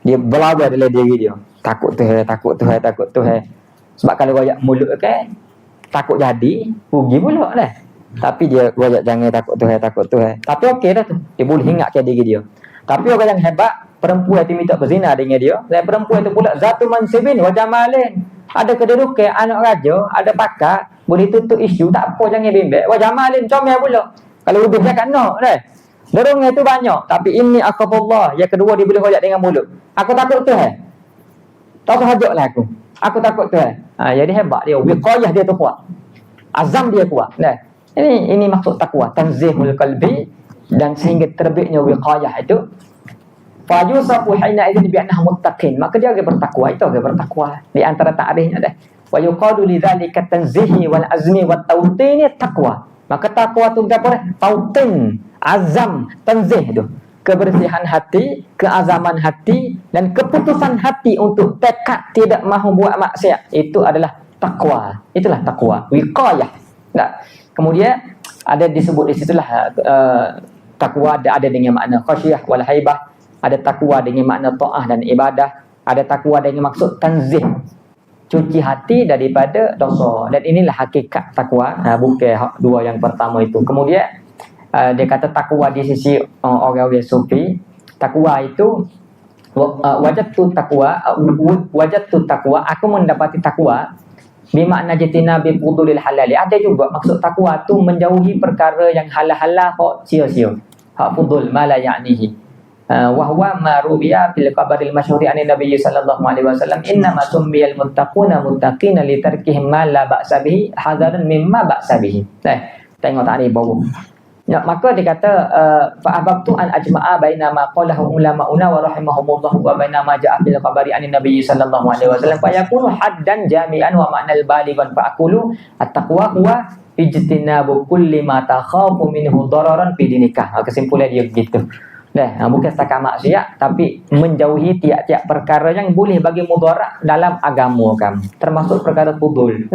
Dia belaga dalam diri dia. Takut Tuhan, takut Tuhan, takut Tuhan. Sebab kalau royak mulut kan takut jadi, rugi pula lah. Tapi dia royak jangan takut Tuhan, takut Tuhan. Tapi okey dah tu. Dia boleh ingatkan diri dia. Tapi orang yang hebat, perempuan itu minta berzina dengan dia. Dan perempuan itu pula zatu mansibin wa jamalin. Ada kedudukan, anak raja, ada pakar, boleh tutup isu, tak apa jangan bimbang. Wa jamalin comel pula. Kalau lebih cakap no dah. Dorongnya itu banyak, tapi ini akhafullah. Yang kedua dia boleh royak dengan mulut. Aku takut Tuhan. Tak sahajalah aku. Aku takut Tuhan. Jadi hebat dia. Wiqayah dia tu kuat. Azam dia kuat. Nah, ini maksud takwa. Tanzihul qalbi dan sehingga terbitnya wiqayah itu. Fa yusafu hina idzin bi annahu muttaqin. Maka dia orang bertakwa. Itu orang bertakwa. Di antara ta'rifnya dah. Wa yuqadu lidzalika tanzihi wal azmi wat tawtini taqwa. Maka takwa tu apa? Tautin, azam, tanzih tu. Kebersihan hati, keazaman hati dan keputusan hati untuk tekad tidak mahu buat maksiat, itu adalah takwa. Itulah takwa, wiqayah. Nah, kemudian ada disebut di situlah takwa ada dengan makna khasyah wal haibah, ada takwa dengan makna taah dan ibadah, ada takwa dengan maksud tanzih, cuci hati daripada dosa. Dan inilah hakikat takwa, bukan dua yang pertama itu. Kemudian dia kata takwa di sisi orang-orang sufi, takwa itu wajadtu takwa, aku mendapati takwa bermakna jatina bi fudulil halali. Ada juga maksud takwa tu menjauhi perkara yang halal-halal hak sia-sia, hak fudul ma la ya'nihi. Wa huwa ma rubiya fil qabaril masyhuri an Nabi sallallahu alaihi wasallam inna ma summiyal muttaquna muttaqina li tarkihim ma la ba'sa bihi hadaran mimma ba'sa bihi. Tengok tak ni bawah. Ya, maka dia kata fa ahbabtu an ajma'a baina ma qalahu ulama'una wa rahimahumullah wa baina ma ja'a fil khabari an Nabi sallallahu alaihi wasallam fa yakunu haddan jami'an wa ma'nal balighan fa aqulu at-taqwa huwa ijtinabu kulli ma takhafu minhu dararan fi dinika. Kesimpulan dia begitu. Bukan setakat maksiat tapi menjauhi tiap-tiap perkara yang boleh bagi mudarat dalam agama kamu, termasuk perkara fudul.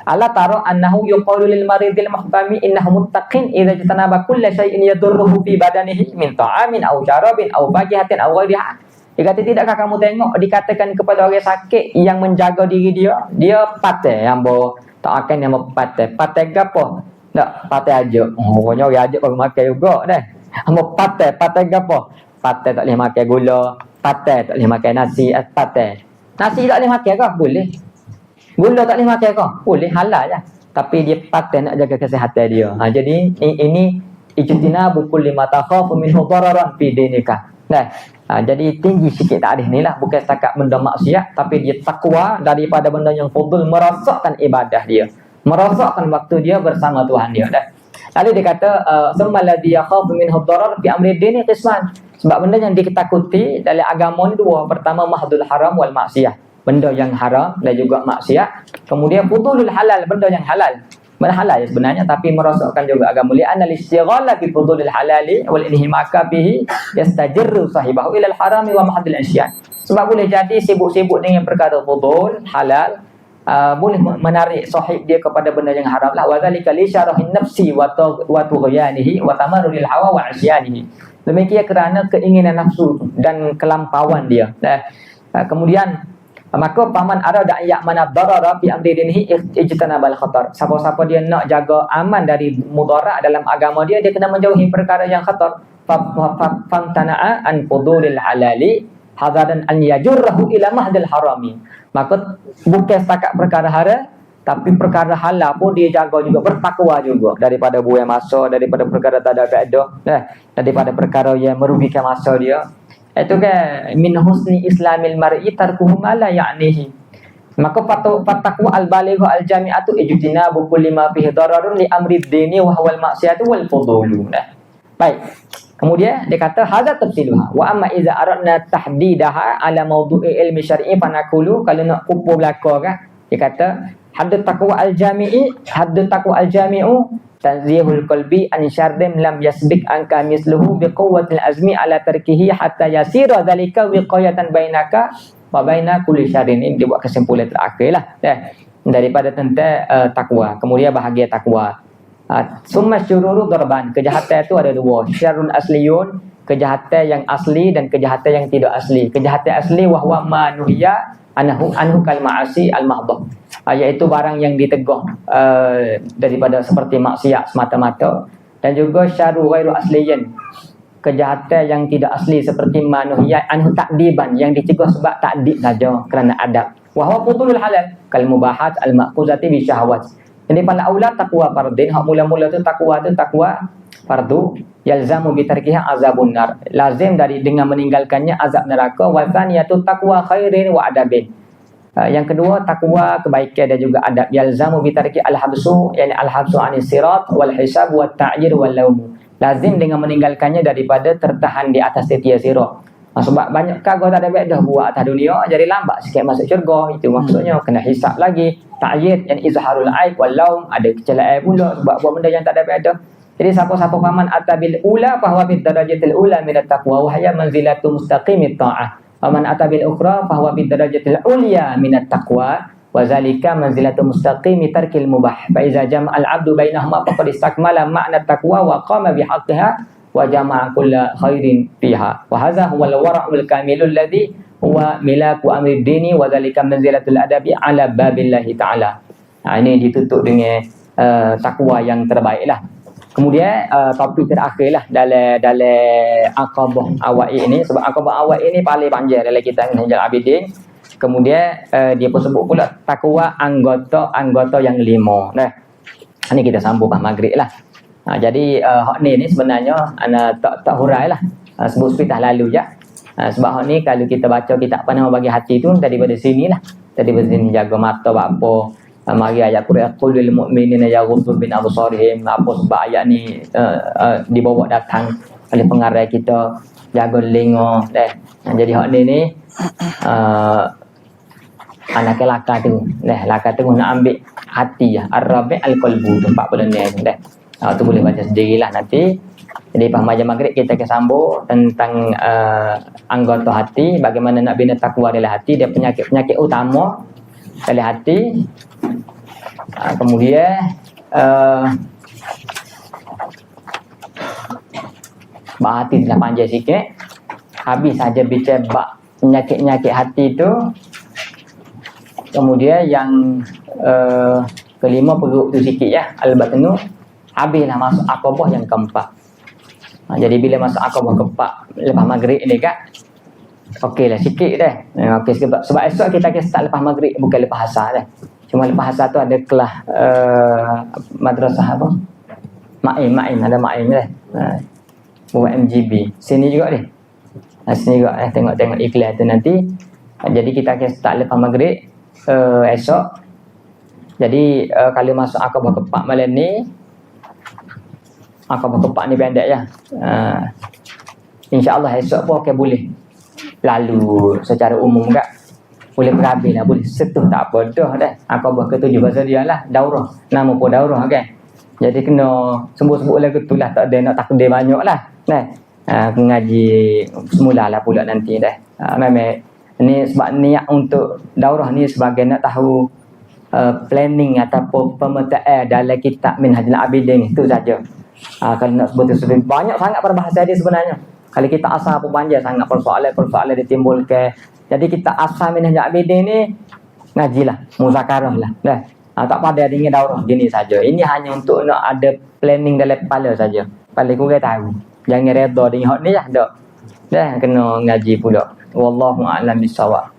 Ala tara annahu yuqalu lil maridil muhtami innahu muttaqin idza janaba kulla shay'in yadurruhu fi badanihi min ta'amin aw syarabin aw fakihatin aw ghairiha. Dia kata tidakkah kamu tengok dikatakan kepada orang sakit yang menjaga diri dia patai yang bawa tak akan yang patai gapo? Tak patai aja. Pokoknya orang aja baru makan juga dah. Hamba patai gapo? Patai tak boleh makan gula, patai tak boleh makan nasi, patai. Nasi tak boleh makan ke? Boleh. Gula tak boleh makan ke? Boleh, halal lah. Tapi dia patai nak jaga kesihatan dia. Jadi ini ijtina bukul lima takhafu minhu dararan fi dinika. Jadi tinggi sikit takrif ni lah, bukan setakat benda maksiat tapi dia takwa daripada benda yang fudul, merasakan ibadah dia, merasakan waktu dia bersama Tuhan dia dah. Lalu dia kata summa ladzi yakhafu minhu darar fi amri dini qisman. Sebab benda yang ditakuti dalam agama ni dua. Pertama mahdul haram wal maksiyah, benda yang haram dan juga maksiat. Kemudian fudulul halal, benda yang halal. Benda halal sebenarnya tapi merosakkan juga agama. Li anna al-istighala bi fudulil halali wal inhimaka bihi yastajirru sahibahu ila al-harami wa mahdul isyan. Sebab boleh jadi sibuk-sibuk dengan perkara fudul halal, boleh menarik sahib dia kepada benda yang haram lah. Wa zalika li syarahin nafsi wa tughyanihi wa tamarrulil hawa wa isyanihi. Demikian kerana keinginan nafsu dan kelampauan dia. Kemudian maka paman arada ayat mana darara fi amri dinihi ijtanabal khatar. Siapa-siapa dia nak jaga aman dari mudarat dalam agama dia, dia kena menjauhi perkara yang khatar. famtana'a an fudulil halali hadaran an yajurrahu ila mahdil harami. Maka bukan setakat perkara haram, tapi perkara halal pun dia jaga juga, bertakwa juga daripada buang masa, daripada perkara tak ada faedah, daripada perkara yang merugikan masa dia. Itu kan min husni islamil mar'i tarkuhu ma la ya'nihi. Maka takwa al-balighu al-jami'atu ijtinabu kulli ma fihi dararun li amri ad-dini wa huwa al-ma'siyatu wal fudulu. Baik. Kemudian dia kata hadza tafsiluha wa amma iza aradna tahdidaha ala mawdu'i ilmi syar'i fanaqulu, kalau nak kumpul belaka kan dia kata hadd taqwa al-jami'u tanzihul qalbi an syarrin lam yasbiq anka misluhu biquwwatil azmi ala tarkihi hatta yasira dzalika wiqayatan bainaka wa baina kulli syarrin. Ini dia buat kesimpulan terakhir lah daripada tentang takwa. Kemudian bahagia takwa. Summa syururu darban, kejahatan itu ada dua, syarrun asliyun, kejahatan yang asli dan kejahatan yang tidak asli. Kejahatan asli wahwa ma nuhiya anhu kal ma'asi al mahdhah, iaitu barang yang ditegah daripada seperti maksiat semata-mata. Dan juga syarru ghairu asliyin, kejahatan yang tidak asli seperti manuhiyat anhu takdiban, yang dicegah sebab takdib saja kerana adab. Wahwa putulul halal kal mubahat al maquzati bi syahwat. Jadi pada aula takwa fardin, hak mula-mula tu takwa fardu, yalzamu bi tarkiha azabun nar, lazim dari dengan meninggalkannya azab neraka. Wa tsaniyatu taqwa khairin wa adabin, yang kedua takwa kebaikan dan juga adab. Yalzamu bi tarki al-habsu, yani al-habsu anis sirat wal hisab wat ta'jir wal laum, lazim dengan meninggalkannya daripada tertahan di atas setia sirat. Sebab banyak kagak tak ada baik dah buat atas dunia, jadi lambat sikit masuk syurga. Itu maksudnya kena hisap lagi. Ta'yid yang izharul aib wal laum, ada kecelakaan pula sebab buat benda yang tak ada baik dah. Jadi siapa-siapa paman atabil ula bahwa bid darajatil ula min at-taqwa wa hiya manzilatu mustaqimit ta'ah. Wa man atabil ukhra bahwa bid darajatil ulya min at-taqwa wa zalika manzilatu mustaqimi tarkil mubah. Fa iza jama'al 'abdu bainahuma faqad istakmala ma'na at-taqwa wa qama bihaqqiha wa jama'a kulla khairin fiha. Wa hadha huwa al-wara'ul kamilul ladzi huwa milaku amri dini wa zalika manzilatul adabi ala babillahi ta'ala. Ini ditutup dengan takwa yang terbaiklah. Kemudian topik terakhirlah dalam aqabah awal ini, sebab aqabah awal ini paling panjang dalam kitab Minhajul Abidin. Kemudian dia pun sebut pula takwa anggota yang 5. Nah, ini kita sambung pas maghrib lah. Jadi hak ni sebenarnya ana tak hurailah, sebut sepitah lalu je. Sebab hak ni kalau kita baca kitab apa nama bagi hati tu daripada sinilah, daripada sini jaga mata apa. Mari ayat Quran qul lil mu'minina yaghuddu min absarihim, apa sebab ayat ni dibawa datang oleh pengarang kita, jaga telinga jadi hak ni anak laka tu laka tu nak ambil hati ar-rabi' al-qalbu tu 40 ni tu boleh baca sendirilah nanti. Jadi pas majlis maghrib kita akan sambung tentang anggota hati, bagaimana nak bina takwa dalam hati, dia penyakit utama dalam hati. Kemudian bak hati dah panjang sikit, habis saja bicara bak penyakit hati tu. Kemudian yang kelima perut tu sikit ya, al-batnu. Habislah masuk aqabah yang keempat. Jadi bila masuk aqabah keempat lepas maghrib ni kan, okeylah sikit dah. Okey sebab esok kita akan start lepas maghrib, bukan lepas asar dah. Cuma lepas asar tu ada kelas madrasah apa? Ma'in ada Ma'in dah. Buat MGB. Sini juga deh. Sini juga tengok iklan tu nanti. Jadi kita akan start lepas maghrib esok. Jadi kalau masuk aqabah keempat malam ni, aqabah keempat ni pendek ya. InsyaAllah esok pun okay, boleh lalu secara umum kan. Boleh berabil lah, boleh setuh tak apa dah. Aqabah ke-7 bahasa dia lah, daurah. Nama pun daurah kan. Jadi kena sebut-sebut lagu tu lah, tak ada nak takdir banyak lah. Ngaji semula lah pula nanti dah. Memang ni sebab niat untuk daurah ni sebagai nak tahu planning ataupun pemetaan dalam kitab Minhajul Abidin itu saja. Kalau nak sebut banyak sangat perbahasa dia sebenarnya. Kalau kita asal pun panjang sangat persoalan ditimbulkan. Jadi kita asal Minhajul Abidin ni ngajilah, muzakarah lah. Tak pada dengan daurah gini saja. Ini hanya untuk nak ada planning dalam kepala saja. Paling kurang tahu Jangan redha dengan hak ni lah dak. Dah kena ngaji pula. Wallahu a'lam bissawab.